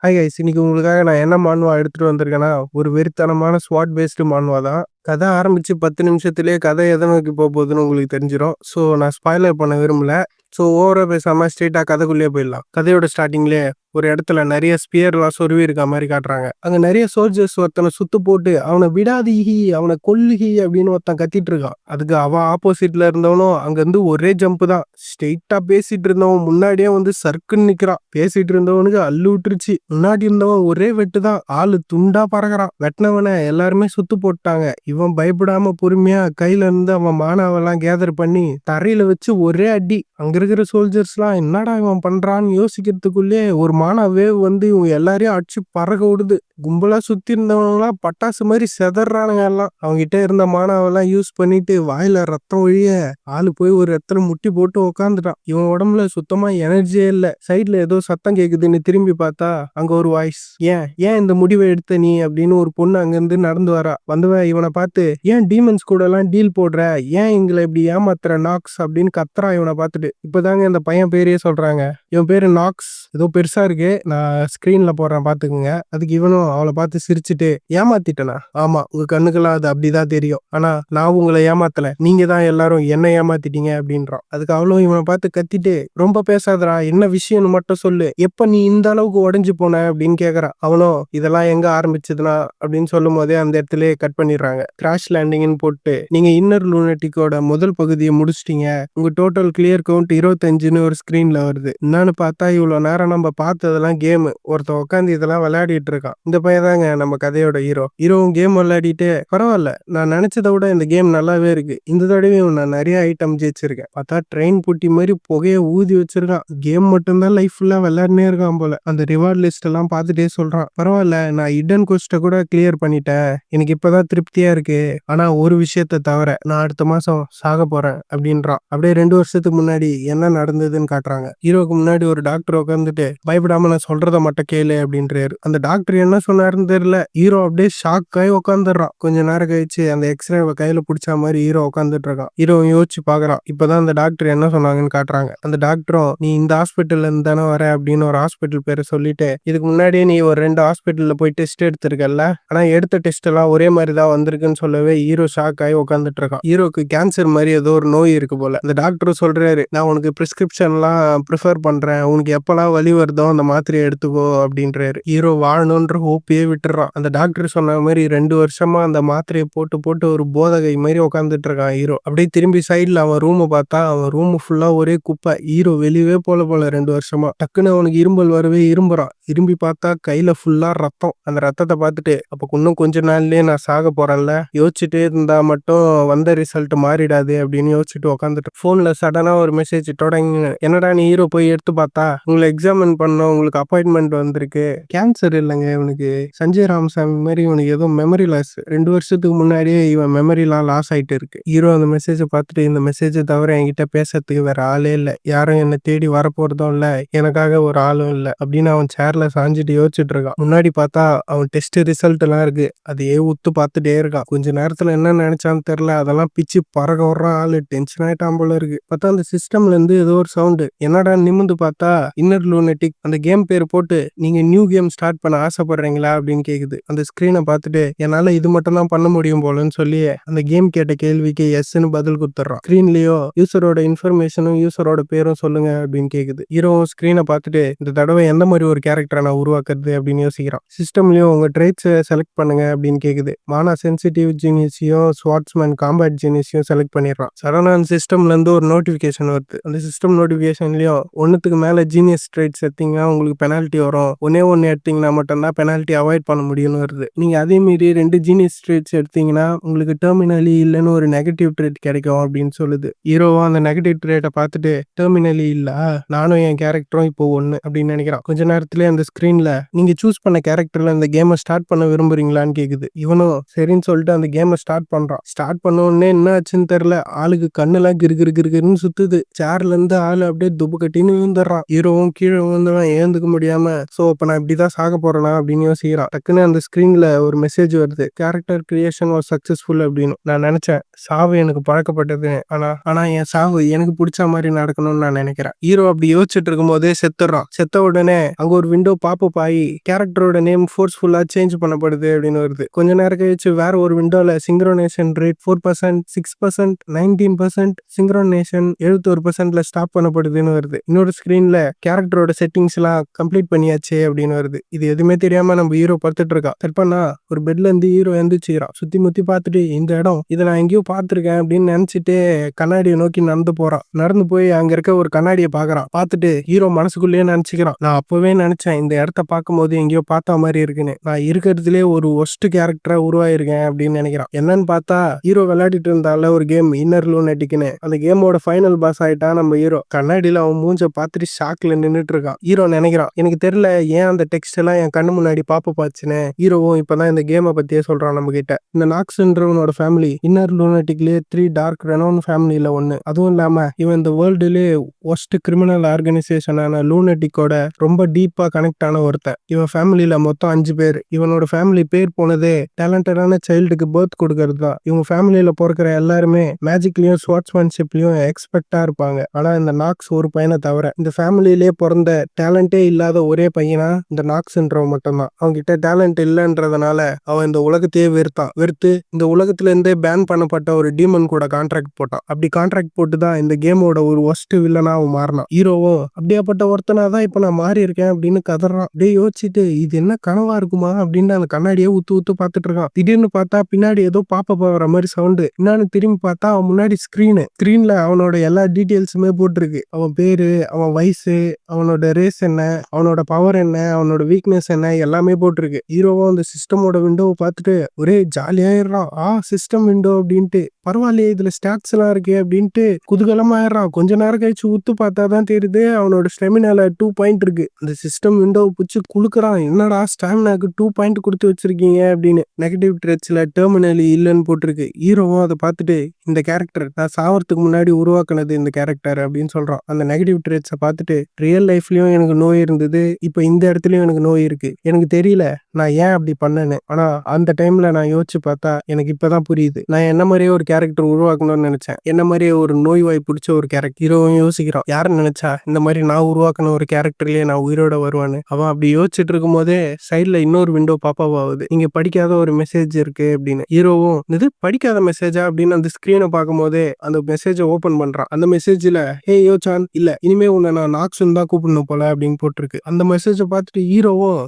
Hi guys, இன்னைக்கு உங்களுக்காக நான் என்ன மான்வா எடுத்துட்டு வந்திருக்கேன்னா, ஒரு வெறித்தனமான ஸ்வாட் பேஸ்டு மான்வா தான். கதை ஆரம்பிச்சு 10 நிமிஷத்திலேயே கதை எதை நோக்கி போகுதுன்னு உங்களுக்கு தெரிஞ்சிடும். ஸோ நான் ஸ்பாய்லர் பண்ண விரும்பல. ஸோ ஓவரா பேசாம ஸ்ட்ரெயிட்டா கதைக்குள்ளேயே போயிடலாம். கதையோட ஸ்டார்டிங்லேயே ஒரு இடத்துல நிறைய ஸ்பியர்லாம் சொருவி இருக்க மாதிரி காட்டுறாங்க. அங்க நிறைய சோல்ஜர்ஸ் ஒருத்தனை சுத்து போட்டு அவனை விடாதீஹி, அவனை கொல்லுகி அப்படின்னு ஒருத்தன் கத்திட்டு இருக்கான். அதுக்கு அவன் ஆப்போசிட்ல இருந்தவனும் அங்க இருந்து ஒரே ஜம்ப் தான். ஸ்ட்ரெயிட்டா பேசிட்டு இருந்தவன் முன்னாடியே வந்து சர்க்குன்னு நிக்கிறான். பேசிட்டு இருந்தவனுக்கு அள்ளு விட்டுருச்சு. முன்னாடி இருந்தவன் ஒரே வெட்டு தான். ஆளு துண்டா பறக்குறான். வெட்டினவனை எல்லாருமே சுத்து போட்டாங்க. இவன் பயப்படாம பொறுமையா கையில இருந்து அவன் மானாவெல்லாம் கேதர் பண்ணி தரையில வச்சு ஒரே அடி. அங்க இருக்கிற சோல்ஜர்ஸ் எல்லாம் என்னடா இவன் பண்றான்னு யோசிக்கிறதுக்குள்ளே ஒரு மானா வேவ் வந்து இவங்க எல்லாரையும் அடிச்சு பறக்க விடுது. கும்பலா சுத்தி இருந்தவங்கலாம் பட்டாசு மாதிரி செதறானுங்க எல்லாம். அவங்க கிட்ட இருந்த மானாவெல்லாம் யூஸ் பண்ணிட்டு வாயில ரத்தம் ஒழிய ஆளு போய் ஒரு இடத்துல முட்டி போட்டு உக்காந்துட்டான். இவன் உடம்புல சுத்தமா எனர்ஜியே இல்ல. சைட்ல ஏதோ சத்தம் கேக்குதுன்னு திரும்பி பார்த்தா அங்க ஒரு வாய்ஸ். ஏன் ஏன் இந்த முடிவை எடுத்த நீ அப்படின்னு ஒரு பொண்ணு அங்க இருந்து நடந்து வரா. வந்தவ இவனை பார்த்து, ஏன் டீமன்ஸ் கூட எல்லாம் டீல் போடுற, ஏன் எங்களை இப்படி ஏமாத்துற நாக்ஸ் அப்படின்னு கத்துறா. இவனை பார்த்துட்டு இப்பதாங்க இந்த பையன் பேரையே சொல்றாங்க. இவன் பேரு நாக்ஸ். ஏதோ பெருசா இருக்கு, நான் ஸ்கிரீன்ல போடுறேன் பாத்துக்குங்க. அதுக்கு இவனும் அவளை பார்த்து சிரிச்சுட்டு, ஏமாத்திட்டனா? ஆமா, உங்க கண்ணுக்கெல்லாம் அது அப்படிதான் தெரியும். ஆனா நான் உங்களை ஏமாத்தல, நீங்க தான் எல்லாரும் என்ன ஏமாத்திட்டீங்க அப்படின்றான். அதுக்கு அவளும் இவனை பார்த்து கத்திட்டு, ரொம்ப பேசாதடா, என்ன விஷயம்னு மட்டும் சொல்லு, எப்ப நீ இந்த அளவுக்கு உடஞ்சு போன அப்படின்னு கேக்குறான். அவனும் இதெல்லாம் எங்க ஆரம்பிச்சதுன்னா அப்படின்னு சொல்லும் போதே அந்த இடத்துல கட் பண்ணிடுறாங்க. கிராஷ் லேண்டிங்னு போட்டு, நீங்க இன்னர் லூனட்டிக்கோட முதல் பகுதியை முடிச்சிட்டீங்க, உங்க டோட்டல் கிளியர் கவுண்ட் 25ன்னு ஒரு ஸ்கிரீன்ல வருது. என்னன்னு பார்த்தா இவ்வளவு நேரம் நம்ம பார்த்ததெல்லாம் கேம். ஒருத்தன் உட்காந்து இதெல்லாம் விளையாடிட்டு இருக்கான். இந்த பையன் தாங்க நம்ம கதையோட ஹீரோவும் கேம் விளையாடிட்டு, பரவாயில்ல, நான் நினைச்சதை விட இந்த கேம் நல்லாவே இருக்கு, இந்த தடவையும் நான் நிறைய ஐட்டம் ஜெயிச்சிருக்கேன். பார்த்தா ட்ரெயின் புட்டி மாதிரி புகைய ஊதி வச்சிருக்கான். கேம் மட்டும்தான் லைஃப் ஃபுல்லா விளையாடுனே இருக்கான் போல. அந்த ரிவார்ட் லிஸ்ட் எல்லாம் பார்த்துட்டே சொல்றான், பரவாயில்ல, நான் இடன் கோஸ்ட கூட கிளியர் பண்ணிட்டேன், எனக்கு இப்பதான் திருப்தியா இருக்கு. ஆனா ஒரு விஷயத்த தவிர நான் அடுத்த மாசம் சாக போறேன் அப்படின்றான். அப்படியே 2 வருஷத்துக்கு முன்னாடி என்ன நடந்ததுன்னு காட்டுறாங்க. ஹீரோக்கு முன்னாடி ஒரு டாக்டர் உட்காந்துட்டு, பயப்படாம நான் சொல்றத மட்டும் கேளு அப்படின்றாரு. அந்த டாக்டர் என்ன சொன்னாருன்னு தெரியல. ஹீரோ அப்படியே ஷாக் ஆகி உட்காந்துடுறான். கொஞ்ச நேரம் கழிச்சு அந்த எக்ஸ்ரே கையில பிடிச்ச மாதிரி ஹீரோ உட்காந்துட்டு இருக்கான். ஹீரோ யோசிச்சு பாக்குறான். இப்பதான் அந்த டாக்டர் என்ன சொன்னாங்கன்னு காட்டுறாங்க. அந்த டாக்டரும், நீ இந்த ஹாஸ்பிட்டல்ல இருந்து தானே வர அப்படின்னு ஒரு ஹாஸ்பிட்டல் பேரை சொல்லிட்டு, இதுக்கு முன்னாடியே நீ ஒரு 2 ஹாஸ்பிட்டல்ல போய் டெஸ்ட் எடுத்திருக்கல, ஆனா எடுத்த டெஸ்ட் எல்லாம் ஒரே மாதிரி தான் வந்திருக்குன்னு சொல்லவே ஹீரோ ஷாக் ஆகி உட்காந்துட்டு இருக்கான். ஹீரோக்கு கேன்சர் மாதிரி ஏதோ ஒரு நோய் இருக்கு போல. அந்த டாக்டர் சொல்றாரு, நான் உனக்கு பிரிஸ்கிரிப்ஷன்லாம் ப்ரிஃபர் பண்றேன், உனக்கு எப்பெல்லாம் வலி வருதோ அந்த மாத்திரையை எடுத்துக்கோ அப்படின்றாரு. ஹீரோ வாழணும்ன்ற ஹோப்பையே விட்டுறான். அந்த டாக்டர் சொன்ன மாதிரி 2 வருஷமா அந்த மாத்திரையை போட்டு போட்டு ஒரு போதகை மாதிரி உட்காந்துட்டு இருக்கான் ஹீரோ. அப்படியே திரும்பி சைட்ல அவன் ரூமை பார்த்தா அவன் ரூம் ஃபுல்லா ஒரே குப்பை. ஹீரோ வெளியவே போல 2 வருஷமா. டக்குன்னு அவனுக்கு இரும்பல் வரவே இரும்புறான். இரும்பி பார்த்தா கையில ஃபுல்லா ரத்தம். அந்த ரத்தத்தை பார்த்துட்டு, அப்ப இன்னும் கொஞ்ச நாள்லயே நான் சாக போறேன்ல, யோசிச்சுட்டே இருந்தா மட்டும் வந்த ரிசல்ட் மாறிடாது அப்படின்னு யோசிச்சுட்டு உட்காந்துட்டு போன்ல சடனா ஒரு மெசேஜ் தொடங்கி, என்னடா நீ ஹீரோ போய் எடுத்து பார்த்தா உங்களை எக்ஸாமின் பண்ண உங்களுக்கு அப்பாயின்மெண்ட் வந்திருக்கு. கேன்சர் இல்லைங்க இவனுக்கு, சஞ்சய் ராமசாமி மாதிரி இவனுக்கு ஏதோ மெமரி லாஸ். 2 வருஷத்துக்கு முன்னாடியே இவன் மெமரிலாம் லாஸ் ஆயிட்டு இருக்கு. ஹீரோ அந்த மெசேஜை பார்த்துட்டு, இந்த மெசேஜை தவிர என்கிட்ட பேசுறதுக்கு வேற ஆளே இல்லை, யாரும் என்னை தேடி வரப்போறதும் இல்லை, எனக்காக ஒரு ஆளும் இல்லை அப்படின்னு அவன் சேர்ல சாஞ்சிட்டு யோசிச்சுட்டு இருக்கான். முன்னாடி பார்த்தா அவன் டெஸ்ட் ரிசல்ட் எல்லாம் இருக்கு. அதையே உத்து பார்த்துட்டே இருக்கான். கொஞ்ச நேரத்துல என்ன நினைச்சான்னு தெரியல, அதெல்லாம் பிச்சு பறக்க விடுறான். ஆளு டென்ஷன் ஆயிட்டான் போல இருக்கு. பார்த்தா அந்த சிஸ்டம்ல இருந்து ஏதோ ஒரு சவுண்டு. என்னடா நிமிந்து பார்த்தா இன்னர் லூனட்டிக் அந்த கேம் பேர் போட்டு, நீங்க நியூ கேம் ஸ்டார்ட் பண்ண ஆசைப்படுறீங்களா அப்படின்னு கேக்குது. அந்த ஸ்கிரீனை பார்த்துட்டு, என்னால இது மட்டும் தான் பண்ண முடியும் போலன்னு சொல்லி அந்த கேம் கேட்ட கேள்விக்கு எஸ்ன்னு பதில் கொடுத்துட்றான். ஸ்கிரீன்லயோ யூசரோட இன்ஃபர்மேஷனும் யூசரோட பேரும் சொல்லுங்க அப்படின்னு கேக்குது. ஹீரோ ஸ்கிரீனை பார்த்துட்டு, இந்த தடவை எந்த மாதிரி ஒரு கேரக்டரை நான் உருவாக்குறது அப்படின்னு யோசிக்கிறான். சிஸ்டம்லயும் உங்க ட்ரேட்ஸை செலக்ட் பண்ணுங்க அப்படின்னு கேக்குது. மானா சென்சிட்டிவ் ஜீனியஸையும் ஸ்வாட்ஸ்மேன் காம்பேட் ஜீனியஸையும் செலக்ட் பண்ணிடுறான். சடனா அந்த சிஸ்டம்ல இருந்து ஒரு நோட்டிபிகேஷன் வருது. அந்த சிஸ்டம் நோட்டிபிகேஷன்லயும், ஒன்னுத்துக்கு மேல ஜீனியஸ் ட்ரேட்ஸ் எடுத்தீங்கன்னா உங்களுக்கு பெனால்ட்டி வரும், ஒன்னு எடுத்தீங்கன்னா மட்டும்தான் பெனால்ட்டி அவாய்ட் பண்ண முடியும்னு வருது. நீங்க அதே மீறி 2 ஜீனியஸ் ட்ரேட்ஸ் எடுத்தீங்கன்னா உங்களுக்கு டெர்மினலி இல்லைன்னு ஒரு நெகட்டிவ் ட்ரேட் கிடைக்கும் அப்படின்னு சொல்லுது. ஹீரோவா அந்த நெகட்டிவ் ட்ரேட்டை பார்த்துட்டு, டெர்மினலி இல்ல, நானும் என் கேரக்டரும் இப்போ ஒண்ணு அப்படின்னு நினைக்கிறான். கொஞ்ச நேரத்திலே அந்த ஸ்கிரீன்ல, நீங்க சூஸ் பண்ண கேரக்டர்ல இந்த கேமை ஸ்டார்ட் பண்ண விரும்புறீங்களான்னு கேக்குது. இவனும் சரின்னு சொல்லிட்டு அந்த கேமை ஸ்டார்ட் பண்றான். ஸ்டார்ட் பண்ண உடனே என்ன ஆச்சுன்னு தெரியல, ஆளுக்கு கண்ணுலாம் கிருகிருன்னு சுத்துது. சேர்ல இருந்து ஆளு அப்படியே துப்பு கட்டின்னு விழுந்துடுறான். ஹீரோவும் கீழே விழுந்துறான். எழுந்துக்க முடியாம சோ இப்ப நான் இப்படிதான் சாக போறேனா அப்படின்னு யோசிக்கிறான். டக்குன்னு அந்த ஸ்கிரீன்ல ஒரு மெசேஜ் வருது, கேரக்டர் கிரியேஷன் வாஸ் சக்சஸ்ஃபுல் அப்படின்னு. நான் நினைச்சேன் சாவு எனக்கு பழக்கப்பட்டது, ஆனா ஆனா என் சாவு எனக்கு பிடிச்ச மாதிரி நடக்கணும்னு நான் நினைக்கிறேன். ஹீரோ அப்படி யோசிச்சுட்டு இருக்கும் போதே செத்துறான். செத்த உடனே அங்க ஒரு விண்டோ பாப்பப் ஆகி கேரக்டரோட நேம் ஃபோர்ஸ்ஃபுல்லா சேஞ்ச் பண்ணப்படுது அப்படின்னு வருது. கொஞ்ச நேரம் கழிச்சு வேற ஒரு விண்டோல சிங்க்ரோனேஷன் ரேட் 4%, 6%, 19%, சிங்க்ரோனேஷன் 71%ல ஸ்டாப் பண்ணப்படுதுன்னு வருது. இன்னொரு ஸ்கிரீன்ல கேரக்டரோட செட்டிங்ஸ் எல்லாம் கம்ப்ளீட் பண்ணியாச்சு அப்படின்னு வருது. இது எதுவுமே தெரியாம நம்ம ஹீரோ படுத்துட்டு இருக்கா. தற்பண்ணா ஒரு பெட்ல இருந்து ஹீரோ எந்திரிச்சுக்கிறான். சுத்தி முத்தி பார்த்துட்டு இந்த இடம் இதை நான் எங்கேயோ பார்த்திருக்கேன் அப்படின்னு நினைச்சிட்டு கண்ணாடியை நோக்கி நடந்து போறான். நடந்து போய் அங்க இருக்க ஒரு கண்ணாடியை பாக்குறான். பார்த்துட்டு ஹீரோ மனசுக்குள்ளேயே நினைச்சுக்கிறான், நான் அப்பவே நினைச்சேன் இந்த இடத்த பார்க்கும் போது எங்கேயோ பார்த்த மாதிரி இருக்குன்னு. நான் இருக்கிறதுலே ஒரு ஒஸ்ட் கேரக்டரா உருவாயிருக்கேன் அப்படின்னு நினைக்கிறான். என்னன்னு பார்த்தா ஹீரோ விளையாடிட்டு இருந்தால ஒரு கேம் இன்னர் லூனட்டிக்னு. அந்த கேமோட ஃபைனல் பாஸ் ஆயிட்டா நம்ம ஹீரோ. கண்ணாடியில அவன் மூஞ்ச பார்த்துட்டு ஷாக்ல நின்னுட்டு இருக்கான். ஹீரோ நினைக்கிறான், எனக்கு தெரியல ஏன் அந்த டெக்ஸ்ட் எல்லாம் என் கண்ணு முன்னாடி பாப்ப பாச்சுன்னு. ஹீரோவும் இப்பதான் இந்த கேமை பத்தியே சொல்றான் நம்ம கிட்ட. இந்த நாக்ஸ்ன்றவனோட ஃபேமிலி இன்னர் லூனட்டிக்லயே 3 டார்க் ரெனோன் ஃபேமிலியில ஒண்ணு. அதுவும் இல்லாம இவன் இந்த வேர்ல்டுலயே ஒஸ்ட் கிரிமினல் ஆர்கனைசேஷனான லூனட்டிக்கோட ரொம்ப டீப்பா கனெக்ட் ஆன ஒருத்தன். இவன் ஃபேமிலியில மொத்தம் 5 பேர். இவனோட ஃபேமிலி பேர் போனதே டேலண்டடான சைல்டுக்கு பர்த் கொடுக்கறது தான். இவங்க ஃபேமிலியில பிறக்கிற எல்லாருமே மேஜிக்லயும் ஸ்வாட்ஸ்மேன்ஷிப்லயும் எக்ஸ்பெக்டா இருப்பாங்க. ஆனா இந்த நாக்ஸ் ஒரு பையனை தவிர இந்த ஃபேமிலியிலே பிறந்த டேலண்டே இல்லாத ஒரே பையனா இந்த நாக்ஸ்ன்றவன் மட்டும்தான். அவங்க கிட்ட டேலண்ட் இல்லைன்றதுனால அவன் இந்த உலகத்தையே வெறுத்து இந்த உலகத்துல இருந்தே பேன் பண்ணப்பட்ட ஒரு டீமன் கூட கான்ட்ராக்ட் போட்டான். அப்படி கான்ட்ராக்ட் போட்டு தான் இந்த கேமோட ஒரு ஒஸ்ட் வில்லனா அவன் மாறினான். ஹீரோவும் அப்படியாப்பட்ட ஒருத்தனாதான் இப்ப நான் மாறி இருக்கேன் அப்படின்னு கதறான். அப்படியே யோசிச்சுட்டு இது என்ன கனவா இருக்குமா அப்படின்னு அந்த கண்ணாடியே ஊத்து பார்த்துட்டு இருக்கான். திடீர்னு பார்த்தா பின்னாடி ஏதோ பாப்ப போகிற மாதிரி சவுண்டு. என்னன்னு திரும்பி பார்த்தா அவன் முன்னாடி ஸ்கிரீன்ல அவனோட எல்லா டீட்டெயில்ஸுமே போட்டிருக்கு. அவன் பேரு, அவன் வயசு, அவனோட ரேஸ் என்ன, அவனோட பவர் என்ன, அவனோட வீக்னஸ் என்ன எல்லாமே போட்டிருக்கு. ஹீரோவும் அந்த சிஸ்டமோட விண்டோவை பார்த்துட்டு ஒரே ஜாலியாயிடுறான். சிஸ்டம் விண்டோ அப்படின்ட்டு, பரவாயில்லையே இதுல ஸ்டாட்ஸ் எல்லாம் இருக்கு அப்படின்ட்டு குதூகலமாயிடுறான். கொஞ்ச நேரம் கழிச்சு உத்து பார்த்தாதான் தெரியுது அவனோட ஸ்டெமினால 2 பாயிண்ட் இருக்கு. அந்த சிஸ்டம் விண்டோவை பிடிச்சி குளுக்குறான். என்னடா ஸ்டாமினாக்கு 2 பாயிண்ட் கொடுத்து வச்சிருக்கீங்க அப்படின்னு. நெகட்டிவ் ட்ரெட்ஸ்ல டெர்மினலி இல்லைன்னு போட்டிருக்கு. ஹீரோவும் அதை பார்த்துட்டு இந்த கேரக்டர் நான் சாவறதுக்கு முன்னாடி உருவாக்குனது இந்த கேரக்டர் அப்படின்னு சொல்றான். அந்த நெகட்டிவ் ட்ரெட்ஸை பார்த்துட்டு ரியல் லைஃப்லயும் எனக்கு நோய் இருந்தது, இப்போ இந்த இடத்துலயும் எனக்கு நோய் இருக்கு. எனக்கு தெரியல நான் ஏன் அப்படி பண்ணேன்னு. ஆனா அந்த டைம்ல நான் யோசிச்சு பார்த்தா எனக்கு இப்பதான் புரியுது. நான் என்ன மாதிரியே ஒரு கேரக்டர் உருவாக்கணும்னு நினைச்சேன். என்ன மாதிரியே ஒரு நோய் வாய் பிடிச்ச ஒரு கேரக்டர். ஹீரோவும் யோசிக்கிறான், யாரு நினைச்சா இந்த மாதிரி நான் உருவாக்கின ஒரு கேரக்டர்லயே நான் உயிரோட வருவான்னு. அவன் அப்படி யோசிச்சுட்டு இருக்கும் போதே சைட்ல இன்னொரு விண்டோ பாப்பாவ் ஆகுது. இங்க படிக்காத ஒரு மெசேஜ் இருக்கு அப்படின்னு. ஹீரோவும் இது படிக்காத மெசேஜா அப்படின்னு அந்த ஸ்கிரீனை பார்க்கும் போதே அந்த மெசேஜை ஓபன் பண்றான். அந்த மெசேஜ்ல ஹே யோசான் இல்ல இனிமே உன்னை நான் நாக்ஸுன்னு தான் கூப்பிடணும் போல அப்படின்னு போட்டிருக்கு. அந்த மெசேஜை பார்த்துட்டு ஹீரோவும்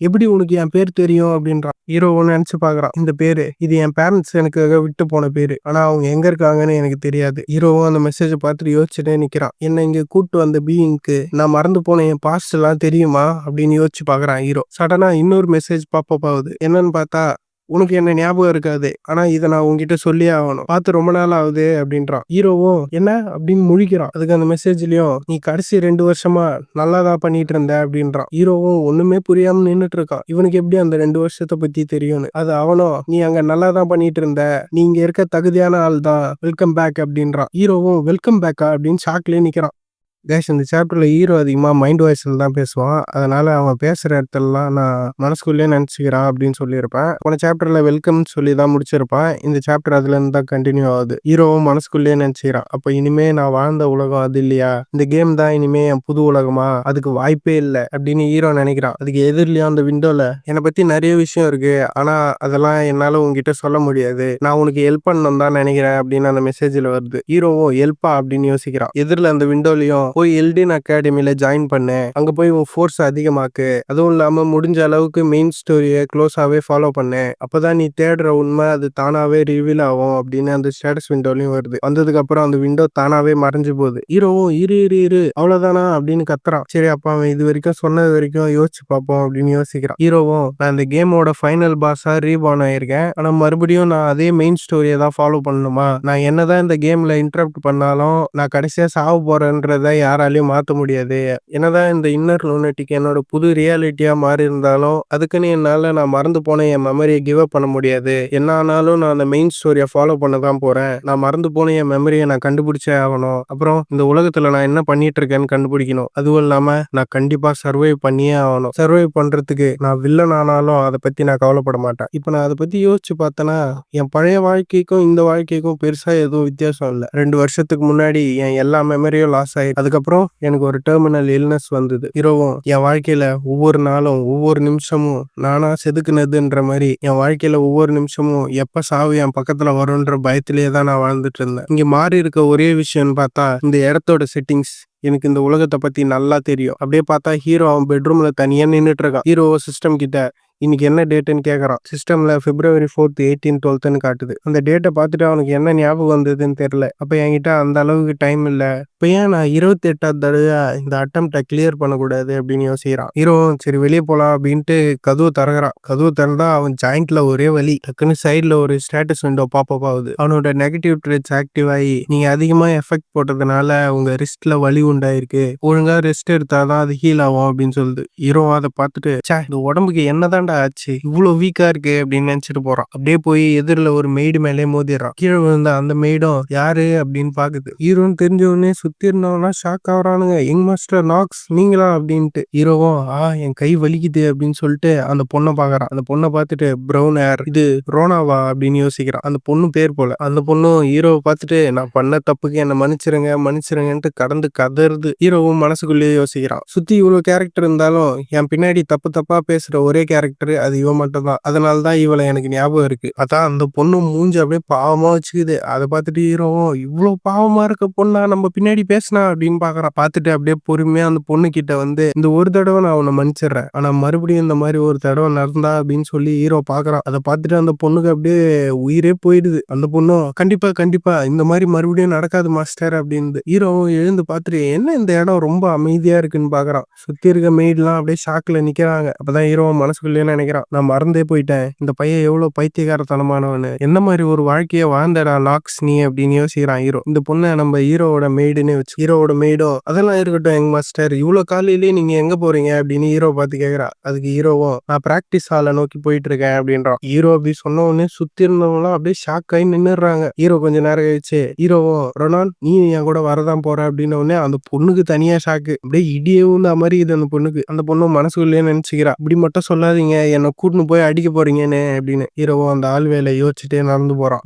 எப்படி உனக்கு என் பேர் தெரியும் அப்படின்றான். ஹீரோவும் நினைச்சு பாக்குறான், இந்த பேரு இது என் பேரண்ட்ஸ் எனக்கு விட்டு போன பேரு, ஆனா அவங்க எங்க இருக்காங்கன்னு எனக்கு தெரியாது. ஹீரோவும் அந்த மெசேஜை பார்த்துட்டு யோசிச்சுட்டே நிக்கிறான். என்ன இங்க கூட்டு வந்த பீயிங்க்கு நான் மறந்து போன என் பாஸ்ட் எல்லாம் தெரியுமா அப்படின்னு யோசிச்சு பாக்குறான் ஹீரோ. சடனா இன்னொரு மெசேஜ் பாப்பப் ஆகுது. என்னன்னு பார்த்தா, உனக்கு என்ன ஞாபகம் இருக்காது, ஆனா இதை நான் உங்ககிட்ட சொல்லியே ஆகணும், பார்த்து ரொம்ப நாள் ஆகுது அப்படின்றான். ஹீரோவும் என்ன அப்படின்னு முழிக்கிறான். அதுக்கு அந்த மெசேஜ்லயும் நீ கடைசி 2 வருஷமா நல்லாதான் பண்ணிட்டு இருந்த அப்படின்றான். ஹீரோவும் ஒண்ணுமே புரியாம நின்னுட்டு இருக்கான். இவனுக்கு எப்படி அந்த 2 வருஷத்தை பத்தி தெரியும்னு. அது அவனும் நீ அங்க நல்லாதான் பண்ணிட்டு இருந்த, நீ இங்க இருக்க தகுதியான ஆள் தான், வெல்கம் பேக் அப்படின்றான். ஹீரோவும் வெல்கம் பேக்கா அப்படின்னு ஷாக்லயே நிக்கிறான். கைஸ் இந்த சாப்டர்ல ஹீரோ அதிகமாக மைண்ட் வாய்ஸ்ல தான் பேசுவான். அதனால அவன் பேசுற இடத்துலலாம் நான் மனசுக்குள்ளேயே நினச்சிக்கிறான் அப்படின்னு சொல்லியிருப்பேன். போன சாப்டர்ல வெல்கம் சொல்லி தான் முடிச்சிருப்பான். இந்த சாப்டர் அதுல இருந்து தான் கண்டினியூ ஆகுது. ஹீரோவும் மனசுக்குள்ளேயே நினச்சிக்கிறான், அப்போ இனிமே நான் வாழ்ந்த உலகம் அது இல்லையா, இந்த கேம் தான் இனிமே என் புது உலகமா, அதுக்கு வாய்ப்பே இல்லை அப்படின்னு ஹீரோ நினைக்கிறான். அதுக்கு எதிரிலையும் அந்த விண்டோல என்னை பத்தி நிறைய விஷயம் இருக்கு, ஆனா அதெல்லாம் என்னால உங்ககிட்ட சொல்ல முடியாது, நான் உனக்கு ஹெல்ப் பண்ணணும் தான் நினைக்கிறேன் அப்படின்னு அந்த மெசேஜ்ல வருது. ஹீரோவும் ஹெல்ப்பா அப்படின்னு யோசிக்கிறான். எதிரில் அந்த விண்டோலையும் போய் எல்டின் அகாடமில ஜாயின் பண்ணு, அங்க போய் உன் ஃபோர்ஸ் அதிகமாக்கு, அதுவும் இல்லாம முடிஞ்ச அளவுக்கு மெயின் ஸ்டோரியை க்ளோஸாவே ஃபாலோ பண்ணு, அப்பதான் நீ தேடுற உண்மை அது தானாவே ரிவீல் ஆகும் அப்படின்னு அந்த ஸ்டேட்டஸ் விண்டோலயும் வருது. வந்ததுக்கு அப்புறம் அந்த விண்டோ தானாவே மறைஞ்சு போகுது. ஹீரோவும் இரு அவ்வளவுதானா அப்படின்னு கத்துறான். சரி அப்ப அவன் இது வரைக்கும் சொன்னது வரைக்கும் யோசிச்சு பார்ப்போம் அப்படின்னு யோசிக்கிறான். ஹீரோவும் நான் இந்த கேமோட ஃபைனல் பாஸா ரீபார்ன் ஆயிருக்கேன், ஆனா மறுபடியும் நான் அதே மெயின் ஸ்டோரியை தான் ஃபாலோ பண்ணணுமா, நான் என்னதான் இந்த கேம்ல இன்டரப்ட் பண்ணாலும் நான் கடைசியா சாவ போறேன்றத யாராலயும் மாத்த முடியாது. என்னதான் இந்த இன்னர் லூனட்டிக் என்னோட புது ரியாலிட்டியா மாறி இருந்தாலும், அதுக்குன்னு நான் மறந்து போன என் மெமரிய கிவ் அப் பண்ண முடியாது. என்ன ஆனாலும் நான் அந்த மெயின் ஸ்டோரிய ஃபாலோ பண்ண தான் போறேன். நான் மறந்து போன என் மெமரிய நான் கண்டுபிடிச்சே ஆகணும். அப்புறம் இந்த உலகத்துல நான் என்ன பண்ணிட்டு இருக்கேன்னு கண்டுபிடிக்கணும். அதுவும் இல்லாம நான் கண்டிப்பா சர்வைவ் பண்ணியே ஆகணும். சர்வைவ் பண்றதுக்கு நான் வில்லன் ஆனாலும் அத பத்தி நான் கவலைப்பட மாட்டேன். இப்ப நான் அத பத்தி யோசிச்சு பார்த்தேன்னா, என் பழைய வாழ்க்கைக்கும் இந்த வாழ்க்கைக்கும் பெருசா எதுவும் வித்தியாசம் இல்ல. 2 வருஷத்துக்கு முன்னாடி என் எல்லா மெமரியும் லாஸ் ஆயிடுச்சு. அதுக்கப்புறம் எனக்கு ஒரு டெர்மினல் இல்னஸ் வந்தது. இரவும் என் வாழ்க்கையில ஒவ்வொரு நாளும், ஒவ்வொரு நிமிஷமும் நானா செதுக்குனதுன்ற மாரி என் வாழ்க்கையில ஒவ்வொரு நிமிஷமும் எப்ப சாவு என் பக்கத்துல வரும்ன்ற பயத்திலேயே தான் நான் வாழ்ந்துட்டு இருந்தேன். இங்க மாறி இருக்க ஒரே விஷயம்னு பார்த்தா, இந்த இடத்தோட செட்டிங்ஸ். எனக்கு இந்த உலகத்த பத்தி நல்லா தெரியும். அப்படியே பார்த்தா ஹீரோ அவன் பெட்ரூம்ல தனியா நின்னுட்டு இருக்கான். ஹீரோ சிஸ்டம் கிட்ட இன்னைக்கு என்ன டேட்டுன்னு கேட்கறான். சிஸ்டம்ல February 4th 18 12ன்னு காட்டுது. அந்த டேட்டை பார்த்துட்டு அவனுக்கு என்ன ஞாபகம் வந்ததுன்னு தெரியல. அப்ப என்கிட்ட அந்த அளவுக்கு டைம் இல்ல. இப்ப ஏன் நான் 28வது தடவையா இந்த அட்டெம்ப்ட கிளியர் பண்ணக்கூடாது அப்படின்னு யோசிக்கிறான். ஹீரோ சரி வெளியே போலாம் அப்படின்ட்டு கதவு திறக்கிறான். கதவு திறந்தா அவன் ஜாயிண்ட்ல ஒரே வலி. டக்குன்னு சைட்ல ஒரு ஸ்டேட்டஸ் விண்டோ பாப்பப் ஆகுது. அவனோட நெகட்டிவ் ட்ரேட்ஸ் ஆக்டிவ் ஆகி நீங்க அதிகமா எஃபெக்ட் போட்டதுனால உங்க ரிஸ்ட்ல வலி உண்டாயிருக்கு. ஒழுங்கா ரெஸ்ட் எடுத்தாதான் அது ஹீல் ஆகும் அப்படின்னு சொல்லுது. ஹீரோ அதை பார்த்துட்டு இந்த உடம்புக்கு என்னதான்டா ஆச்சு, இவ்வளவு வீக்கா இருக்கு அப்படின்னு நினைச்சிட்டு போறான். அப்படியே போய் எதிரில ஒரு மெய்டு மேலே மோதிடுறான். கீழே விழுந்த அந்த மெய்டும் யாரு அப்படின்னு பாக்குது. ஹீரோன்னு தெரிஞ்ச உடனே சுத்தி இருந்தவனா ஷாக் ஆகுறானுங்க. யங் மாஸ்டர் நாக்ஸ் நீங்களா அப்படின்ட்டு. ஹீரோவும் என் கை வலிக்குது அப்படின்னு சொல்லிட்டு அந்த பொண்ணை பாக்குறான். அந்த பொண்ணை பார்த்துட்டு ப்ரௌன் ஹேர், இது ரோனாவா அப்படின்னு யோசிக்கிறான். அந்த பொண்ணு பேர் போல. அந்த பொண்ணும் ஹீரோவை பார்த்துட்டு நான் பண்ண தப்புக்கு என்ன மன்னிச்சிருங்க மன்னிச்சிருங்கன்ட்டு கடந்து கதறுது. ஹீரோவும் மனசுக்குள்ளேயே யோசிக்கிறான். சுத்தி இவ்வளவு கேரக்டர் இருந்தாலும் என் பின்னாடி தப்பு தப்பா பேசுற ஒரே கேரக்டர் அது இவ மட்டும் தான். அதனாலதான் இவளை எனக்கு ஞாபகம் இருக்கு. அதான் அந்த பொண்ணு மூஞ்சி அப்படியே பாவமா வச்சுக்குது. அதை பார்த்துட்டு ஹீரோவும் இவ்வளவு பாவமா இருக்க பொண்ணா நம்ம பின்னாடி பேசினா அப்படின்னு பாக்குறான். பார்த்துட்டு அப்படியே பொறுமையா அந்த பொண்ணு கிட்ட வந்து இந்த ஒரு தடவை நான் உன்னை மன்னிச்சிடுறேன், ஆனா மறுபடியும் இந்த மாதிரி ஒரு தடவை நடந்தா அப்படின்னு சொல்லி ஹீரோ பாக்குறான். அதை பார்த்துட்டு அந்த பொண்ணுக்கு அப்படியே உயிரே போயிடுது. அந்த பொண்ணும் கண்டிப்பா கண்டிப்பா இந்த மாதிரி மறுபடியும் நடக்காது மாஸ்டர் அப்படின்னு. ஹீரோவும் எழுந்து பார்த்துட்டு என்ன இந்த இடம் ரொம்ப அமைதியா இருக்குன்னு பாக்குறான். சுத்தி இருக்க மெய்ட்லாம் அப்படியே ஷாக்ல நிக்கிறாங்க. அப்பதான் ஹீரோ மனசுக்குள்ளே நினைக்கிறான், நான் மறந்தே போயிட்டேன் இந்த பையன் எவ்வளவு பைத்தியகாரத்தனமானவனு, என்ன மாதிரி ஒரு வாழ்க்கைய வாழ்ந்தடா நாக்ஸ் நீ அப்படின்னு யோசிக்கிறான் ஹீரோ. இந்த பொண்ணை நம்ம ஹீரோவோட மெய்டுன்னு வச்சு. ஹீரோவோட மெய்டும் அதெல்லாம் இருக்கட்டும் யங் மாஸ்டர், இவ்வளவு காலையிலேயே நீங்க எங்க போறீங்க அப்படின்னு ஹீரோ பார்த்து கேக்குறா. அதுக்கு ஹீரோவும் நான் பிராக்டிஸ் ஹாலை நோக்கி போயிட்டு இருக்கேன் அப்படின்றான். ஹீரோ அப்படி சொன்ன உடனே சுத்தி இருந்தவங்களாம் அப்படியே ஷாக் ஆகி நின்னுறாங்க. ஹீரோ கொஞ்ச நேரம் கழிச்சு ஹீரோவும் ரொனான் நீ என் கூட வரதான் போற அப்படின்னு உடனே அந்த பொண்ணுக்கு தனியா ஷாக்கு. அப்படியே இடியே உந்த மாதிரி இது அந்த பொண்ணுக்கு. அந்த பொண்ணு மனசுக்குள்ளேயே நினைச்சுக்கிறா, இப்படி மட்டும் சொல்லாதீங்க என்ன கூட்டின்னு போய் அடிக்க போறீங்கன்னு அப்படின்னு. ஹீரோவும் அந்த ஆள் வேலை யோசிச்சுட்டே நடந்து போறான்.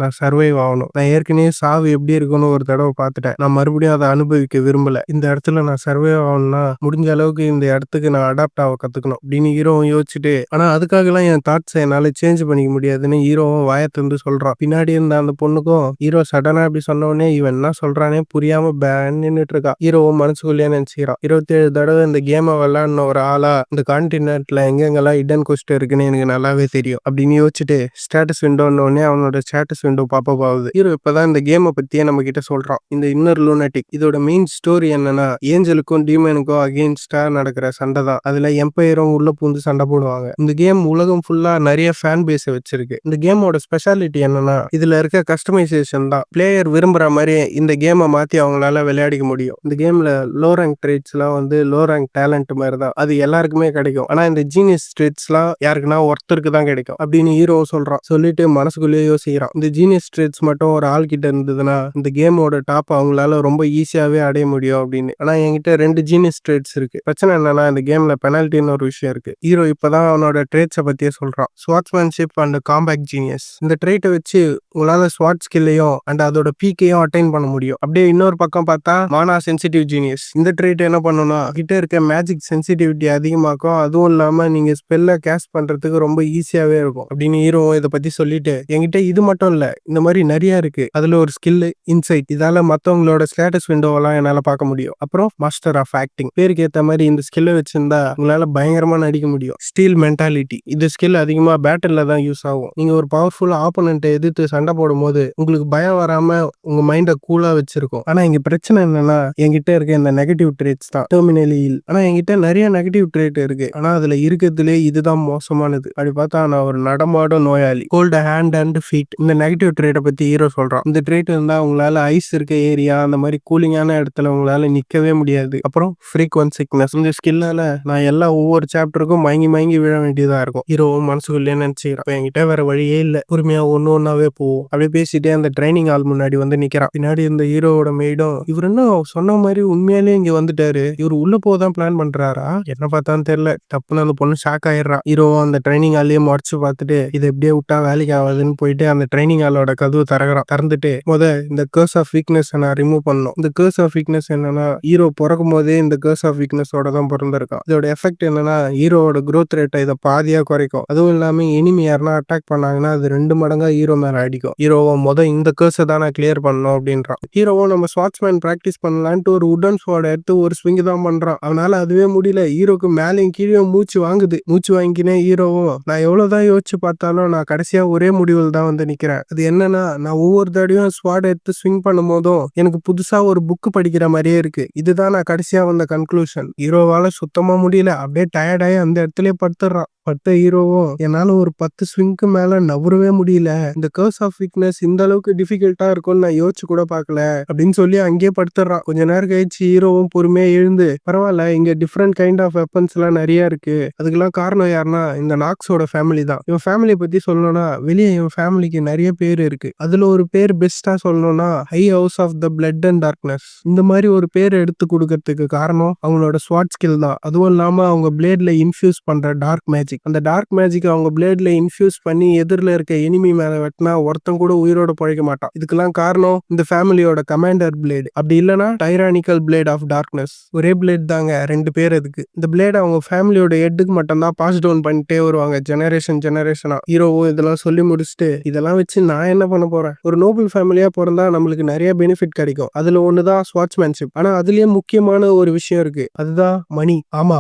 நான் சர்வைவ் ஆகணும். நான் ஏற்கனவே சாவு எப்படி இருக்குன்னு ஒரு தடவை பார்த்துட்டேன். நான் மறுபடியும் அதை அனுபவிக்க விரும்பல. இந்த இடத்துல நான் சர்வைவ் ஆகணும்னா முடிஞ்ச அளவுக்கு இந்த இடத்துக்கு நான் அடாப்ட் ஆக கத்துக்கணும் அப்படின்னு ஹீரோவும் யோசிச்சுட்டு, ஆனா அதுக்காக எல்லாம் என் தாட்ஸை என்னால சேஞ்ச் பண்ணிக்க முடியாதுன்னு ஹீரோவும் வாயத்திலிருந்து சொல்றான். பின்னாடி இருந்த அந்த பொண்ணுக்கும் ஹீரோ சடனா அப்படி சொன்ன உடனே இவன் என்ன சொல்றானே புரியாம நின்னுட்டு இருக்கா. ஹீரோவும் மனசுக்குள்ளேயே நினைச்சுக்கிறான், 27 தடவை இந்த கேமை விளையாடின ஒரு ஆளா இந்த கான்டினென்ட்ல எங்கெங்கெல்லாம் இடன் கொஸ்ட் இருக்குன்னு எனக்கு நல்லாவே தெரியும் அப்படின்னு யோசிச்சுட்டு ஸ்டேட்டஸ் விண்டோன்னு உடனே அவனோட ஸ்டேட்டஸ் விண்டோ பாப்பப் ஆகுது. ஹீரோ இப்பதான் இந்த கேமை பத்தியே நம்ம கிட்ட சொல்றான். இந்த இன்னர் லூனட்டிக் இதோட மெயின் ஸ்டோரி என்னன்னா, ஏஞ்சலுக்கும் டீமனுக்கும் அகெயின்ஸ்டா நடக்கிற சண்டை தான். அதுல எம்பையரும் உள்ள பூந்து சண்டை போடுவாங்க. இந்த கேம் உலகம் ஃபுல்லா நிறைய ஃபேன் பேஸ வச்சிருக்கு. இந்த கேமோட ஸ்பெஷாலிட்டி என்னன்னா, இதுல இருக்க கஸ்டமைசேஷன் தான். பிளேயர் விரும்புற மாதிரி இந்த கேமை மாத்தி அவங்களால விளையாடிக்க முடியும். இந்த கேம்ல லோ ரேங்க் ட்ரேட்ஸ் எல்லாம் வந்து லோ ரேங்க் டேலண்ட் மாதிரி தான், அது எல்லாருக்குமே கிடைக்கும். ஆனா இந்த ஜீனியஸ் ட்ரேட்ஸ்லாம் யாருக்குன்னா ஒருத்தருக்கு தான் கிடைக்கும் அப்படின்னு ஹீரோ சொல்றான். சொல்லிட்டு மனசுக்குள்ளேயே யோசிக்கிறான், இந்த ஜீனியஸ் ட்ரேட்ஸ் மட்டும் ஒரு ஆள் கிட்ட இருந்ததுன்னா இந்த கேமோட டாப் அவங்களால ரொம்ப ஈஸியாவே அடைய முடியும் அப்படின்னு. ஆனா என்கிட்ட 2 ஜீனியஸ் ட்ரேட்ஸ் இருக்கு. பிரச்சனை என்னன்னா இந்த கேம்ல பெனால்ட்டின்னு ஒரு விஷயம் இருக்கு. ஹீரோ இப்பதான் அவனோட ட்ரேட்ஸை பத்தியே சொல்றான். ஸ்வாட்ஸ்மேன்ஷிப் அண்ட் காம்பேக்ட் ஜீனியஸ். இந்த ட்ரேட்டை வச்சு உங்களால ஸ்வாட் ஸ்கில்லையும் அண்ட் அதோட பீக்கையும் அட்டைன் பண்ண முடியும். அப்படியே இன்னொரு பக்கம் பார்த்தா மானா சென்சிட்டிவ் ஜீனியஸ். இந்த ட்ரேட் என்ன பண்ணும்னா கிட்ட இருக்க மேஜிக் சென்சிட்டிவிட்டி அதிகமாக்கும். அதுவும் இல்லாம நீங்க ஸ்பெல்ல கேஸ்ட் பண்றதுக்கு ரொம்ப ஈஸியாவே இருக்கும் அப்படின்னு ஹீரோ இதை பத்தி சொல்லிட்டு, என்கிட்ட இது மட்டும் இல்ல இந்த மாதிரி நிறைய இருக்கு. அதுல ஒரு ஸ்கில் இன்சைட், இதால மத்தவங்களோட ஸ்டேட்டஸ் விண்டோவெல்லாம் என்னால பார்க்க முடியும். அப்புறம் மாஸ்டர் ஆஃப் ஆக்டிங், பேருக்கு ஏத்த மாதிரி இந்த ஸ்கில்லை வச்சிருந்தா உங்களால பயங்கரமா நடிக்க முடியும். ஸ்டீல் மென்டாலிட்டி, இந்த ஸ்கில் அதிகமா பேட்டில்ல தான் யூஸ் ஆகும். நீங்க ஒரு பவர்ஃபுல் ஆப்போனன்ட்டை எதிர்த்து சண்டை போடும் போது உங்களுக்கு பயம் வராம உங்க மைண்ட கூலா வச்சிருக்கும். ஆனா இங்க பிரச்சனை என்னன்னா என்கிட்ட இருக்க இந்த நெகட்டிவ் ட்ரேட்ஸ் தான் டெர்மினலி. ஆனா என்கிட்ட நிறைய நெகட்டிவ் ட்ரேட் இருக்கு. ஆனா அதுல இருக்கிறதுல இருக்கிறதுலே இதுதான் மோசமானது. அப்படி பார்த்தா நான் ஒரு நடமாடும் நோயாளி. Cold hand and feet. இந்த நெகட்டிவ் ட்ரேட்டை பத்தி ஹீரோ சொல்றான். இந்த ட்ரேட் இருந்தா உங்களால ஐஸ் இருக்க ஏரியா அந்த மாதிரி கூலிங்கான இடத்துல உங்களால நிக்கவே முடியாது. அப்புறம் ஃப்ரீக்வன்ட் சிக்னஸ். இந்த ஸ்கில்லால நான் ஒவ்வொரு சாப்டருக்கும் மயங்கி மயங்கி விழ வேண்டியதா இருக்கும். ஹீரோவும் மனசுக்குள்ளே நினைச்சுக்கிறான், என்கிட்ட வேற வழியே இல்ல, பொறுமையா ஒண்ணு ஒன்னாவே போவோம். அப்படியே பேசிட்டே அந்த ட்ரைனிங் ஹால் முன்னாடி வந்து நிக்கிறான். பின்னாடி இந்த ஹீரோவோட மெய்டும், இவர் என்ன சொன்ன மாதிரி உண்மையாலே இங்க வந்துட்டாரு, இவர் உள்ள போதான் பிளான் பண்றாரா, என்ன பார்த்தான்னு தெரியல. தப்புன்னு அந்த பொண்ணு ஷாக் ஆயிடுறான். ஹீரோவும் அந்த ட்ரைனிங் ஹாலையே முடிச்சு பார்த்துட்டு இதை எப்படியே விட்டா வேலைக்கு ஆகாதுன்னு போயிட்டு அந்த ட்ரைனிங் ஹாலோட கதவு திறந்துட்டு இந்த கர்ஸ் ஆஃப் வீக்னஸ் நான் ரிமூவ் பண்ணணும். இந்த கர்ஸ் ஆஃப் வீக்னஸ் என்னன்னா, ஹீரோ பிறக்கும் போதே இந்த கர்ஸ் ஆஃப் வீக்னஸோட தான் பிறந்திருக்கான். இதோட எஃபெக்ட் என்னன்னா, ஹீரோவோட growth ரேட்டை இதை பாதியா குறைக்கும். அதுவும் இல்லாம எனிமி யாருன்னா அட்டாக் பண்ணாங்கன்னா அது 2 மடங்கா ஹீரோ மேல அடிக்கும். ஹீரோவும் இந்த கர்ஸை தான் நான் கிளியர் பண்ணணும் அப்படின்றான். ஹீரோவும் நம்ம ஸ்வாட்ச்மேன் பிராக்டிஸ் பண்ணலான்ட்டு ஒரு உடன் ஸ்வாட் எடுத்து ஒரு ஸ்விங் தான் பண்றான். அவனால அதுவே முடியல. ஹீரோக்கு மேலேயும் கீழே மூச்சு வாங்குது. மூச்சு வாங்கினே ஹீரோவும், நான் எவ்வளவுதான் யோசிச்சு பார்த்தாலும் நான் கடைசியா ஒரே முடிவில் தான் வந்து நிக்கிறேன். அது என்னன்னா, நான் ஒவ்வொரு தடவையும் ஸ்வாட் எடுத்து ஸ்விங் பண்ணும் போதும் எனக்கு புதுசா ஒரு புக் படிக்கிற மாதிரியே இருக்கு. இதுதான் நான் கடைசியா வந்த கன்க்ளூஷன். ஹீரோவால சுத்தமா முடியல. அப்படியே டயர்டாயி அந்த இடத்துலயே படுத்துறான். பட்ட ஹீரோவும், என்னால ஒரு 10 ஸ்விங்க்கு மேல நவரவே முடியல, இந்த கர்ஸ் ஆஃப் வீக்னஸ் இந்த அளவுக்கு டிஃபிகல்ட்டா இருக்கும்னு நான் யோசிச்சு கூட பார்க்கல அப்படின்னு சொல்லி அங்கேயே படுத்துறான். கொஞ்ச நேரம் கழிச்சு ஹீரோவும் பொறுமையா எழுந்து, பரவாயில்ல, இங்க டிஃப்ரெண்ட் கைண்ட் ஆஃப் வெப்பன்ஸ் எல்லாம் நிறைய இருக்கு, அதுக்கெல்லாம் காரணம் யாருன்னா இந்த நாக்ஸோட ஃபேமிலி தான். இவன் ஃபேமிலியை பத்தி சொல்லணும்னா, வெளியே இவன் ஃபேமிலிக்கு நிறைய பேர் இருக்கு. அதுல ஒரு பேர் பெஸ்டா சொல்லணும்னா high house of the blood and darkness. இந்த மாதிரி ஒரு பேர் எடுத்து கொடுக்கறதுக்கு காரணம் அவங்களோட ஸ்வாட் ஸ்கில் தான். அதுவும் இல்லாம அவங்க பிளேட்ல இன்ஃபியூஸ் பண்ற டார்க் மேஜிக். அந்த டார்க் மேஜிக் அவங்க பிளேட்ல இன்ஃபியூஸ் பண்ணி எதிரில் இருக்க எனிமி மேல வெட்டினா ஒருத்தன் கூட உயிரோட பழைக்க மாட்டான். இதுக்கெல்லாம் காரணம் இந்த ஃபேமிலியோட கமாண்டர் பிளேட். அப்படி இல்லைன்னா டைரானிக்கல் பிளேட் ஆஃப் டார்க்னஸ். ஒரே பிளேட் தாங்க, 2 பேர் அதுக்கு. இந்த பிளேட் அவங்க ஃபேமிலியோட ஹெட்டுக்கு மட்டும் தான் பாஸ் டவுன் பண்ணிட்டே வருவாங்க, ஜெனரேஷனா. ஹீரோவும் இதெல்லாம் சொல்லி முடிச்சுட்டு, இதெல்லாம் வச்சு நான் என்ன பண்ண போறேன், ஒரு நோபல் ஃபேமிலியா பிறந்தா நம்மளுக்கு நிறைய பெனிஃபிட் கிடைக்கும், அதுல ஒண்ணுதான் ஸ்வாட்ச்மேன்ஷிப். ஆனா அதுலயே முக்கியமான ஒரு விஷயம் இருக்கு, அதுதான் மணி. ஆமா,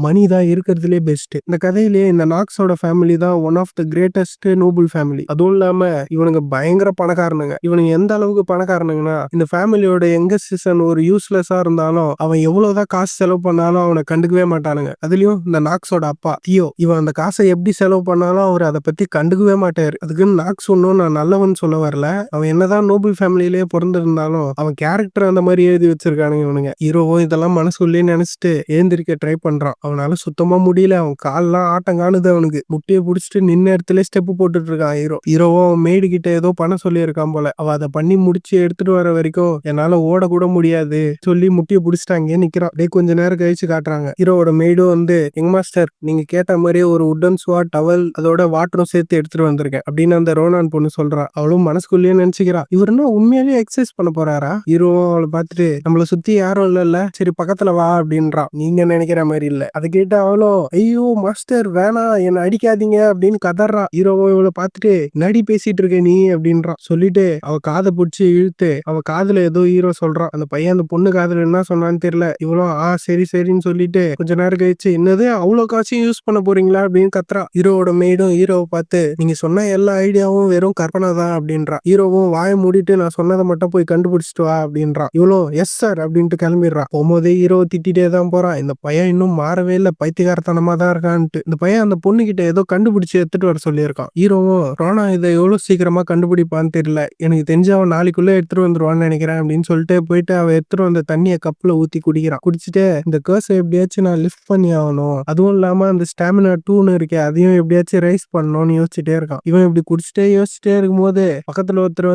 மணி தான் இருக்கிறதுலே பெஸ்ட். இந்த கதையில இந்த நாக்ஸோட ஃபேமிலி தான் one of the greatest noble family. அதுவும் இல்லாம இவனுங்க பயங்கர பணக்காரனுங்க. இவனுங்க எந்த அளவுக்கு பணக்காரனுங்கன்னா, இந்த ஃபேமிலியோட யங்கஸ்ட் சன் ஒரு யூஸ்லெஸ்ஸா இருந்தாலும் அவன் எவ்வளவுதான் காசு செலவு பண்ணாலும் அவனை கண்டுக்கவே மாட்டானுங்க. அதுலயும் இந்த நாக்ஸோட அப்பா தியோ, இவன் அந்த காசை எப்படி செலவு பண்ணாலும் அவர் அதை பத்தி கண்டுக்கவே மாட்டாரு. அதுக்குன்னு நாக்ஸ் ஒன்னும் நான் நல்லவன் சொல்ல வரல, அவன் என்னதான் நோபல் ஃபேமிலியிலேயே பிறந்திருந்தாலும் அவன் கேரக்டர் அந்த மாதிரி எழுதி வச்சிருக்கானுங்க இவனுங்க. ஹீரோவும் இதெல்லாம் மனசுள்ளே நினைச்சிட்டு எழுந்திருக்க ட்ரை பண்றான். அவனால சுத்தமா முடியல. அவன் கால்லாம் ஆட்டம் காணுது. அவனுக்கு முட்டியை பிடிச்சிட்டு நின்ன இடத்துல ஸ்டெப் போட்டுட்டு இருக்கான் ஹீரோவும் அவன் மேடு கிட்ட ஏதோ பண்ண சொல்லி இருக்கான் போல. அவ அதை பண்ணி முடிச்சு எடுத்துட்டு வர வரைக்கும் என்னால ஓட கூட முடியாது சொல்லி முட்டியை பிடிச்சிட்டாங்க நிக்கிறான். அப்படியே கொஞ்ச நேரம் கழிச்சு காட்டுறாங்க. ஹீரோவோட மேடும் எங்க மாஸ்டர், நீங்க கேட்ட மாதிரியே ஒரு உடன் ஸ்வாட் டவல் அதோட வாட்டரும் சேர்த்து எடுத்துட்டு வந்திருக்கேன் அப்படின்னு அந்த ரோனான் பொண்ணு சொல்றா. அவளும் மனசுக்குள்ளேயே நினைச்சுக்கிறா, இவர் என்ன உண்மையாலேயே எக்ஸசைஸ் பண்ண போறாரா. ஹீரோவும் அவளை பார்த்துட்டு, நம்மள சுத்தி யாரும் இல்ல, சரி பக்கத்துல வா அப்படின்றான். நீங்க நினைக்கிற மாதிரி இல்ல. அதை கேட்ட அவளும், ஐயோ மாஸ்டர் வேணா, என்ன அடிக்காதீங்க அப்படின்னு கதறா. ஹீரோவும் இவளை பார்த்துட்டு, நடி பேசிட்டு இருக்க நீ அப்படின்றான். சொல்லிட்டு அவ காதை பிடிச்சி இழுத்து அவ காதுல ஏதோ ஹீரோ சொல்றான். அந்த பையன் அந்த பொண்ணு காதுல என்ன சொன்னான்னு தெரியல. இவளும் சரி சரின்னு சொல்லிட்டு கொஞ்ச நேரம் கழிச்சு, என்னது அவ்வளவு காசையும் யூஸ் பண்ண போறீங்களா அப்படின்னு கத்துறா. ஹீரோவோட மெய்டும் ஹீரோவை பார்த்து, நீங்க சொன்ன எல்லா ஐடியாவும் வெறும் கற்பனை தான் அப்படின்றா. ஹீரோவும் வாய மூடிட்டு நான் சொன்னதை மட்டும் போய் கண்டுபிடிச்சிட்டு வா அப்படின்றான். இவளும் எஸ் சார் அப்படின்ட்டு கிளம்பிடுறான். போகும்போதே ஹீரோ திட்டிட்டே தான் போறான், இந்த பையன் இன்னும் மாறவே இல்லை, பைத்தியகாரத்தனமா தான் இருக்கான்ட்டு. இந்த பையன் அந்த பொண்ணு கிட்ட ஏதோ கண்டுபிடிச்சு எடுத்துட்டு வர சொல்லியிருக்கான். ஹீரோவும், ரோனா இதை எவ்வளவு சீக்கிரமா கண்டுபிடிப்பான்னு தெரியல, எனக்கு தெரிஞ்சு அவன் நாளைக்குள்ள எடுத்துட்டு வந்துருவான்னு நினைக்கிறேன் அப்படின்னு சொல்லிட்டு போயிட்டு அவ எடுத்துட்டு வந்த தண்ணியை கப்ல ஊத்தி குடிக்கிறான். குடிச்சிட்டு, இந்த கேர்ஸை எப்படியாச்சும் நான் லிஃப்ட் பண்ணி ஆகணும், அதுவும் இல்லாம அந்த ஸ்டாமினா 2ன்னு இருக்கே அதையும் எப்படியாச்சும் ரைஸ் பண்ணணும்னு யோசிச்சுட்டே இருக்கான். இவன் இப்படி குடிச்சிட்டே யோசிச்சுட்டே இருக்கும்போது பக்கத்துல ஒருத்தர்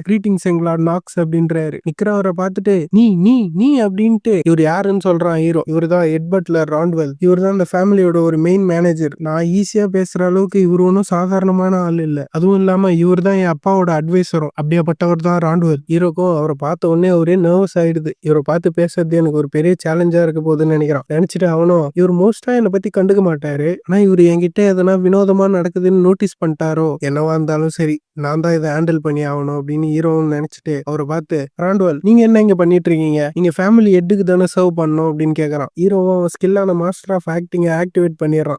கிரீட்டிங்ஸ் எங்களாட் நாக்ஸ் அப்படின்றாரு. நிக்கிறவரை பார்த்துட்டு, நீ நீ நீ அப்படின்ட்டு இவர் யாருன்னு சொல்றான் ஹீரோ. இவர் தான் எட் பட்லர் ராண்ட்வெல். இவர் தான் இந்த ஃபேமிலியோட ஒரு மெயின் மேனேஜர். நான் ஈஸியா பேசுற அளவுக்கு இவர் ஒன்றும் சாதாரணமான ஆள் இல்ல. அதுவும் இல்லாம இவர் தான் என் அப்பாவோட அட்வைசரும். அப்படியாப்பட்டவர் தான் ராண்ட்வெல். ஹீரோக்கும் அவரை பார்த்த உடனே ஒரே நர்வஸ் ஆயிடுது. இவரை பார்த்து பேசுறது எனக்கு ஒரு பெரிய சேலஞ்சா இருக்க போகுதுன்னு நினைக்கிறான். நினைச்சிட்டு அவனும், இவர் மோஸ்டா என்னை பத்தி கண்டுக்க மாட்டாரு, ஆனா இவர் என்கிட்ட எதனா வினோதமா நடக்குதுன்னு நோட்டீஸ் பண்ணிட்டாரோ, என்னவா இருந்தாலும் சரி நான் தான் இதை ஹேண்டில் பண்ணி ஆகணும் அப்படின்னு ஹீரோன்னு நினைச்சிட்டு அவரை பார்த்து, ராண்ட்வெல் நீங்க என்ன இங்க பண்ணிட்டு இருக்கீங்க, நீங்க ஃபேமிலி ஹெட்டுக்கு தானே சர்வ் பண்ணணும் அப்படின்னு கேட்கறான். ஹீரோவும் ஸ்கில்லான மாஸ்டர் ஆஃப் ஆக்டிங்கை ஆக்டிவேட்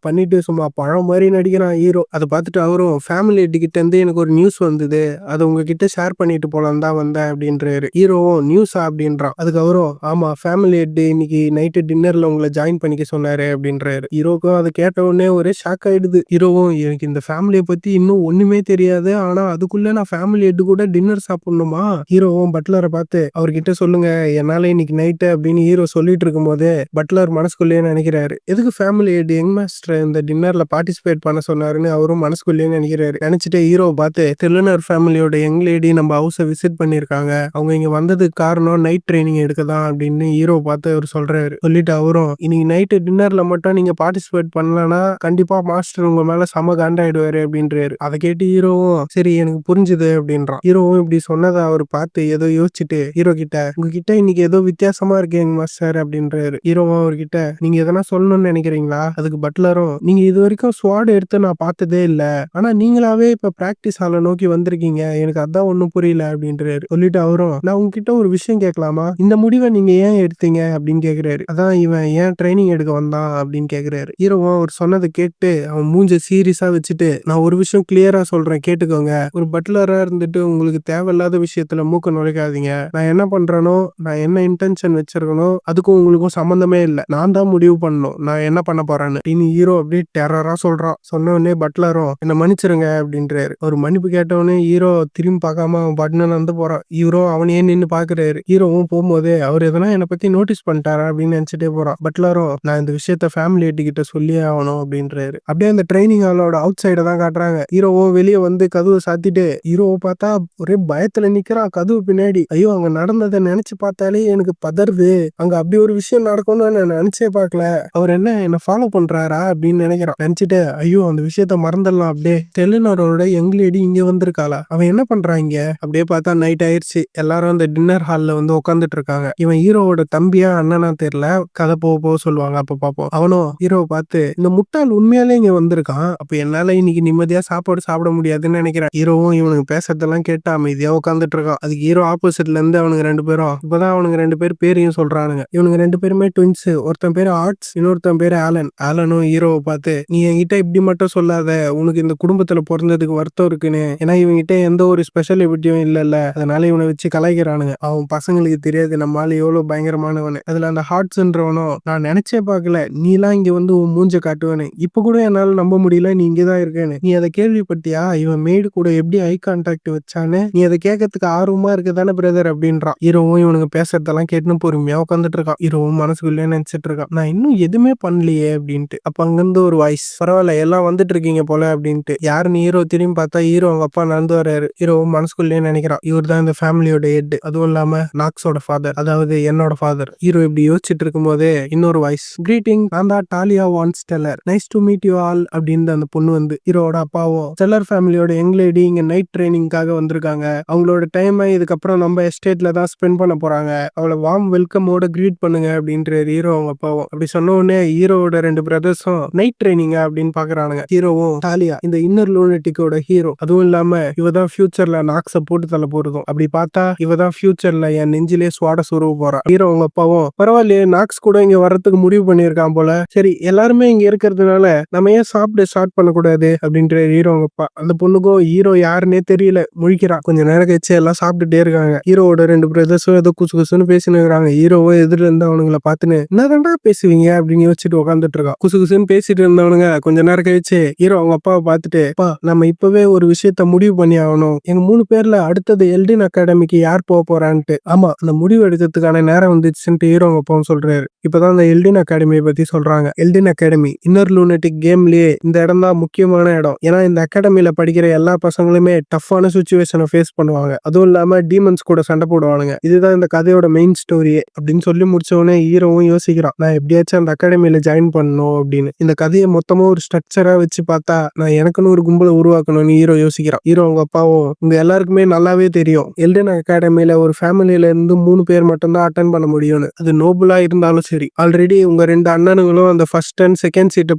பண்ணிட்டு சும்மா பழம் மாதிரி நடிக்கிறான் ஹீரோ. அதை பார்த்துட்டு அவரும், ஃபேமிலி ஹெட் கிட்ட இருந்து எனக்கு ஒரு நியூஸ் வந்தது, அது உங்ககிட்ட ஷேர் பண்ணிட்டு போலாம் தான் வந்தேன் அப்படின்றாரு. ஹீரோவும், நியூஸா அப்படின்றான். அதுக்கு அவரும், ஆமா ஃபேமிலி ஹெட் இன்னைக்கு நைட்டு டின்னர்ல உங்களை ஜாயின் பண்ணிக்க சொன்னாரு அப்படின்றாரு. ஹீரோக்கும் அதை அத கேட்ட உடனே ஒரே ஷாக் ஆயிடுது. ஹீரோவும் எனக்கு இந்த ஃபேமிலிய பத்தி இன்னும் ஒண்ணுமே தெரியாது. ஆனா அதுக்குள்ள நான் ஃபேமிலி ஹெட் கூட டின்னர் சாப்பிடணுமா? ஹீரோவும் பட்லர பார்த்து அவர்கிட்ட சொல்லுங்க என்னால இன்னைக்கு நைட்டு அப்படின்னு ஹீரோ சொல்லிட்டு இருக்கும்போதே பட்லர் மனசுக்குள்ளேயே நினைக்கிறாரு. எதுக்கு ஃபேமிலி ஹெட் யங் மாஸ்டர் இந்த டின்னர்ல பார்ட்டிசிபேட் பண்ண சொன்னாருன்னு அவரும் மனசுக்குள்ளேயே நினைக்கிறாரு. நினைச்சிட்டு ஹீரோவை பார்த்து டெல்லனர் ஃபேமிலியோட யங் லேடி நம்ம ஹவுஸை விசிட் பண்ணிருக்காங்க. அவங்க இங்க வந்ததுக்கு காரணம் நைட் ட்ரைனிங் எடுக்கதான் அப்படின்னு ஹீரோ பார்த்து அவர் சொல்றாரு. சொல்லிட்டு அவரும் இன்னைக்கு நைட்டு டின்னர்ல மட்டும் நீங்க பார்ட்டிசிபேட் பண்ணலன்னா கண்டிப்பா மாஸ்டர் உங்க மேல செம காண்டாயிடுவாரு அப்படின்றாரு. அதை கேட்டு ஹீரோவும் சரி எனக்கு புரிஞ்சுது அப்படின்றான். ஹீரோவும் இப்படி சொன்னதை அவர் பார்த்து ஏதோ யோசிச்சுட்டு ஹீரோ கிட்ட உங்ககிட்ட இன்னைக்கு ஏதோ வித்தியாசமா இருக்கு யங் மாஸ்டர் அப்படின்றாரு. ஹீரோவும் அவர்கிட்ட நீங்க எதனா சொல்லணும்னு நினைக்கிறீங்களா? அதுக்கு பட்லரும் நீங்க இது வரைக்கும் ஸ்வாட் எடுத்து நான் பார்த்ததே இல்ல. ஆனா நீங்களாவே இப்ப பிராக்டிஸ் ஹாலை நோக்கி வந்திருக்கீங்க. எனக்கு அதான் ஒண்ணும் புரியல அப்படின்றாரு. சொல்லிட்டு அவரும் நான் உங்ககிட்ட ஒரு விஷயம் கேட்கலாமா? இந்த முடிவை நீங்க ஏன் எடுத்தீங்க அப்படின்னு கேக்குறாரு. அதான் இவன் ஏன் ட்ரைனிங் எடுக்க வந்தான் அப்படின்னு கேக்குறாரு. ஹீரோவும் அவர் சொன்னதை கேட்டு அவன் மூஞ்ச சீரியஸா வச்சுட்டு நான் ஒரு விஷயம் கிளியரா சொல்றேன் கேட்டுக்கோங்க. ஒரு பட்லரா இருந்துட்டு உங்களுக்கு தேவையில்லாத விஷயத்துல மூக்க நுழைக்காதீங்க. நான் என்ன பண்றேனோ நான் என்ன இன்டென்ஷன் வச்சிருக்கனோ அதுக்கும் உங்களுக்கும் சம்பந்தமே இல்ல. நான் தான் முடிவு பண்ணணும் நான் என்ன பண்ண போறேன்னு. ஹீரோ அப்படியே டெரரா சொல்றான். சொன்ன உடனே பட்லரும் என்ன மன்னிச்சிருங்க அப்படின்றாரு. ஒரு மன்னிப்பு கேட்டவனே ஹீரோ திரும்பி பார்க்காம அவன் பட்டன் வந்து போறான். ஹீரோ அவனையே நின்னு பாக்குறாரு. ஹீரோவும் போகும்போது அவர் எதனா என்னை பத்தி நோட்டீஸ் பண்ணிட்டாரா அப்படின்னு நினைச்சிட்டே போறான். பட்லரும் நான் இந்த விஷயத்த ஃபேமிலி கிட்ட சொல்லியே ஆகணும் அப்படின்றாரு. அப்படியே அந்த ட்ரைனிங் ஹாலோட அவுட் சைட தான் காட்டுறாங்க. ஹீரோவும் வெளியே வந்து கதவை சாத்திட்டு ஹீரோவை பார்த்தா ஒரே பயத்துல நிக்கிறான் கதவு பின்னாடி. ஐயோ அங்க நடந்ததை நினைச்சு பார்த்தாலே எனக்கு பதறுது. அங்க அப்படி ஒரு விஷயம் நடக்கும்னு நான் நினைச்சே பார்க்கல. அவர் என்ன ஃபாலோ பண்றாரா அப்படின்னு நினைக்கிறான். நினைச்சிட்டு ஐயோ அந்த விஷயத்த மறந்துடலாம். அப்படியே டெல்லனரோட யங் லேடி இங்க வந்திருக்காளா? அவன் என்ன பண்றாங்க? அப்படியே பார்த்தா நைட் ஆயிடுச்சு. எல்லாரும் அந்த டின்னர் ஹால்ல வந்து உட்காந்துட்டு இருக்காங்க. இவன் ஹீரோவோட தம்பியா அண்ணனா தெரியல. கதை போக போக சொல்லுவாங்க அப்ப பாப்போம். அவனும் ஹீரோவை பார்த்து இந்த முட்டாள் உண்மையாலே இங்க வந்திருக்கான். அப்ப என்னால இன்னைக்கு நிம்மதியா சாப்பாடு சாப்பிட முடியாதுன்னு நினைக்கிறேன். ஹீரோவும் இவனுக்கு பேசுறதெல்லாம் கேட்டு அமைதியா உட்காந்துட்டு இருக்கான். அதுக்கு ஹீரோ ஆப்போசிட்ல இருந்து அவனுங்க ரெண்டு பேரும் இப்பதான் அவனுங்க ரெண்டு பேர் பேரையும் சொல்றானுங்க. இவனுங்க ரெண்டு பேருமே ட்வின்ஸ். ஒருத்தன் பேரு ஆர்ட்ஸ், இன்னொருத்தன் பேரு ஆலன். ஆலனும் ஹீரோவை பார்த்து நீ என்கிட்ட இப்படி மட்டும் சொல்லாத, உனக்கு இந்த குடும்பத்துல பிறந்ததுக்கு வருத்தம் இருக்குன்னு. ஏன்னா இவங்கிட்ட எந்த ஒரு ஸ்பெஷல் எபிலிட்டியும் இல்லல்ல, அதனால இவனை வச்சு கலாய்க்கிறானுங்க. அவன் பசங்களுக்கு தெரியாது நம்மால எவ்வளவு பயங்கரமானவனு. அதுல அந்த ஹார்ட்ஸ்ன்றவனும் நான் நினைச்சே பார்க்கல நீலாம் இங்க வந்து உன் மூஞ்ச காட்டுவேன்னு. இப்ப கூட என்னால நம்ப முடியல நீ இங்கதான் இருக்கேன்னு. நீ அதை கேள்விப்பட்டியா? இவன் மேடு கூட எப்படி ஐ கான்டாக்ட் வச்சான்னு. நீ அதை கேட்கறதுக்கு ஆர்வமா இருக்கதானே பிரதர் அப்படின்றான். ஹீரோவும் இவனுக்கு பேசுறதெல்லாம் கேட்டுன்னு பொறுமையா உட்காந்துட்டு இருக்கான். ஹீரோவும் மனசுக்குள்ளே நினைச்சிட்டு இருக்கான் நான் இன்னும் எதுவுமே பண்ணலையே அப்படின்ட்டு. அப்ப அங்கிருந்து ஒரு வாய்ஸ் பரவாயில்ல எல்லாம் வந்துட்டு இருக்கீங்க போல அப்படின்ட்டு. யாருன்னு ஹீரோ திரும்பி பார்த்தா ஹீரோ அவங்க அப்பா நடந்து வர்றாரு. ஹீரோவும் மனசுக்குள்ளேயே நினைக்கிறான் இவர் தான் இந்த ஃபேமிலியோட ஹெட். அதுவும் இல்லாம நாக்ஸோட ஃபாதர், அதாவது என்னோட ஃபாதர். ஹீரோ இப்படி யோசிச்சுட்டு இருக்கும் போதே இன்னொரு வாய்ஸ் கிரீட்டிங் நான் தான் Dahlia von Steller, nice to meet you all அப்படின்னு அந்த பொண்ணு வந்து ஹீரோட அப்பாவும் ஸ்டெல்லர் ஃபேமிலியோட யங் லேடி இங்க நைட் ட்ரைனிங்காக வந்திருக்காங்க. அவங்களோட டைம் இதுக்கப்புறம் நம்ம எஸ்டேட்ல தான் ஸ்பெண்ட் பண்ண போறாங்க. அவளை வார்ம் வெல்கமோட கிரீட் பண்ணுங்க அப்படின்ற ஹீரோ அவங்க அப்பாவும். அப்படி சொன்ன உடனே ஹீரோவோட ரெண்டு பிரதர்ஸும் நைட் ட்ரைனிங் அப்படின்னு பாக்குறானுங்க. ஹீரோவும் டாலியா இந்த இன்னர் லூனட்டிக்கோட ஹீரோ. அதுவும் இல்லாம இவதான் ஃபியூச்சர்ல நாக்ஸ போட்டு தள்ள போறதும். அப்படி பார்த்தா இவதான் ஃபியூச்சர்ல என் நெஞ்சிலே சுவாட சுருவ போறா. ஹீரோ அவங்க அப்பாவும் பரவாயில்லையே நாக்ஸ் கூட இங்க வர்றதுக்கு முடிவு பண்ணிருக்கான் போல. சரி எல்லாருமே இங்க இருக்கிறதுனால நம்ம ஏன் சாப்பிட ஸ்டார்ட் பண்ணக்கூடாது அப்படின்ற ஹீரோ அவங்க அப்பா. அந்த பொண்ணுக்கும் ஹீரோ யாருன்னே தெரியல, முழிக்கிறான். கொஞ்ச நேரம் கழிச்சு எல்லாம் சாப்பிட்டுட்டே இருக்காங்க. ஹீரோவோட ரெண்டு பிரதர்ஸும் ஏதோ குசு குசுன்னு பேசினு இருக்காங்க. ஹீரோவோ எதிரில இருந்து அவனுங்களை பார்த்துன்னு என்னதான்டா பேசுவீங்க அப்படின்னு யோசிச்சுட்டு உட்காந்துட்டு இருக்கான். குசு குசுன்னு பேசிட்டு இருந்தவனுங்க கொஞ்ச நேரம் கழிச்சு ஹீரோ அவங்க அப்பாவை பார்த்துட்டு அப்பா நம்ம இப்பவே ஒரு விஷயத்த முடிவு பண்ணி ஆகணும். எங்க 3 பேர்ல அடுத்தது எல்டின் அகாடமிக்கு யார் போக போறான்ட்டு. ஆமா அந்த முடிவு எடுக்கிறதுக்கான நேரம் வந்துச்சுன்ட்டு ஹீரோ அவங்க அப்பாவும் சொல்றாரு. இப்பதான் அந்த எல்டின் அகாடமியை பத்தி சொல்றாங்க. எல்டின் அகாடமி இன்னர் லூனட்டிக் கேம்லயே இந்த இடம் தான் முக்கியமான இடம். ஏன்னா இந்த அகாடமியில படிக்கிற எல்லா பசங்களுமே டஃப்பான சுச்சுவேஷனை ஃபேஸ் பண்ணுவாங்க. அதுவும் இல்லாம டீமன்ஸ் கூட சண்டை போடுவானுங்க. இதுதான் இந்த கதையோட மெயின் ஸ்டோரியே அப்படின்னு சொல்லி முடிச்ச உடனே ஹீரோவும் யோசிக்கிறான் நான் எப்படியாச்சும் அந்த அகாடமியில ஜாயின் பண்ணணும் அப்படின்னு. இந்த கதையை மொத்தமா ஒரு ஸ்ட்ரக்சரா வச்சு பார்த்தா நான் எனக்குன்னு ஒரு கும்பலை உருவாக்கணும்னு ஹீரோ யோசிக்கிறான். ஹீரோ அவங்க அப்பாவும் உங்க எல்லாருக்குமே நல்லாவே தெரியும் எல்டன் அகாடமியில ஒரு ஃபேமிலியில இருந்து 3 பேர் மட்டும் தான் அட்டன் பண்ண முடியும்னு. அது நோபலா இருந்தாலும் சரி. ஆல்ரெடி உங்க 2 அண்ணனுங்களும் அந்த ஃபர்ஸ்ட் அண்ட் செகண்ட் சீட்டை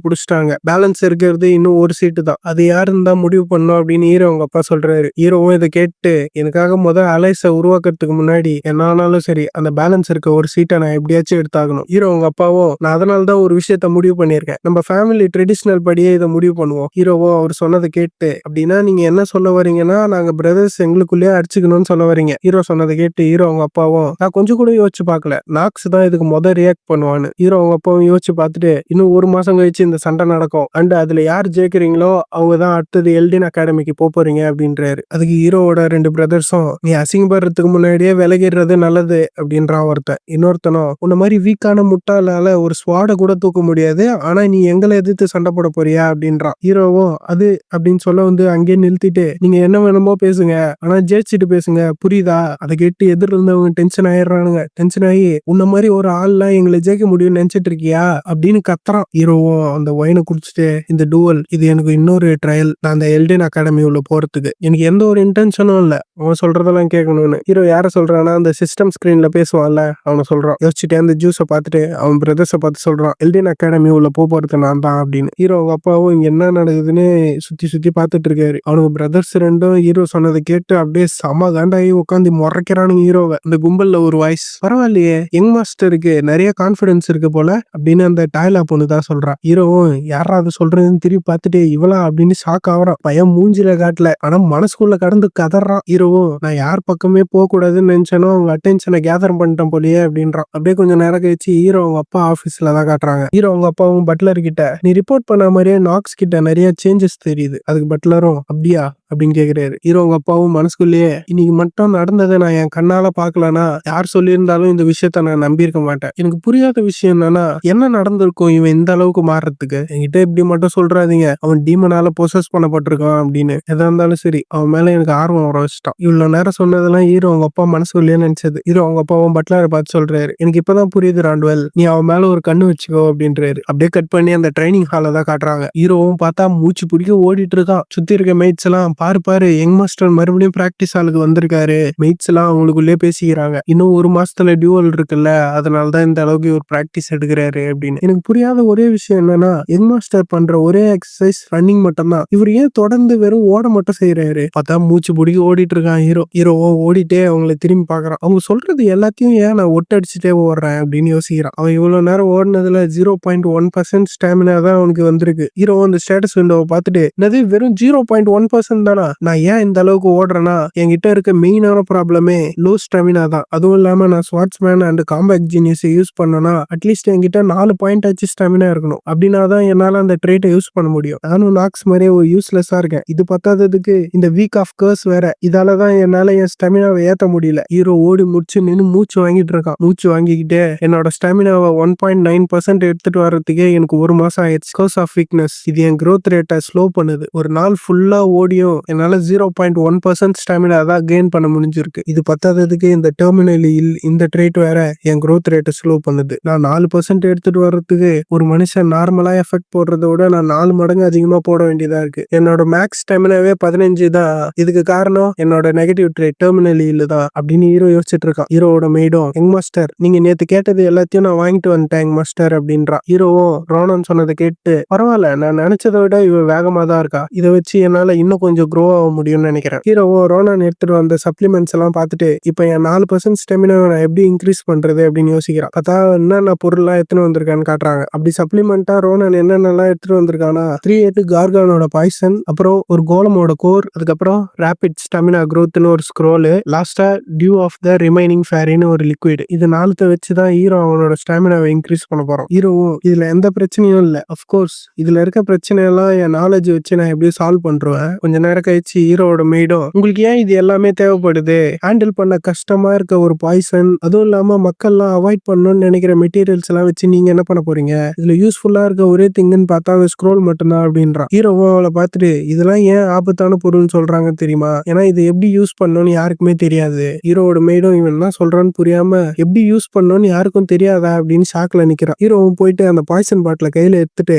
புடிச்சிட்டாங்க. பேலன்ஸ் இருக்கிறது இன்னும் ஒரு சீட்டு தான். அது யாருன்னு தான் முடிவு பண்ணும் அப்படின்னு ஹீரோ அவங்க அப்பா சொல்றாரு. ஹீரோவும் இதை கேட்டு எனக்காக அலைஸை உருவாக்குறதுக்கு முன்னாடி என்ன ஆனாலும் சரி அந்த பேலன்ஸ் இருக்க ஒரு சீட்டை நான் எப்படியாச்சும் எடுத்தாகணும். ஹீரோ அவங்க அப்பாவும் நான் அதனால தான் ஒரு விஷயத்த முடிவு பண்ணியிருக்கேன். நம்ம ஃபேமிலி ட்ரெடிஷனல் படியே இதை முடிவு பண்ணுவோம். ஹீரோவோ அவர் சொன்னதை கேட்டு அப்படின்னா நீங்க என்ன சொல்ல வரீங்கன்னா நாங்க பிரதர்ஸ் எங்களுக்குள்ளேயே அடிச்சுக்கணும்னு சொல்ல வரீங்க. ஹீரோ சொன்னதை கேட்டு ஹீரோ அவங்க அப்பாவும் நான் கொஞ்சம் கூட யோசிச்சு பார்க்கல நாக்ஸ் தான் இதுக்கு ரியாக்ட் பண்ணுவான்னு. ஹீரோ அவங்க அப்பாவும் யோசிச்சு பார்த்துட்டு இன்னும் 1 மாசம் கழிச்சு இந்த சண்டை நடக்கும். அண்ட் அதுல யார் ஜெயிக்கிறீங்களோ அவங்க தான் அடுத்தது எல்டன் அகாடமிக்கு போறீங்க அப்படின்றாரு. அதுக்கு ஹீரோவோட 2 பிரதர்ஸும் நீ அசிங்கப்படுறதுக்கு முன்னாடியே விலகிடுறது நல்லது அப்படின்றான் ஒருத்தன். இன்னொருத்தனும் உன்ன மாதிரி வீக்கான முட்டாளால ஒரு ஸ்வாட கூட தூக்க முடியாது. ஆனா நீ எங்களை எதிர்த்து சண்டை போட போறியா அப்படின்றான். ஹீரோவும் அது அப்படின்னு சொல்ல வந்து அங்கேயே நிறுத்திட்டு நீங்க என்ன வேணுமோ பேசுங்க. ஆனா ஜெயிச்சுட்டு பேசுங்க. புரியுதா? அதை கேட்டு எதிரில் இருந்தவங்க டென்ஷன் ஆயிடுறானுங்க. டென்ஷன் ஆகி உன்ன மாதிரி ஒரு ஆள்லாம் எங்களை ஜெயிக்க முடியும்னு நினைச்சிட்டு இருக்கியா அப்படின்னு கத்துறான். ஹீரோவும் அந்த ஒயினை குடிச்சிட்டு இந்த டூவல் இது எனக்கு இன்னொரு ட்ரையல். நான் அந்த எல்டன் அகாடமி உள்ள போறதுக்கு எனக்கு எந்த ஒரு இன்டென்ஷனும் இல்ல. அவன் சொல்றதெல்லாம் கேட்கணும்னு. ஹீரோ யார சொல்றான்னா அந்த சிஸ்டம் ஸ்கிரீன்ல பேசுவான்ல அவனை சொல்றான். யோசிச்சுட்டே அந்த ஜூஸை பார்த்துட்டு அவன் பிரதர்ஸை பார்த்து சொல்றான் எல்டன் அகாடமி உள்ள போறது நான் தான் அப்படின்னு. ஹீரோ அவங்க அப்பாவும் இங்க என்ன நடக்குதுன்னு சுத்தி சுத்தி பார்த்துட்டு இருக்காரு. அவனுக்கு பிரதர்ஸ் 2 ஹீரோ சொன்னதை கேட்டு அப்படியே செம காண்டாகி உட்காந்து முறைக்கிறானுங்க ஹீரோவை. இந்த கும்பல்ல ஒரு வாய்ஸ் பரவாயில்லையே யங் மாஸ்டருக்கு நிறைய கான்பிடன்ஸ் இருக்கு போல அப்படின்னு அந்த டாய்லா பொண்ணு தான் சொல்றான். ஹீரோவும் யாரா அது சொல்றதுன்னு திருப்பி பார்த்துட்டு இவளா அப்படின்னு ஷாக் ஆகுறான். பையன் மூஞ்சில காட்டல ஆனா மனசுக்குள்ள கடந்து கதறான். ஹீரோவும் நான் யார் பக்கமே போக கூடாதுன்னு நினைச்சேனோ அவங்க அட்டென்ஷனை கேதர் பண்ணிட்டேன் போலயே அப்படின்றான். அப்படியே கொஞ்சம் நேரம் கழிச்சு ஹீரோ அவங்க அப்பா ஆபீஸ்ல தான் காட்டுறாங்க. ஹீரோ அவங்க அப்பாவும் பட்லர் கிட்ட நீ ரிப்போர்ட் பண்ண மாதிரியே நாக்ஸ் கிட்ட நிறைய சேஞ்சஸ் தெரியுது. அதுக்கு பட்லரும் அப்படியா அப்படின்னு கேக்குறாரு. ஹீரோ அவங்க அப்பாவும் மனசுக்குள்ளேயே இன்னைக்கு மட்டும் நடந்ததை நான் என் கண்ணால பாக்கலனா யார் சொல்லியிருந்தாலும் இந்த விஷயத்த நான் நம்பியிருக்க மாட்டேன். எனக்கு புரியாத விஷயம் என்னன்னா என்ன நடந்திருக்கும் இவன் இந்த அளவுக்கு மாறுறதுக்கு. என்கிட்ட இப்படி மட்டும் சொல்றாதீங்க அவன் டீமனால பொசஸ் பண்ணப்பட்டிருக்கான் அப்படின்னு. எதா இருந்தாலும் சரி அவன் மேல எனக்கு ஆர்வம் வர வச்சுட்டான். இவ்வளவு நேரம் சொன்னதெல்லாம் ஹீரோ அவங்க அப்பா மனசுக்குள்ளேயே நினைச்சது. ஹீரோ அவங்க அப்பாவும் பட்லரை பார்த்து சொல்றாரு எனக்கு இப்பதான் புரியுது ராண்ட்வெல் நீ அவன் மேல ஒரு கண்ணு வச்சுக்கோ அப்படின்றாரு. அப்படியே கட் பண்ணி அந்த ட்ரைனிங் ஹால தான் காட்டுறாங்க. ஹீரோவும் பார்த்தா மூச்சு பிடிக்க ஓடிட்டு இருக்கான். சுத்தி இருக்க மேட்ஸ் எல்லாம் பாரு யங் மாஸ்டர் மறுபடியும் பிராக்டிஸ் ஆளுக்கு வந்திருக்காரு. மேட்ஸ் எல்லாம் அவங்களுக்குள்ளே பேசிக்கிறாங்க. இன்னும் 1 மாசத்துல டியூவல் இருக்குல்ல அதனாலதான் இந்த அளவுக்கு ஒரு பிராக்டிஸ் எடுக்கிறாரு அப்படின்னு. எனக்கு புரியாத ஒரே விஷயம் என்னன்னா யங் மாஸ்டர் பண்ற ஒரே எக்ஸசைஸ் ரன்னிங் மட்டும் தான். இவர் ஏன் தொடர்ந்து வெறும் ஓட மட்டும் செய்யறாரு? பார்த்தா மூச்சு பிடிக்க ஓடிட்டு இருக்கான் ஹீரோவும் ஓடிட்டே அவங்களை திரும்பி பாக்குறான். அவங்க சொல்றது எல்லாத்தையும் ஏன் நான் ஒட்டடிச்சுட்டே ஓடுறேன் அப்படின்னு யோசிக்கிறான். அவன் இவ்வளவு நேரம் ஓடினதுல 0.1% ஸ்டாமினா தான் அவனுக்கு வந்திருக்கு. ஹீரோ அந்த ஸ்டேட்டஸ் விண்டோவை பார்த்துட்டு என்னது வெறும் 0.1% தானா? நான் ஏன் இந்த அளவுக்கு ஓடுறேன்னா என்கிட்ட இருக்க மெயினான ப்ராப்ளமே லோ ஸ்டாமினா தான். அதுவும் இல்லாம நான் swordsman and compact genius use பண்ணனா அட்லீஸ்ட் என்கிட்ட 4 பாயிண்ட் ஆச்சு ஸ்டாமினா இருக்கணும். அப்படின்னா தான் என்னால அந்த ட்ரேட்டை யூஸ் பண்ண முடியும். நானும் நாக்ஸ் மாதிரியே ஒரு யூஸ்லெஸ்ஸா இருக்கேன். இது பத்தாததுக்கு இந்த வீக் ஆஃப் கர்ஸ் வேற. இதாலதான் என்னால என் ஸ்டாமினாவை ஏத்த முடியல. ஹீரோ ஓடி முடிச்சு நின்று மூச்சு வாங்கிட்டு இருக்கான். மூச்சு வாங்கிக்கிட்டே என்னோட ஸ்டாமினாவை 1.9% எடுத்துட்டு வர்றதுக்கே எனக்கு 1 மாசம் ஆயிடுச்சு. கர்ஸ் ஆஃப் வீக்னஸ் இது என் growth ரேட்டை ஸ்லோ பண்ணுது. ஒரு நாள் ஃபுல்லா ஓடியும் என்னால 0.1% ஸ்டாமினா தான் கெயின் பண்ண முடிஞ்சிருக்கு. இது பத்தாததுக்கு இந்த டெர்மினலில் இந்த ட்ரேட் வேற என் growth ரேட்டை ஸ்லோ பண்ணுது. நான் 4% எடுத்துட்டு வர்றதுக்கு ஒரு மனுஷன் நார்மலா எஃபெக்ட் போடுறத விட நான் 4 மடங்கு அதிகமா போட வேண்டியதா இருக்கு. என்னோட மேக்ஸ் ஸ்டாமினாவே 15 தான். இதுக்கு காரணம் என்னோட நெகட்டிவ் ட்ரேட் டெர்மினலில் தான் அப்படின்னு ஹீரோ யோசிச்சுட்டு இருக்கான். ஹீரோவோட மெய்டும் யங் மாஸ்டர் நீங்க நேத்து கேட்டது எல்லாத்தையும் நான் வாங்கிட்டு வந்துட்டேன் யங் மாஸ்டர் அப்படின்றா. ஹீரோவும் ரோனன் சொன்னதை கேட்டு பரவாயில்ல நான் நினைச்சதை விட இவ வேகமா தான் இருக்கா. இதை வச்சு என்னால இன்னும் கொஞ்சம் க்ரோ ஆக முடியும்னு நினைக்கிறேன். ஹீரோவோ ரோனான் எடுத்துட்டு வந்த சப்ளிமெண்ட்ஸ் எல்லாம் பார்த்துட்டு இப்போ என் 4% ஸ்டெமினா நான் எப்படி இன்க்ரீஸ் பண்றது அப்படின்னு யோசிக்கிறான். பார்த்தா என்னென்ன பொருள்லாம் எடுத்துன்னு வந்திருக்கான்னு காட்டுறாங்க. அப்படி சப்ளிமெண்டா ரோனான் என்னென்னலாம் எடுத்துட்டு வந்திருக்கானா 3 கார்கானோட பாய்சன், அப்புறம் ஒரு கோலமோட கோர், அதுக்கப்புறம் ரேபிட் ஸ்டெமினா க்ரோத்னு ஒரு ஸ்க்ரோலு, லாஸ்டா டியூ ஆஃப் த ரிமைனிங் ஃபேரின்னு ஒரு லிக்விட். இது 4 வச்சுதான் ஹீரோ அவனோட ஸ்டாமினாவை இன்க்ரீஸ் பண்ண போறான். ஹீரோவும் இதுல எந்த பிரச்சனையும் இல்ல. அஃப்கோர்ஸ் இதுல இருக்க பிரச்சனை எல்லாம் என் நாலேஜ் வச்சு நான் எப்படி சால்வ் பண்றேன். கொஞ்ச நேரம் கழிச்சு ஹீரோட மெய்டும் உங்களுக்கு ஏன் இது எல்லாமே தேவைப்படுது? ஹேண்டில் பண்ண கஷ்டமா இருக்க ஒரு பாய்சன், அதுவும் இல்லாம மக்கள்லாம் அவாய்ட் பண்ணணும்னு நினைக்கிற மெட்டீரியல்ஸ் எல்லாம் வச்சு நீங்க என்ன பண்ண போறீங்க? இதுல யூஸ்ஃபுல்லா இருக்க ஒரே திங்குன்னு பார்த்தா அது ஸ்க்ரோல் மட்டும்தான் அப்படின்றான். ஹீரோவும் அவளை பார்த்துட்டு இதெல்லாம் ஏன் ஆபத்தான பொருள்னு சொல்றாங்க தெரியுமா? ஏன்னா இது எப்படி யூஸ் பண்ணணும்னு யாருக்குமே தெரியாது. ஹீரோவோட மெய்டும் இவன் என்ன சொல்றான்னு புரியாம எப்படி யூஸ் பண்ணணும்னு யாருக்கும் தெரியாதா அப்படின்னு ஷாக்ல நிக்கிறான். ஹீரோவும் போயிட்டு அந்த பாய்சன் பாட்டில கையில எடுத்துட்டு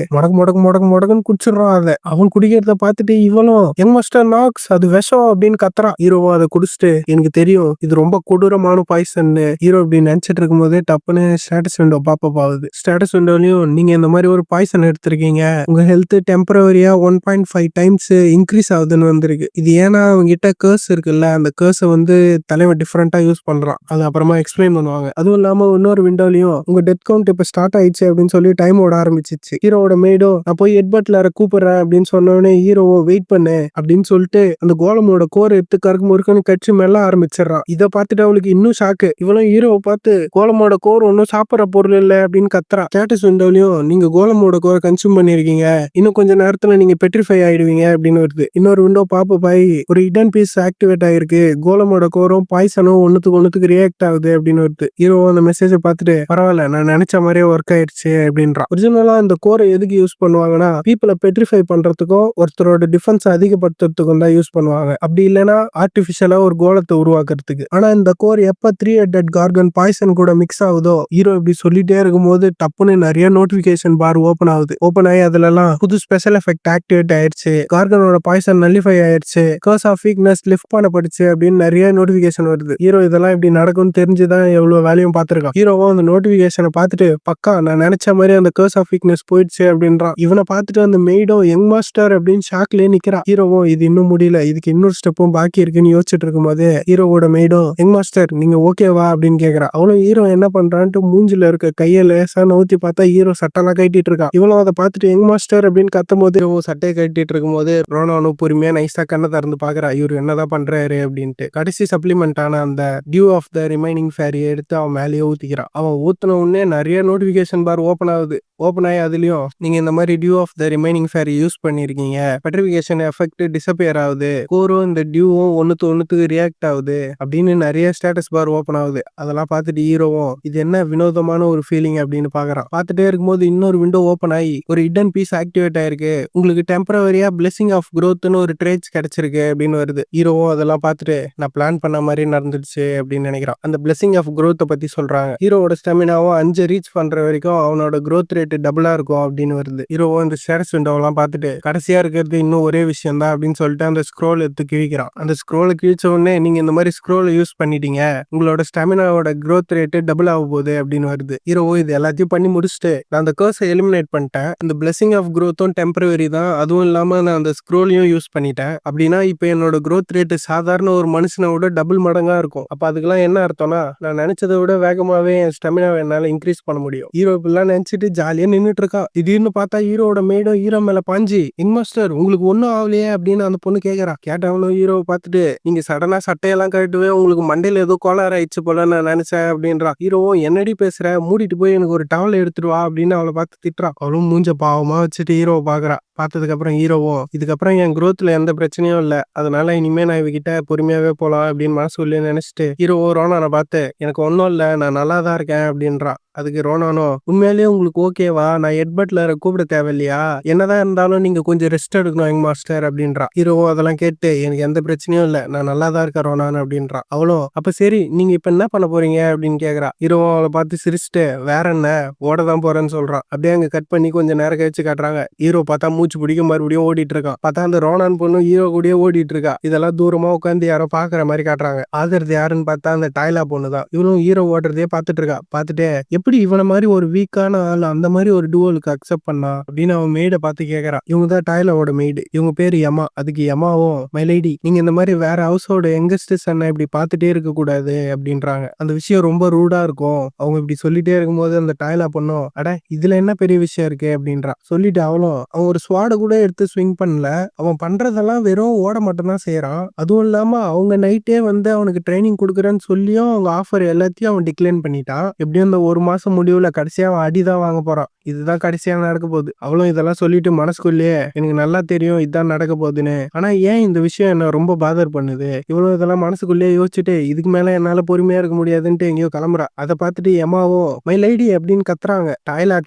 முடக்குன்னு குடிச்சிடறான். அதை அவன் குடிக்கிறத பார்த்துட்டு இவளும் யங் மாஸ்டர் நாக்ஸ் அது விஷம் அப்படின்னு கத்துறான். ஹீரோவும் அதை குடிச்சிட்டு எனக்கு தெரியும் இது ரொம்ப கொடூரமான பாய்சன்னு ஹீரோ அப்படின்னு நினைச்சிட்டு இருக்கும் போதே டப்புன்னு ஸ்டேட்டஸ் விண்டோ பாப்பப் ஆகுது. ஸ்டேட்டஸ் விண்டோலயும் நீங்க இந்த மாதிரி ஒரு பாய்சன் எடுத்திருக்கீங்க, உங்க ஹெல்த் டெம்பரவரியா 1.5 டைம்ஸ் இன்க்ரீஸ் ஆகுதுன்னு வந்திருக்கு. இது ஏன்னா அவங்க கிட்ட கர்ஸ் இருக்குல்ல, அந்த கர்ஸை வந்து தலைவன் டிஃபரெண்டா யூஸ் பண்றான். அது அப்புறமா எக்ஸ்பிளைன் பண்ணுவாங்க. அதுவும் இல்லாம இன்னொரு விண்டோலயும் உங்க டெத் கவுண்ட் இப்ப ஸ்டார்ட் ஆயிடுச்சு அப்படின்னு சொல்லி டைம் ஓட ஆரம்பிச்சிச்சு. ஹீரோட மெய்டோ நான் போய் ஹெட் பட்லரை கூப்பிடுறேன் அப்படின்னு சொன்னோடனே ஹீரோவோ வெயிட் பண்ணு அப்படின்னு சொல்லிட்டு அந்த கோலமோட கோர் எடுத்து கருக்கு முறுக்குன்னு கட்சி மேல ஆரம்பிச்சிடறான். இதை பார்த்துட்டு அவளுக்கு இன்னும் ஷாக்கு. இவளும் ஹீரோவை பார்த்து கோலமோட கோர் ஒன்னும் சாப்பிட்ற பொருள் இல்லை அப்படின்னு கத்துறான். ஸ்டேட்டஸ் விண்டோலயும் நீங்க கோலமோட கோரை கன்சியூம் பண்ணிருக்கீங்க, இன்னும் கொஞ்ச நேரத்துல நீங்க பெட்ரிஃபை ஆயிடுவீங்க அப்படின்னு வருது. இன்னொரு விண்டோ பாப்பப் ஆகி ஒரு ஹிடன் பீஸ் ஆக்டிவேட் ஆயிருக்கு, கோலமோட கோரும் பாய்சனும் ஒண்ணுத்துக்கு ரியாக்ட் ஆகுது அப்படின்னு வருது. ஹீரோ அந்த மெசேஜை பார்த்துட்டு பரவாயில்ல, நான் நினைச்ச மாதிரியே ஒர்க் ஆயிடுச்சு அப்படின்றான். ஒரிஜினலா இந்த கோரை எதுக்கு யூஸ் பண்ணுவாங்கன்னா பீப்புளை பெட்ரிஃபை பண்றதுக்கும் ஒருத்தரோட டிஃபென்ஸ் அதிகப்படுத்துறதுக்கும் தான் யூஸ் பண்ணுவாங்க. அப்படி இல்லைன்னா ஆர்டிபிஷியலா ஒரு கோலத்தை உருவாக்குறதுக்கு. ஆனா இந்த கோர் எப்ப 3 ஹெட்டட் கார்கன் பாய்சன் கூட மிக்ஸ் ஆகுதோ, ஹீரோ இப்படி சொல்லிட்டே இருக்கும்போது டப்புன்னு நிறைய நோட்டிபிகேஷன் பார் ஓபன் ஆகுது. ஓபன் ஆகி அதுலலாம் புது ஸ்பெஷல் எஃபெக்ட் ஆக்டிவேட் ஆயிடுச்சு, கார்கனோட பாய்சன் நல்லிஃபை ஆயிடுச்சு, கர்ஸ் ஆஃப் வீக்னஸ் லிஃப்ட் பண்ணப்படுச்சு அப்படின்னு நிறைய நோட்டிபிகேஷன் வருது. ஹீரோ இதெல்லாம் இப்படி நடக்கும்னு தெரிஞ்சுதான் எவ்வளவு வேலையும் பார்த்திருக்கான். ஹீரோவும் அந்த நோட்டிபிகேஷனை பார்த்துட்டு பக்கா நான் நினைச்ச மாதிரி அந்த கர்ஸ் ஆஃப் வீக்னஸ் போயிடுச்சு அப்படின்றான். இவனை பார்த்துட்டு அந்த மெய்டும் யங் மாஸ்டர் அப்படின்னு ஷாக்லயே நிக்கிறான். ஹீரோவும் இது இன்னும் முடியல, இதுக்கு இன்னொரு ஸ்டெப்பும் பாக்கி இருக்குன்னு யோசிச்சுட்டு இருக்கும்போது ஹீரோவோட மெய்டும் யங் மாஸ்டர் நீங்க ஓகேவா அப்படின்னு கேக்குறா. அவளும் ஹீரோ என்ன பண்றான்ட்டு மூஞ்சில இருக்க கைய லேசா நவுத்தி பார்த்தா ஹீரோ சட்டெல்லாம் கட்டிட்டு இருக்கான். இவளும் அதை பார்த்துட்டு யங் மாஸ்டர் அப்படின்னு கத்தும் போது சட்டையை கட்டிட்டு இருக்கும்போது ரோனானும் பொறுமையா நைஸா கண்ணை திறந்து பாக்குறா, இவரு என்னதான் பண்றாரு அப்படின்ட்டு. கடைசி சப்ளிமெண்டான அந்த dew of the remaining fairy எடுத்து அவன் மேலேயே ஊத்திக்கிறான். அவன் ஊத்துன உடனே நிறைய நோட்டிபிகேஷன் பார் ஓபன் ஆகுது. ஓபன் ஆகி அதுலயும் நீங்க இந்த மாதிரி dew of the remaining fairy use பண்ணிருக்கீங்க, பெட்ரிஃபிகேஷன் எஃபெக்ட் டிசப்பியர் ஆகுது, கோரும் இந்த டியூவும் ஒண்ணுத்துக்கு ரியாக்ட் ஆகுது அப்படின்னு நிறைய ஸ்டேட்டஸ் பார் ஓபன் ஆகுது. அதெல்லாம் பார்த்துட்டு ஹீரோவும் இது என்ன வினோதமான ஒரு ஃபீலிங் அப்படின்னு பாக்குறான். பார்த்துட்டே இருக்கும்போது இன்னொரு விண்டோ ஓபன் ஆகி ஒரு ஹிடன் பீஸ் ஆக்டிவேட் ஆயிருக்கு, உங்களுக்கு டெம்பரவரியா பிளெஸிங் ஆஃப் growthன்னு ஒரு ட்ரேட்ஸ் கிடைச்சிருக்கு அப்படின்னு வருது. ஹீரோவும் அதெல்லாம் பார்த்துட்டு நான் பிளான் பண்ண மாதிரி நடந்துடுச்சு அப்படின்னு நினைக்கிறான். அந்த பிளெஸிங் ஆஃப் growth பத்தி சொல்றாங்க. ஹீரோவோட ஸ்டெமினாவும் 5 ரீச் பண்ற வரைக்கும் அவனோட growth ரேட் டபுளா இருக்கும் அப்படின்னு வருது. ஹீரோவும் இந்த ஸ்டேட்டஸ் விண்டோவெல்லாம் பார்த்துட்டு கடைசியா இருக்கிறது இன்னும் ஒரே விஷயம் தான் அப்படின்னு சொல்லிட்டு அந்த ஸ்க்ரோல் எடுத்து கிழிக்கிறான். அந்த ஸ்க்ரோலை கிழிச்ச உடனே நீங்க இந்த மாதிரி ஸ்க்ரோல் யூஸ் பண்ணிட்டீங்க, உங்களோட ஸ்டாமினாவோட growth ரேட் டபுள் ஆக போகுது அப்படின்னு வருது. ஹீரோவும் இது எல்லாத்தையும் பண்ணி முடிச்சுட்டு நான் அந்த கர்ஸை எலிமினேட் பண்ணிட்டேன், இந்த பிளெஸிங் ஆஃப் growthம் டெம்பரவரி தான், அதுவும் இல்லாம நான் அந்த ஸ்க்ரோலையும் யூஸ் பண்ணிட்டேன், அப்படின்னா இப்போ என்னோட growth ரேட் சாதாரண ஒரு மனுஷனை விட டபுள் மடங்கா இருக்கும். அப்ப அதுக்கெல்லாம் என்ன அர்த்தம்னா நான் நினைச்சதை விட வேகமாவே என் ஸ்டாமினாவை என்னால இன்க்ரீஸ் பண்ண முடியும். ஹீரோ இப்பெல்லாம் நினைச்சிட்டு ஜாலியா நின்னுட்டு இருக்கா. திடீர்னு பார்த்தா ஹீரோட மேடும் ஹீரோ மேல பாஞ்சி யங் மாஸ்டர் உங்களுக்கு ஒன்னும் ஆகலையே அப்படின்னு அந்த பொண்ணு கேக்குறா. கேட்டவனும் ஹீரோவை பார்த்துட்டு நீங்க சடனா சட்டையெல்லாம் கட்டுவே உங்களுக்கு மண்டையில ஏதோ கோளாறு ஆயிடுச்சு போல நான் நினைச்சேன் அப்படின்றா. ஹீரோவும் என்னடி பேசுற, மூடிட்டு போய் எனக்கு ஒரு டவல் எடுத்துட்டு வா அப்படின்னு அவளை பார்த்து திட்டுறா. அவளும் மூஞ்ச பாவமா வச்சுட்டு ஹீரோவை பாக்குறா. பார்த்ததுக்கு அப்புறம் ஹீரோவும் இதுக்கப்புறம் என் growthல எந்த பிரச்சனையும் இல்ல, அதனால இனிமே நான் இவகிட்ட பொறுமையாவே போலாம் அப்படின்னு மனசுக்குள்ளே நினைச்சிட்டு ஹீரோவும் ரோனானை பார்த்து எனக்கு ஒன்னும் இல்ல நான் நல்லா தான் இருக்கேன் அப்படின்றா. அதுக்கு ரோனானோ உண்மையிலேயே உங்களுக்கு ஓகேவா, நான் ஹெட் பட்லரை கூப்பிட தேவையில்லையா, என்னதான் இருந்தாலும் நீங்க கொஞ்சம் ரெஸ்ட் எடுக்கணும் யங் மாஸ்டர் அப்படின்றா. ஹீரோவும் அதெல்லாம் கேட்டு எனக்கு எந்த பிரச்சனையும் இல்ல நான் நல்லா தான் இருக்கேன் ரோனான் அப்படின்றா. அவளும் அப்ப சரி நீங்க இப்ப என்ன பண்ண போறீங்க அப்படின்னு கேக்குறா. ஹீரோவும் அவளை பார்த்து சிரிச்சுட்டு வேற என்ன ஓட தான் போறேன்னு சொல்றான். அப்படியே அங்க கட் பண்ணி கொஞ்சம் நேரம் கழிச்சு காட்டுறாங்க. ஹீரோ பார்த்தா மூச்சு பிடிக்க மறுபடியும் ஓடிட்டு இருக்கான். பார்த்தா அந்த ரோனான் பொண்ணு ஹீரோ கூடயே ஓடிட்டு இருக்கா. இதெல்லாம் தூரமா உட்காந்து யாரோ பாக்குற மாதிரி காட்டுறாங்க. ஆதரது யாருன்னு பார்த்தா அந்த டைலா பொண்ணு தான். இவளும் ஹீரோ ஓடுறதே பார்த்துட்டு இருக்கா. பார்த்துட்டு எப்படி இவனை மாதிரி ஒரு வீக்கான ஆள் அந்த மாதிரி ஒரு டுவலுக்கு அக்செப்ட் பண்ணா அப்படின்னு அவன் மெய்டை பார்த்து கேட்கறா. இவங்க தான் டைலாவோட மெய்டு, இவங்க பேரு யமா. அதுக்கு யமாவும் மை லேடி நீங்க இந்த மாதிரி வேற ஹவுஸோட யங்கஸ்ட் சன்னை இப்படி பார்த்துட்டே இருக்க கூடாது அப்படின்றாங்க. அந்த விஷயம் ரொம்ப ரூடா இருக்கும். அவங்க இப்படி சொல்லிட்டே இருக்கும்போது அந்த டைலா பொண்ணும் அட இதுல என்ன பெரிய விஷயம் இருக்கு அப்படின்றா. சொல்லிட்டு அவளும் அவன் ஒரு ஸ்வாட கூட எடுத்து ஸ்விங் பண்ணல, அவன் பண்றதெல்லாம் வெறும் ஓட மட்டும் தான் செய்யறான், அதுவும் இல்லாம அவங்க நைட்டே வந்து அவனுக்கு ட்ரைனிங் கொடுக்குறேன்னு சொல்லியும் அவங்க ஆஃபர் எல்லாத்தையும் அவன் டிக்ளைன் பண்ணிட்டான். எப்படியும் இந்த ஒரு மாசம் முடிவுல கடைசியா அவன் அடிதான் வாங்க போறான். இதுதான் கடைசியா நடக்க போகுது. அவளும் இதெல்லாம் சொல்லிட்டு மனசுக்குள்ளேயே எனக்கு நல்லா தெரியும் இதுதான் நடக்க போகுதுன்னு, ஆனா ஏன் இந்த விஷயம் என்ன ரொம்ப பாதர் பண்ணுது, இவ்வளவு இதெல்லாம் மனசுக்குள்ளேயே யோசிச்சுட்டு இதுக்கு மேல என்னால பொறுமையா இருக்க முடியாதுன்ட்டு எங்கேயோ கிளம்புறா. அதை பார்த்துட்டு எமாவும் மை லேடி அப்படின்னு கத்துறாங்க.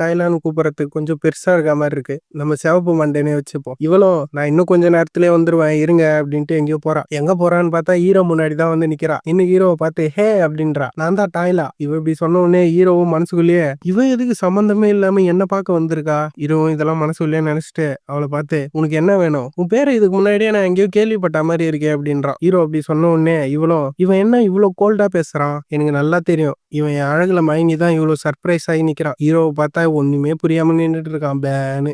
டாய்லான்னு கூப்பிடறதுக்கு கொஞ்சம் பெருசா இருக்க மாதிரி இருக்கு, நம்ம சிவப்பு மண்டேனே வச்சுப்போம். இவளும் நான் இன்னும் கொஞ்ச நேரத்திலே வந்துருவேன் இருங்க அப்படின்ட்டு எங்கேயோ போறா. எங்க போறான்னு பார்த்தா ஹீரோ முன்னாடி தான் வந்து நிக்கிறா. இன்னும் ஹீரோவை பார்த்து ஹே அப்படின்றா. நான் தான் டாய்லா. இவ இப்படி சொன்ன உடனே ஹீரோவும் மனசுக்குள்ளேயே இவன் எதுக்கு சம்பந்தமே இல்லாம என்ன பார்க்க வந்திருக்கா. ஹீரோவும் இதெல்லாம் மனசுக்குள்ளேயே நினைச்சிட்டு அவளை பார்த்து உனக்கு என்ன வேணும், உன் பேரை இதுக்கு முன்னாடியே நான் எங்கேயோ கேள்விப்பட்ட மாதிரி இருக்கேன் அப்படின்றான். ஹீரோ அப்படி சொன்ன உடனே இவன் என்ன இவ்வளவு கோல்டா பேசுறான், எனக்கு நல்லா தெரியும் இவன் என் அழகுல மயங்கி தான் இவ்வளவு சர்ப்ரைஸ் ஆகி நிக்கிறான். ஹீரோவை பார்த்தா ஒண்ணுமே புரியாம நின்றுட்டு இருக்கான் பேன்னு.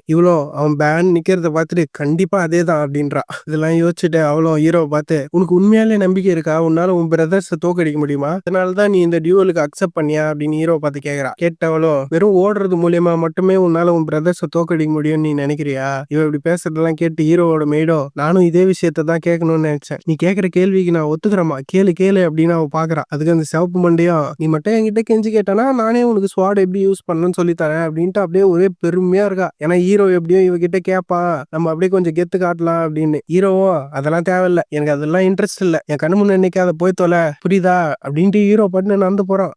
அவன் பே பேன் நிக்கிறத பார்த்துட்டு கண்டிப்பா அதேதான் அப்படின்றா. இதெல்லாம் யோசிச்சுட்டு அவளும் ஹீரோவை பார்த்து, உனக்கு உண்மையாலே நம்பிக்கை இருக்கா? உன்னால உன் பிரதர்ஸ தோக்கடிக்க முடியுமா? அதனாலதான் நீ இந்த டியூவலுக்கு அக்செப்ட் பண்ணியா அப்படின்னு ஹீரோவை பார்த்து கேக்குறா. கேட்டவளும், வெறும் ஓடுறது மூலியமா மட்டுமே உன்னால உன் பிரதர்ஸ தோக்கடிக்க முடியும்னு நீ நினைக்கிறியா? இவ இப்படி பேசுறதெல்லாம் கேட்டு ஹீரோவோட மெய்டும், நானும் இதே விஷயத்த தான் கேட்கணும்னு நினைச்சேன். நீ கேட்கிற கேள்விக்கு நான் ஒத்துக்கிறேமா, கேளு கேளு அப்படின்னு அவ பாக்குறா. அதுக்கு அந்த சிவப்பு மண்டையும், நீ மட்டும் என்கிட்ட கெஞ்சி கேட்டானா நானே உனக்கு ஸ்வாட் எப்படி யூஸ் பண்ணணும்னு சொல்லி தரேன் அப்படின்ட்டு அப்படியே ஒரே பெருமையா இருக்கா. ஏன்னா ஹீரோ எப்படியும் இவகிட்ட கேட்பா, நம்ம அப்படியே கொஞ்சம் கெத்து காட்டலாம் அப்படின்னு. ஹீரோவோ அதெல்லாம் தேவையில்ல, எனக்கு அதெல்லாம் இன்ட்ரெஸ்ட் இல்ல, என் கண்ணு முன்ன இன்னைக்கு அதை போய் தொலை, புரியுதா அப்படின்ட்டு ஹீரோ பண்ணு நடந்து போறான்.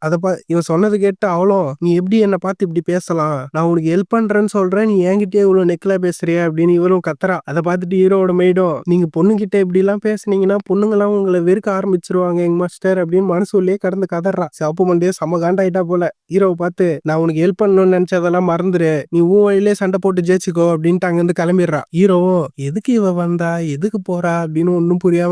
இவன் சொன்னது கேட்டு அவளும், நீ எப்படி என்ன பார்த்து இப்படி பேசலாம், நான் உனக்கு ஹெல்ப் பண்றேன்னு சொல்றேன், நீ என்கிட்டயே இவ்வளவு நெக்லா பேசுறிய அப்படின்னு இவளும் கத்துறா. அதை பார்த்துட்டு ஹீரோவோட மெய்டும், நீங்க பொண்ணுகிட்ட இப்படி எல்லாம் பேசுனீங்கன்னா பொண்ணுங்களாம் உங்களை வெறுக்க ஆரம்பிச்சிருவாங்க எங்க மாஸ்டர் அப்படின்னு மனசுலயே கடந்து கதறா. சிவப்பு மண்டியே செம காண்டாயிட்டா போல. ஹீரோவை பார்த்து, நான் உனக்கு ஹெல்ப் பண்ணணும்னு நினைச்சதெல்லாம் மறந்துரு, நீ உன் வழியிலே சண்டை போட்டு ஜெயிச்சுக்கோ அப்படின்ட்டு அங்கிருந்து கிளம்பிடுறா. ஹீரோவும் எதுக்கு இவ வந்தா, எதுக்கு போறா அப்படின்னு ஒன்னும் புரியாம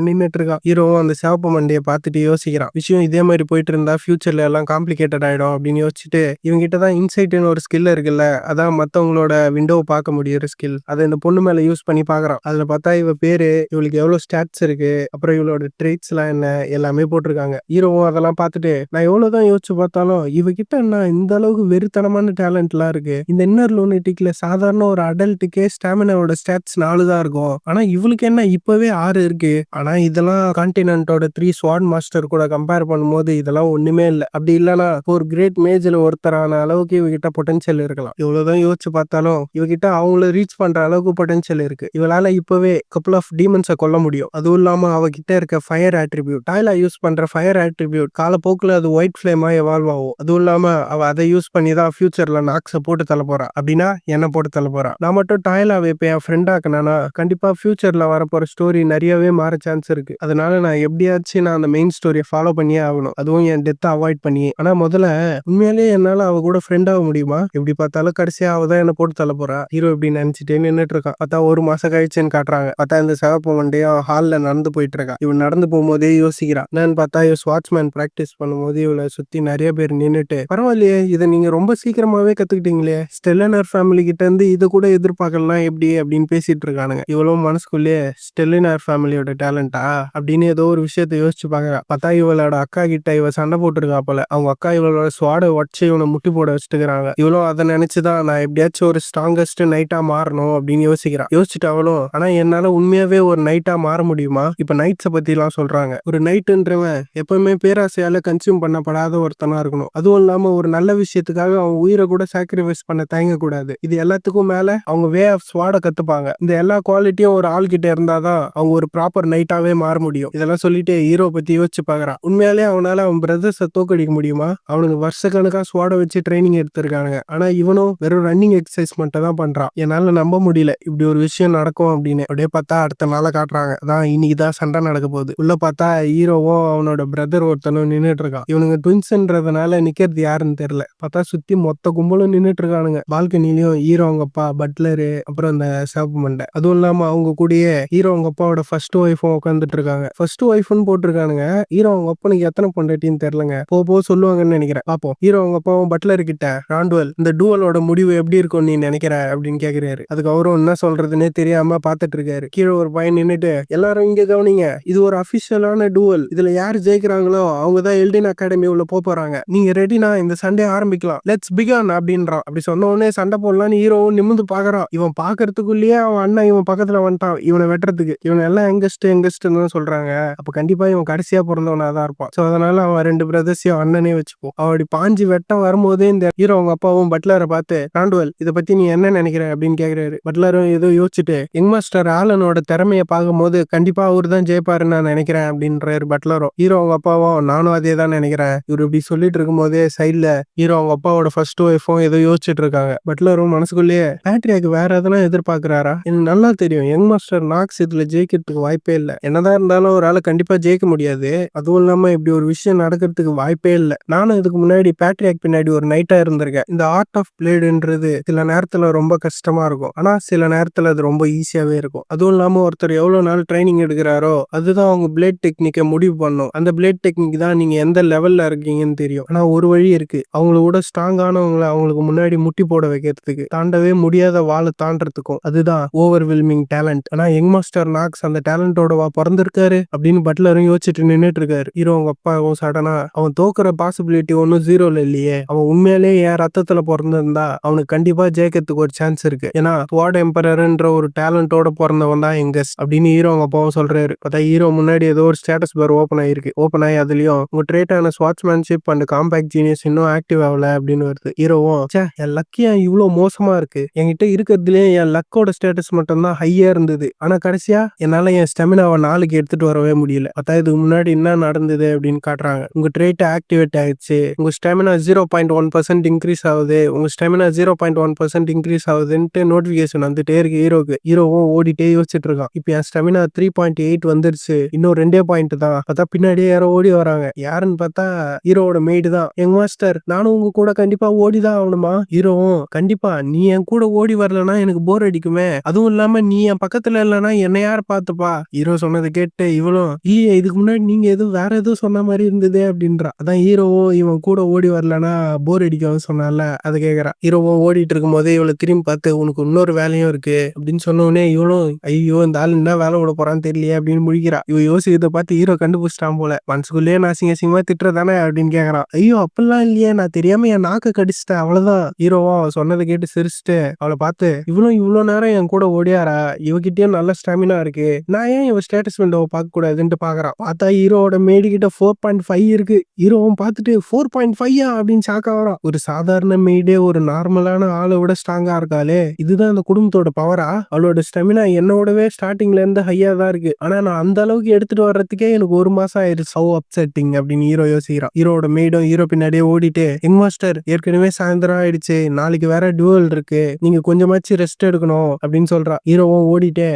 நின்னுட்டு இருக்கான். ஹீரோவும் அந்த சிவப்பு மண்டியை பார்த்துட்டு யோசிக்கிறான், விஷயம் இதே மாதிரி போயிட்டு இருந்தா ஃபியூச்சர்ல எல்லாம் காம்ப்ளிகேட்டட் ஆயிடும் அப்படின்னு யோசிச்சுட்டு, இவங்கிட்டதான் இன்சைட்னு ஒரு ஸ்கில் இருக்குல்ல, அதான் மத்தவங்களோட விண்டோவை பார்க்க முடியுற ஸ்கில், அதை இந்த பொண்ணு மேல யூஸ் பண்ணி பாக்குறான். அதுல பார்த்தா இவ பேரு, இவளுக்கு எவ்வளவு ஸ்டாட்ஸ் இருக்கு, அப்புறம் இவளோட ட்ரேட்ஸ் எல்லாம் என்ன எல்லாமே போட்டிருக்காங்க. ஹீரோவும் அதெல்லாம் பார்த்துட்டு, நான் எவ்வளவுதான் யோசிச்சு பார்த்தாலும் இவகிட்ட என்ன இந்த அளவுக்கு வெறித்தனமான டேலண்ட் எல்லாம் இருக்கு, இந்த இன்னர் லூனிட்டிக்ல சாதாரண ஒரு அடல்ட்டுக்கே ஸ்டாமினாவோட ஸ்டாட்ஸ் 4 தான் இருக்கும், ஆனா இவளுக்கு என்ன இப்பவே 6 இருக்கு. ஆனா இதெல்லாம் கான்டினென்ட்டோட 3 ஸ்வாட் மாஸ்டர் கூட கம்பேர் பண்ணும்போது இதெல்லாம் ஒண்ணுமே இல்ல. அப்படி இல்லனா ஒரு கிரேட் மேஜ்ல ஒருத்தரான அளவுக்கு இவகிட்ட பொட்டன்ஷியல் இருக்கலாம். இவ்வளவுதான் யோசிச்சு பார்த்தாலும் இவகிட்ட அவங்கள ரீச் பண்ற அளவுக்கு பொட்டன்ஷியல் இருக்கு. இவளால இப்பவே கப்புள் ஆஃப் டீமன்ஸை கொல்ல முடியும். அதுவும் இல்லாம அவகிட்ட இருக்க ஃபயர் ஆட்ரிபியூட், டாய்லா யூஸ் பண்ற ஃபயர் ஆட்ரிபியூட் காலப்போக்குல அது ஒயிட் ஃபிளேமா எவால்வ் ஆகும். அதுவும் இல்லாம அவ அதை யூஸ் பண்ணி தான் ஃபியூச்சர்ல நாக்ஸை போட்டு தள்ள போறா. அப்படின்னா என்ன போட்டு தள்ள போறா. நான் மட்டும் டாய்லாவை இப்ப என் ஃப்ரெண்ட் ஆக்கினா கண்டிப்பா ஃபியூச்சர்ல வரப்போற ஸ்டோரி நிறையவே மாற சான்ஸ் இருக்கு. அதனால நான் எப்படியாச்சும் நான் அந்த மெயின் ஸ்டோரியை ஃபாலோ பண்ணியே ஆகணும், அதுவும் என் டெத்தை அவாய்ட் பண்ணி. ஆனா முதல்ல உண்மையாலேயே என்னால அவ கூட ஃப்ரெண்ட் ஆக முடியுமா? எப்படி பார்த்தாலும் கடைசியா அவ தான் என்ன போட்டு தள்ள போறா. ஹீரோ இப்படி நினைச்சிட்டே நின்னுட்டு இருக்கான். பார்த்தா ஒரு மாசம் கழிச்சுன்னு காட்டுறாங்க. பார்த்தா இந்த சிவப்பு மண்டையும் ஹால்ல நடந்து போயிட்டு இருக்கா. இவன் நடந்து போகும்போதே யோசிக்கிறான். என்னன்னு பார்த்தா இவ ஸ்வாட்ச்மேன் பிராக்டிஸ் பண்ணும்போது இவளை சுத்தி நிறைய பேர் நின்னுட்டு, பரவாயில்லையே இதை நீங்க ரொம்ப சீக்கிரமாவே கத்துக்கிட்டீங்களே, ஸ்டெல்லனர் ஃபேமிலி கிட்ட இருந்து இதை கூட எதிர்பார்க்கலாம் எப்படி அப்படின்னு பேசிட்டு இருக்கானுங்க. இவ்வளவு மனசுக்குள்ளேயே ஸ்டெல்லினார் ஃபேமிலியோட டேலண்டா அப்படின்னு ஏதோ ஒரு விஷயத்த யோசிச்சு பாக்குறா. பார்த்தா இவளோட அக்கா கிட்ட இவ சண்டை போட்டுருக்கா போல. அவங்க அக்கா இவளோட ஸ்வாடை உடச்சு இவனை முட்டி போட வச்சுட்டுக்கிறாங்க. இவளும் அதை நினைச்சுதான் நான் எப்படியாச்சும் ஒரு ஸ்ட்ராங்கஸ்ட் நைட்டா மாறணும் அப்படின்னு யோசிக்கிறான். யோசிச்சுட்டு அவளும், ஆனா என்னால உண்மையாவே ஒரு நைட்டா மாற முடியுமா? இப்ப நைட்ஸை பத்தி எல்லாம் சொல்றாங்க. ஒரு நைட்டுன்றவன் எப்பவுமே பேராசையால கன்சியூம் பண்ணப்படாத ஒருத்தனா இருக்கணும். அதுவும் இல்லாம ஒரு நல்ல விஷயத்துக்காக அவன் உயிரை கூட சாக்ரிஃபைஸ் பண்ண தயங்க கூடாது. இது எல்லாத்துக்கும் மேல அவங்க வே ஆஃப் ஸ்வாட கத்துப்பாங்க. இந்த எல்லா குவாலிட்டியும் ஒரு ஆள் கிட்ட இருந்தாதான் அவங்க ஒரு ப்ராப்பர் நைட்டாவே மாற முடியும். இதெல்லாம் சொல்லிட்டு ஹீரோ பத்தி யோசிச்சு பாக்குறான். உண்மையாலே அவனால அவன் பிரதர்ஸை தோக்கடிக்க முடியுமா? அவனுக்கு வருஷக்கணக்கா ஸ்வாட வச்சு ட்ரைனிங் எடுத்திருக்காங்க. ஆனா இவனும் வெறும் ரன்னிங் எக்ஸசைஸ் மட்டும் தான் பண்றான். என்னால நம்ப முடியல இப்படி ஒரு விஷயம் நடக்கும் அப்படின்னு. அப்படியே பார்த்தா அடுத்த நாளை காட்டுறாங்க. அதான் இன்னைக்குதான் சண்டை நடக்க போகுது. உள்ள பார்த்தா ஹீரோவும் அவனோட பிரதர் ஒருத்தனும் நின்னுட்டு இருக்கான். இவனுங்க ட்வின்ஸ்ன்றதுனால நிக்கிறது யாருன்னு தெரியல. பார்த்தா சுத்தி மொத்த கும்பலும் நின்னுட்டு இருக்கானுங்க. பால்கனிலையும் ஹீரோ அவங்க அப்பா, பட்லரு, அப்புறம் இந்த சிவப்பு மண்டை, அதுவும் இல்லாம அவங்க கூடயே ஹீரோ அவங்க அப்பாவோட ஃபர்ஸ்ட் ஒய்ஃபும் உட்காந்துட்டு இருக்காங்க. ஃபர்ஸ்ட் ஒய்ஃப்னு போட்டிருக்கானுங்க. ஹீரோ அவங்க அப்பனுக்கு எத்தனை பொண்டாட்டின்னு தெரியலங்க, போ சொல்லுவாங்கன்னு நினைக்கிறேன். பாப்போம். ஹீரோ அவங்க அப்பாவும் பட்லர் கிட்ட, ராண்டுவல் இந்த டூவலோட முடிவு எப்படி இருக்கும் நீ நினைக்கிற அப்படின்னு கேக்குறாரு. அதுக்கு அவரும் என்ன சொல்றதுன்னே தெரியாம பாத்துட்டு இருக்காரு. கீழே ஒரு பையன் நின்னுட்டு, எல்லாரும் இங்க கவனிங்க, இது ஒரு அபிஷியலான டூவல், இதுல யார் ஜெயிக்கிறாங்களோ அவங்க தான் எல்டின் அகாடமி உள்ள போறாங்க, நீங்க ரெடினா இந்த சண்டே ஆரம்பிக்கலாம், லெட்ஸ் பிகன் அப்படின்றான். அப்படி சொன்ன உடனே சண்டை போடலான்னு ஹீரோவும் நிமிந்து பாக்குறான். இவன் பாக்குறதுக்குள்ளேயே அவன் அண்ணன் இவன் பக்கத்துல வந்துட்டான் இவனை வெட்டுறதுக்கு. இவன் எல்லாம் எங்கஸ்ட்னு சொல்றாங்க. அப்ப கண்டிப்பா இவன் கடைசியா பிறந்தவனா தான் இருப்பான். சோ அதனால அவன் 2 பிரதர்ஸையும் அண்ணனே வச்சுப்போம். அவடி பாஞ்சு வெட்ட வரும்போதே இந்த ஹீரோ அவங்க அப்பாவும் பட்லரை பார்த்து, ராண்டுவல் இதை பத்தி நீ என்ன நினைக்கிற அப்படின்னு கேக்குறாரு. பட்லரும் ஏதோ யோசிச்சுட்டு, யங் மாஸ்டர் ஆலனோட திறமைய பார்க்கும்போது கண்டிப்பா அவரு தான் ஜெயிப்பாருன்னு நான் நினைக்கிறேன் அப்படின்றாரு பட்லரும். ஹீரோ அவங்க அப்பாவும் நானும் அதே தான் நினைக்கிறேன். இவரு இப்படி சொல்லிட்டு இருக்கும் போதே சைட்ல ஹீரோ அவங்க அப்பாவோட ஃபர்ஸ்ட் ஒய்ஃபும் ஏதோ யோசிச்சுட்டு இருக்காங்க. பட்லரும் மனசுக்குள்ளேயே, பேட்ரியாக்கு வேற எதனா எதிர்பார்க்கிறாரா? எனக்கு நல்லா தெரியும் யங் மாஸ்டர் நாக்ஸ் இதுல ஜெயிக்கிறதுக்கு வாய்ப்பே இல்ல. என்னதான் இருந்தாலும் ஒரு ஆளை கண்டிப்பா ஜெயிக்க முடியாது. அதுவும் இல்லாம இப்படி ஒரு விஷயம் நடக்கிறதுக்கு வாய்ப்பே இல்ல. நானும் இதுக்கு முன்னாடி பேட்ரியாக் பின்னாடி ஒரு நைட்டா இருந்திருக்கேன். இந்த ஆர்ட் ஆஃப் பிளேடுன்றது சில நேரத்துல ரொம்ப கஷ்டமா இருக்கும், ஆனா சில நேரத்துல அது ரொம்ப ஈஸியாவே இருக்கும். அதுவும் இல்லாம ஒருத்தர் எவ்வளவு நாள் ட்ரைனிங் எடுக்கிறாரோ அதுதான் அவங்க பிளேட் டெக்னிக்கை முடிவு பண்ணும். அந்த பிளேட் டெக்னிக் தான் நீங்க எந்த லெவல்ல இருக்கீங்கன்னு தெரியும். ஆனா ஒரு வழி இருக்கு, அவங்களோட ஸ்ட்ராங்கானவங்களை அவங்களுக்கு முன்னாடி முட்டி போட வைக்கிறதுக்கு. தாண்டவே முடியாத வாழ தாண்டறதுக்கும். அதுதான் ஓவர்வெல்மிங் டேலண்ட். ஆனா யங் மாஸ்டர் நாக்ஸ் அந்த டேலண்டோடவா பொறந்திருக்காரு அப்படின்னு பட்லரும் யோசிச்சுட்டு நின்னுட்டு இருக்காரு. ஹீரோ அவங்க அப்பாவும் சடனா அவன் தோக்குற பாசிபிலிட்டி ஒன்னும் ஜீரோல இல்லையே, அவன் உண்மையிலேயே என் ரத்தத்துல பிறந்திருந்தா அவனுக்கு கண்டிப்பா ஜெயிக்கிறதுக்கு ஒரு சான்ஸ் இருக்கு. ஏன்னா ஸ்வாட் எம்பரர்ன்ற ஒரு டேலண்டோட பிறந்தவன் தான் யங்கஸ் அப்படின்னு ஹீரோ அவங்க அப்பாவும் சொல்றாரு. பார்த்தா ஹீரோ முன்னாடி ஏதோ ஒரு ஸ்டேட்டஸ் பார் ஓப்பன் ஆயிருக்கு. ஓப்பன் ஆகி அதுலயும் உங்க ட்ரேட்டான ஸ்வாட்ஸ்மேன்ஷிப் அண்ட் காம்பேக்ட் ஜீனியஸ் இன்னும் ஆக்டிவ் ஆகல அப்படின்னு வருது. ஹீரோவும் என் லக்கியா இவ்வளவு மோசமா இருக்கு, என்கிட்ட இருக்கிறதுலயே என் லக்கோட ஸ்டேட்டஸ் மட்டும் தான் ஹையா இருந்தது, ஆனா கடைசியா என்னால என் ஸ்டெமினாவை 4க்கு எடுத்துட்டு வரவே முடியல. பார்த்தா இதுக்கு முன்னாடி என்ன நடந்தது அப்படின்னு காட்டுறாங்க. உங்க ட்ரேட் ஆக்டிவேட் ஆயிடுச்சு, உங்க ஸ்டெமினா 0.1% இன்க்ரீஸ் ஆகுது, உங்க ஸ்டெமினா 0.1% இன்க்ரீஸ் ஆகுதுன்ட்டு நோட்டிபிகேஷன் வந்துட்டே இருக்கு ஹீரோக்கு. ஹீரோவும் ஓடிட்டே யோசிச்சுட்டு இருக்கான். இப்ப என் ஸ்டெமினா 3.8 வந்துருச்சு, இன்னும் 2 பாயிண்ட் தான். பார்த்தா பின்னாடியே யாரோ ஓடி வராங்க. யாருன்னு பார்த்தா ஹீரோவோட மெய்டு தான். யங் மாஸ்டர், நானும் உங்க கூட கண்டிப்பா ஓடிதான் ஆகணுமா? ஹீரோவும் கண்டிப்பா, நீ என் கூட ஓடி வரலன்னா எனக்கு போர் அடிக்குமே, அதுவும் இல்லாம நீ என் பக்கத்துல இல்லைன்னா என்ன யார் பாத்துப்பா? ஹீரோ சொன்னதை கேட்டு இவளும் இல்லையே, இதுக்கு முன்னாடி நீங்க எதுவும் வேற எதுவும் சொன்ன மாதிரி இருந்ததே அப்படின்றா. அதான் ஹீரோவும் இவன் கூட ஓடி வரலன்னா போர் அடிக்கும் சொன்னால அதை கேக்குறா. ஹீரோவும் ஓடிட்டு இருக்கும் போதே இவளை திரும்பி பார்த்து உனக்கு இன்னொரு வேலையும் இருக்கு அப்படின்னு சொன்ன உடனே இவளும் ஐயோ இந்த ஆள் என்ன வேலை விட போறான்னு தெரியலையே அப்படின்னு முழிக்கிறா. இவ யோசிக்கிறத பார்த்து ஹீரோ கண்டுபிடிச்சிட்டான் போல. மனசுக்குள்ளேயே நான் சிங்கமா திட்டுறதானே அப்படின்னு கேக்குறான். ஐயோ அப்பெல்லாம் இல்லையே, நான் தெரியாம என் நாக்க கடிச்சிட்டேன் அவ்வளவுதான். ஹீரோவும் சொன்னதை கேட்டு சிரிச்சுட்டு அவளை பார்த்து இவளும் இவ்வளவு நேரம் என் கூட ஓடியாரா, இவகிட்டயும் நல்ல ஸ்டாமினா இருக்கு, நான் ஏன் இவ ஸ்டேட்டஸ் விண்டோவை பார்க்க கூடாதுன்ட்டு பாக்குறான். பார்த்தா ஹீரோட மேடி கிட்ட 4.5 இருக்கு. ஹீரோவும் பார்த்துட்டு 4.5 அப்படின்னு ஷாக்கா வரான். ஒரு சாதாரண மெய்டே ஒரு நார்மலான ஆளை விட ஸ்ட்ராங்கா இருக்காளே, இதுதான் அந்த குடும்பத்தோட பவரா? அவளோட ஸ்டெமினா என்னோடவே ஸ்டார்டிங்ல இருந்து ஹையா தான் இருக்கு, ஆனா நான் அந்த அளவுக்கு எடுத்துட்டு வர்றதுக்கே எனக்கு 1 மாசம் ஆயிடுச்சு, சோ அப்செட்டிங் அப்படின்னு ஹீரோ யோசிக்கிறான். ஹீரோட மெய்டும் ஹீரோ பின்னாடியே ஓடிட்டு யங் மாஸ்டர் ஏற்கனவே சாயந்தரம் ஆயிடுச்சு, நாளைக்கு வேற டுவல் இருக்கு, நீங்க கொஞ்சமாச்சு ரெஸ்ட் எடுக்கணும் அப்படின்னு சொல்றா. ஹீரோவும் ஓடிட்டே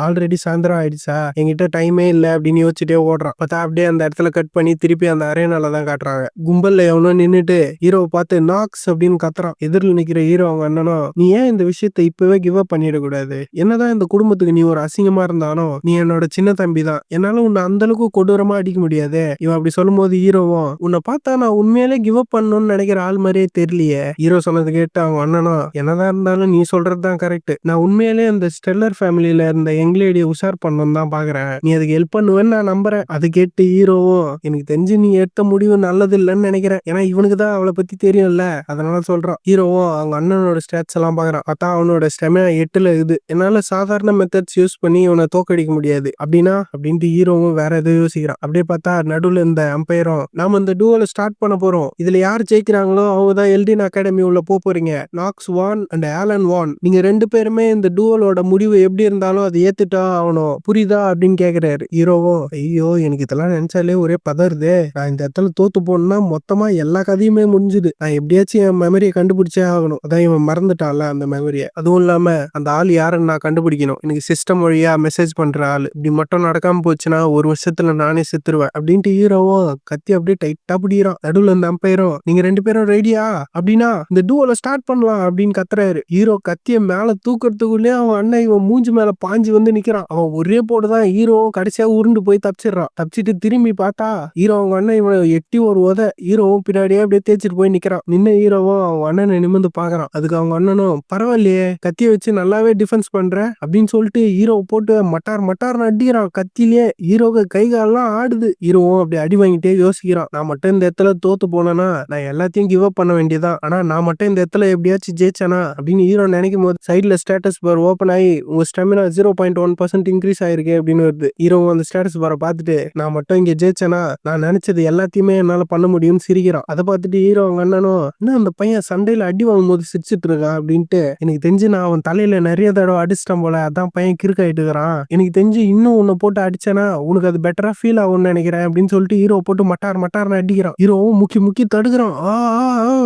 ஆல்ரெடி சாயந்தரம் ஆயிடுச்சா, என்கிட்ட டைமே இல்ல அப்படின்னு யோசிச்சுட்டே ஓடுறான். பார்த்தா அப்படியே அந்த இடத்துல கட் பண்ணி திருப்பி அந்த அரேனால தான் காட்டுறாங்க. கும்பல்ல எவனோ நின்னுட்டு ஹீரோவை பார்த்து நாக்ஸ் அப்படின்னு கத்துறான். எதிரில் நிக்கிற ஹீரோ அவங்க அண்ணனும் நீ ஏன் இந்த விஷயத்தை இப்பவே கிவ் அப் பண்ணிடக்கூடாது, என்னதான் இந்த குடும்பத்துக்கு நீ ஒரு அசிங்கமா இருந்தாலும் நீ என்னோட சின்ன தம்பி தான், என்னால உன்னை அந்த அளவுக்கு கொடூரமா அடிக்க முடியாது. இவன் அப்படி சொல்லும் போது ஹீரோவும் உன்னை பார்த்தா நான் உண்மையிலே கிவ் அப் பண்ணணும்னு நினைக்கிற ஆள் மாதிரியே தெரியலையே. ஹீரோ சொன்னது கேட்டு அவங்க அண்ணனும் என்னதான் இருந்தாலும் நீ சொல்றதுதான் கரெக்ட், நான் உண்மையிலே அந்த ஸ்டெல்லர் ஃபேமிலியில இருந்த யங் லேடியை உஷார் பண்ணணும் தான் பாக்குறேன், நீ அதுக்கு ஹெல்ப் பண்ணுவேன்னு நான் நம்புறேன். அது கேட்டு ஹீரோவும் எனக்கு தெரிஞ்சு நீ எடுத்த முடிவு நல்லது இல்லைன்னு நினைக்கிறேன், ஏன்னா இவனுக்கு தான் அவளை பத்தி தெரியும்ல அதனால சொல்றான். ஹீரோவும் அவங்க அண்ணனோட ஸ்டாட்ஸ் எல்லாம் பாக்குறான். பார்த்தா அவனோட ஸ்டெமினா 8ல இது, என்னால சாதாரண மெத்தட்ஸ் யூஸ் பண்ணி இவனை தோக்கடிக்க முடியாது அப்படின்னா அப்படின்ட்டு ஹீரோவும் வேற எதுவும் யோசிக்கிறான். அப்படியே பார்த்தா நடுவுல இந்த அம்பையரும் நாம இந்த டூவலை ஸ்டார்ட் பண்ண போறோம், இதுல யார் ஜெயிக்கிறாங்களோ அவங்க தான் எல்டின் அகாடமி உள்ள போறீங்க, நாக்ஸ் வான் அண்ட் ஆலன் வான், நீங்க 2 பேருமே இந்த டூவலோட முடிவு எப்படி இருந்தாலும் அதை ஏத்துட்டா ஆகணும், புரியுதா அப்படின்னு கேக்குறாரு. ஹீரோவும் ஐயோ எனக்கு இதெல்லாம் நினைச்சாலே ஒரே பதறுதே, நான் இந்த இடத்துல தோத்து போனா மொத்தமா எல்லா கதையுமே முடிஞ்சுது, நான் எப்படியாச்சும் என் மெமரியை கண்டுபிடிச்சே ஆகணும், அதான் இவன் மறந்துட்டான்ல அந்த மெமரியை, அதுவும் இல்லாம அந்த ஆள் யாருன்னு நான் கண்டுபிடிக்கணும், எனக்கு சிஸ்டம் வழியா மெசேஜ் பண்ற ஆள், இப்படி மட்டும் நடக்காம போச்சுன்னா 1 வருஷத்துல நானே செத்துருவேன் அப்படின்ட்டு ஹீரோவும் கத்தி அப்படியே டைட்டா பிடிக்கிறான். நடுவுல இந்த அம்பையரும் நீங்க 2 பேரும் ரெடியா அப்படின்னா இந்த டூவலை ஸ்டார்ட் பண்ணலாம் அப்படின்னு கத்துறாரு. ஹீரோ கத்திய மேல தூக்கறதுக்குள்ளே அவன் அண்ணன் இவன் மூஞ்சி மேல பாஞ்சு வந்து நிக்கிறான். அவன் ஒரே போடுதான் ஹீரோ கடைசியா உருண்டு போய் தப்பிச்சிடறான். தப்பிச்சிட்டு திரும்பி பார்த்தா ஹீரோ அவங்க அண்ணன் இவனை எட்டி ஒரு ஹீரோவும் பின்னாடியே அப்படியே தேய்ச்சிட்டு போய் நிக்கிறான். நின்ன ஹீரோவும் அவங்க அண்ணனை நிமிர்ந்து பாக்குறான். அதுக்கு அவங்க அண்ணனும் பரவாயில்லையே கத்திய வச்சு நல்லாவே டிஃபென்ஸ் பண்ற அப்படின்னு சொல்லிட்டு ஹீரோ போட்டு மட்டார் மட்டார்னு அடிக்கிறான் கத்திலே. ஹீரோக்கு கை காலெல்லாம் ஆடுது. ஹீரோவும் அப்படி அடி வாங்கிட்டே யோசிக்கிறான், நான் மட்டும் இந்த இடத்துல தோத்து போனேன்னா நான் எல்லாத்தையும் கிவ் அப் பண்ண வேண்டியதான், ஆனா நான் மட்டும் இந்த இடத்துல எப்படியாச்சும் ஜெயிச்சேனா அப்படின்னு ஹீரோ நினைக்கும் போது சைட்ல ஸ்டேட்டஸ் பார் ஓப்பன் ஆகி உங்க ஸ்டெமினா 0.1% இன்க்ரீஸ் ஆயிருக்கு அப்படின்னு வருது. ஹீரோவும் அந்த ஸ்டேட்டஸ் பாரை பார்த்துட்டு நான் மட்டும் இங்க ஜெயிச்சேனா நான் நினைச்சது எல்லாத்தையுமே என்னால பண்ண முடியும்னு சிரிக்கிறான். அதை பார்த்துட்டு ஹீரோ அவங்க அண்ணனும் என்ன அந்த பையன் சண்டையில அடி வாங்கும் போது சிரிச்சிட்டு இருக்கான் அப்படின்ட்டு, எனக்கு தெரிஞ்சு நான் அவன் தலையில நிறைய தடவை அடிச்சிட்டேன் போல, அதான் பையன் கிறுக்காயிட்டு இருக்கிறான், எனக்கு தெரிஞ்சு இன்னும் உன்னை போட்டு அடிச்சேனா உனக்கு அது பெட்டரா ஃபீல் ஆகும்னு நினைக்கிறேன் அப்படின்னு சொல்லிட்டு ஹீரோ போட்டு மட்டார் மட்டார்னு அடிக்கிறான். ஹீரோவும் முக்கி முக்கி தடுக்கிறான்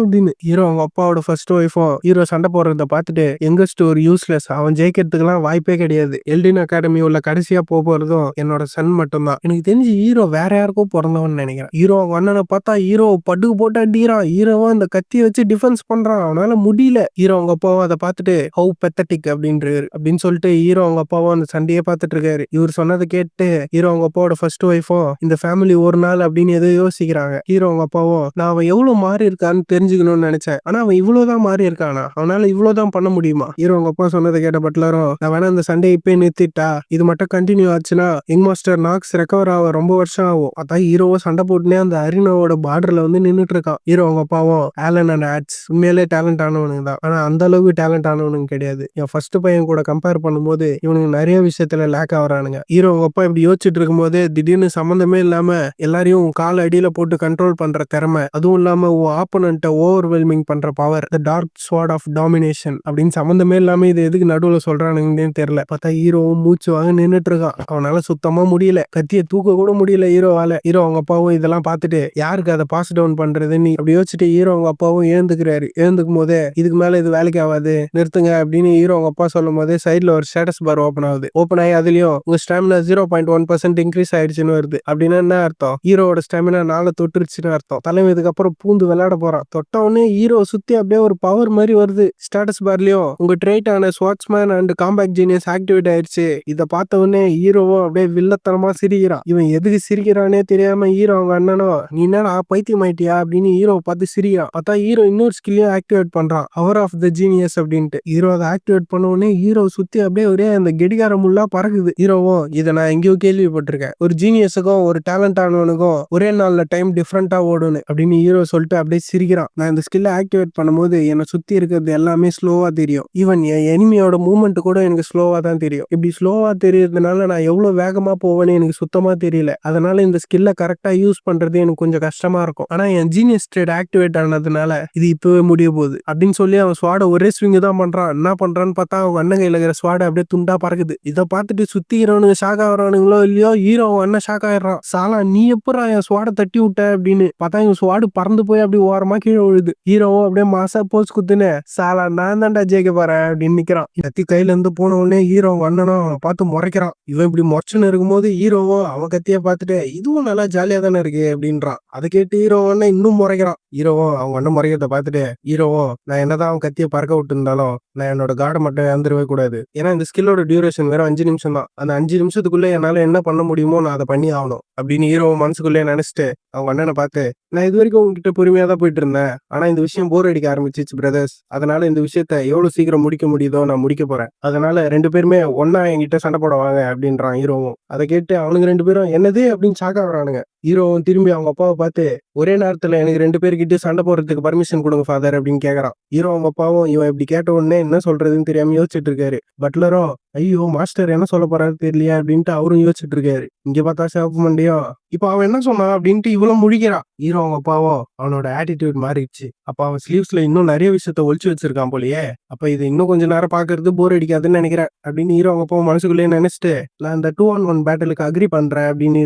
அப்படின்னு. ஹீரோ அவங்க அப்பாவோட ஃபர்ஸ்ட் ஒய்ஃபும் ஹீரோ சண்டை போடுறத பார்த்துட்டு யங்கஸ்ட் ஒரு யூஸ்லெஸ், அவன் ஜெயிக்கிறதுக்கெல்லாம் வாய்ப்பே கிடையாது, எல்டின் அகாடமி உள்ள கடைசியா போறதும் என்னோட சன் மட்டும் தான், எனக்கு தெரிஞ்சு ஹீரோ வேற யாருக்கும் பிறந்தவன் நினைக்கிறேன். ஹீரோ அவங்க அண்ணனை பார்த்தா ஹீரோ படுக்கு போட்டு அடிக்கிறான். ஹீரோவும் அந்த கத்தியை வச்சு டிஃபென்ஸ் பண்றான், அவனால முடியல. ஹீரோ அவங்க அப்பாவும் அதை பார்த்துட்டு ஹவு பெத்தட்டிக் அப்படின்னு சொல்லிட்டு ஹீரோ அவங்க அப்பாவும் அந்த சண்டையே பார்த்துட்டு இருக்காரு. இவர் சொன்னதை கேட்டு ஹீரோ அவங்க அப்பாவோட ஃபர்ஸ்ட் ஒய்ஃபும் இந்த ஃபேமிலி ஒரு நாள் அப்படின்னு எதோ யோசிக்கிறாங்க. ஹீரோ அவங்க அப்பாவும் நான் அவன் எவ்வளவு மாறி இருக்கான்னு தெரிஞ்சுக்கணும்னு நினைச்சேன், ஆனா அவன் இவ்வளவுதான் மாறி இருக்கானா, அவனால இவ்வளவுதான் பண்ண முடியுமா? ஹீரோ அவங்க அப்பா சொன்னதை கேட்ட பட்லரும், நான் வேணா இந்த சண்டே இப்பயே நிறுத்திட்டா, இது மட்டும் கண்டினியூ ஆச்சுன்னா யங் மாஸ்டர் நாக்ஸ் ரெக்கவர் ஆக ரொம்ப வருஷம் ஆகும். அதான் ஹீரோவோ சண்டை போட்டுனே அந்த அரினாவோட பார்டர்ல வந்து நின்னுட்டு இருக்கான். ஹீரோ அவங்க அப்பாவும் ஆலன் அண்ட் ஆட்ஸ் உண்மையிலே டேலண்ட் ஆனவனுங்க தான், ஆனா அந்த அளவுக்கு டேலண்ட் ஆனவனுங்க கிடையாது. என் ஃபர்ஸ்ட் பையன் கூட கம்பேர் பண்ணும்போது இவனுக்கு நிறைய விஷயத்துல லேக் ஆகுறானுங்க. ஹீரோ அவங்க அப்பா இப்படி யோசிச்சுட்டு இருக்கும்போது திடீர்னு சம்பந்தமே இல்லாம எல்லாரையும் கால் அடியில போட்டு கண்ட்ரோல் பண்ற திறமை, அதுவும் இல்லாம ஆப்போனன்ட்ட ஓவர்வெல்மிங் பண்ற power, the dark sword of domination அப்படின்னு சம்பந்தமே இல்லாம இது எதுக்கு நடுவுல சொல்றானுங்கன்னு தெரியல. பார்த்தா ஹீரோவும் மூச்சு வாங்க நின்னுட்டு இருக்கான். அவனால சுத்தமா முடியல, கத்திய தூக்க கூட முடியல ஹீரோவால. ஹீரோ அவங்க அப்பாவும் இதெல்லாம் பார்த்துட்டு யாருக்கு அதை பாஸ் டவுன் பண்றதுன்னு அப்படி யோசிச்சுட்டு ஹீரோ அவங்க அப்பாவும் எழுந்துக்கிறாரு. எழுந்துக்கும் போதே இதுக்கு மேல இது வேலைக்கு ஆகாது, நிறுத்துங்க அப்படின்னு ஹீரோ அவங்க அப்பா சொல்லும் போதே சைட்ல ஒரு ஸ்டேட்டஸ் பார் ஓப்பன் ஆகுது. ஓப்பன் ஆகி அதுலயும் உங்க ஸ்டாமினா 0.1% இன்க்ரீஸ் ஆயிடுச்சுன்னு வருது. அப்படின்னா என்ன அர்த்தம்? ஹீரோவோட ஸ்டாமினா 4 தொட்டுருச்சுன்னு அர்த்தம். தலைவன் இதுக்கப்புறம் பூந்து விளையாட போறான். தொட்ட உடனே ஹீரோ சுத்தி அப்படியே ஒரு பவர் மாதிரி வருது. ஸ்டேட்டஸ் பார்லயும் உங்க ட்ரைட் ஆன swordsman and compact genius activate ஆயிடுச்சு. இதை பார்த்த உடனே ஹீரோவும் அப்படியே வில்லத்தனமா சிரிக்கிறான். இவன் எதுக்கு சிரிக்கிறானே தெரியாம ஹீரோ அவங்க அண்ணனும் நீ என்னடா பைத்தியம் ஆயிட்டியா அப்படின்னு ஹீரோவை பார்த்து சிரிக்கிறான். பார்த்தா ஹீரோ இன்னொரு ஸ்கில்லையும் ஆக்டிவேட் பண்றான், பவர் ஆஃப் த ஜீனியஸ் அப்படின்ட்டு. ஹீரோ அதை ஆக்டிவேட் பண்ண உடனே ஹீரோ சுத்தி அப்படியே ஒரே அந்த கெடிகாரம் முள்ளா பறக்குது. ஹீரோவும் இதை நான் எங்கேயோ கேள்விப்பட்டிருக்கேன், ஒரு ஜீனியஸுக்கும் ஒரு டேலண்ட் ஆனவனுக்கும் ஒரே நாள்ல டைம் டிஃப்ரெண்டா ஓடுன்னு அப்படின்னு ஹீரோ சொல்லிட்டு அப்படியே சிரிக்கிறான். நான் இந்த ஸ்கில்லை ஆக்டிவேட் பண்ணும்போது என்னை சுத்தி இருக்கிறது எல்லாமே ஸ்லோவா தெரியும், ஈவன் என் எனிமியோட மூவ்மெண்ட் கூட எனக்கு ஸ்லோவா தான் தெரியும். இப்படி ஸ்லோவா தெரியறதுனால நான் எவ்வளவு வேகமா போவேன்னு எனக்கு சுத்தமா தெரியல. அதனால இந்த ஸ்கில்லை கரெக்டா யூஸ் பண்றது எனக்கு கொஞ்சம் கஷ்டமா இருக்கும். ஆனா என் ஜீனியஸ் ட்ரேட் ஆக்டிவேட் ஆனதுனால இது இப்பவே முடிய போகுது அப்படின்னு சொல்லி அவன் ஸ்வாட ஒரே ஸ்விங் தான் பண்றான். என்ன பண்றான்னு பார்த்தா அவங்க அண்ணன் கையில இருக்கிற ஸ்வாட அப்படியே துண்டா பறக்குது. இதை பார்த்துட்டு சுத்திக்கிறவனுங்க ஷாக் ஆகுறானுங்களோ இல்லையோ ஹீரோ அண்ணன் ஷாக் ஆயிடுறான். சாலா நீ எப்பறா என் ஸ்வாட தட்டி விட்ட அப்படின்னு பார்த்தா இவன் ஸ்வாடு பறந்து போய் அப்படி ஓரமா கீழே விழுது. ஹீரோவும் அப்படியே மாசா போஸ் குத்துன்னு சாலா நான் தான்டா ஜெயிக்க போறேன் அப்படின்னு நிக்கிறான். கத்தி கையில இருந்து போன உடனே ஹீரோ அண்ணனும் அவனை பார்த்து முறைக்கிறான். இவன் இப்படி மொச்சன்னு இருக்கும்போது ஹீரோவும் அவன் கத்திய பார்த்துட்டு இதுவும் நல்லா ஜாலியா தானே இருக்கு அப்படின்றான். அதை கேட்டு ஹீரோ அண்ணன் இன்னும் முறைக்கிறான். ஹீரோவும் அவங்க அண்ணன் முறைக்கிறத பார்த்துட்டு ஹீரோவும் நான் என்னதான் அவன் கத்திய பறக்க விட்டு இருந்தாலும் நான் என்னோட காடை மட்டும் இழந்துடவே கூடாது. ஏன்னா இந்த ஸ்கில்லோட டியூரேஷன் வெறும் 5 நிமிஷம் தான். அந்த 5 நிமிஷத்துக்குள்ள என்னால என்ன பண்ண முடியுமோ நான் அதை பண்ணி ஆகணும் அப்படின்னு ஹீரோ மனசுக்குள்ளே நினைச்சிட்டு அவங்க அண்ணனை பார்த்து நான் இது வரைக்கும் உங்ககிட்ட பொறுமையா தான் போயிட்டு இருந்தேன், ஆனா இந்த விஷயம் போர் அடிக்க ஆரம்பிச்சிச்சு பிரதர்ஸ். அதனால இந்த விஷயத்த எவ்வளவு சீக்கிரம் முடிக்க முடியுதோ நான் முடிக்க போறேன். அதனால 2 பேருமே ஒன்னா என்கிட்ட சண்டை போட வாங்க அப்படின்றான் ஹீரோவும். அதை கேட்டு அவனுங்க 2 பேரும் என்னது அப்படின்னு ஷாக் ஆகுறானுங்க. ஹீரோவும் திரும்பி அவங்க அப்பாவை பார்த்து ஒரே நேரத்துல எனக்கு 2 பேர்கிட்ட சண்டை போடுறதுக்கு பர்மிஷன் கொடுங்க ஃபாதர் அப்படின்னு கேக்குறான். ஹீரோ அவங்க அப்பாவும் இவன் இப்படி கேட்ட உடனே என்ன சொல்றதுன்னு தெரியாம யோசிச்சுட்டு இருக்காரு. பட்லரும் ஐயோ மாஸ்டர் என்ன சொல்ல போறாரு தெரியலையா அப்படின்ட்டு அவரும் யோசிச்சுட்டு இருக்காரு. இங்க பார்த்தா சிவப்பு மண்டியும் இப்ப அவன் என்ன சொன்னான் அப்படின்ட்டு இவ்வளவு முடிக்கிறான். ஹீரோ அவங்க அப்பாவும் அவனோட ஆட்டிடியூட் மாறிடுச்சு. அப்ப அவன் ஸ்லீவ்ஸ்ல இன்னும் நிறைய விஷயத்த ஒழிச்சு வச்சிருக்கான் போலயே, அப்ப இது இன்னும் கொஞ்ச நேரம் பாக்குறது போர் அடிக்காதுன்னு நினைக்கிறேன் அப்படின்னு ஹீரோ அவங்க அப்பாவும் மனசுக்குள்ளேயே நினைச்சிட்டு நான் இந்த 2-on-1 பேட்டலுக்கு அக்ரி பண்றேன் அப்படின்னு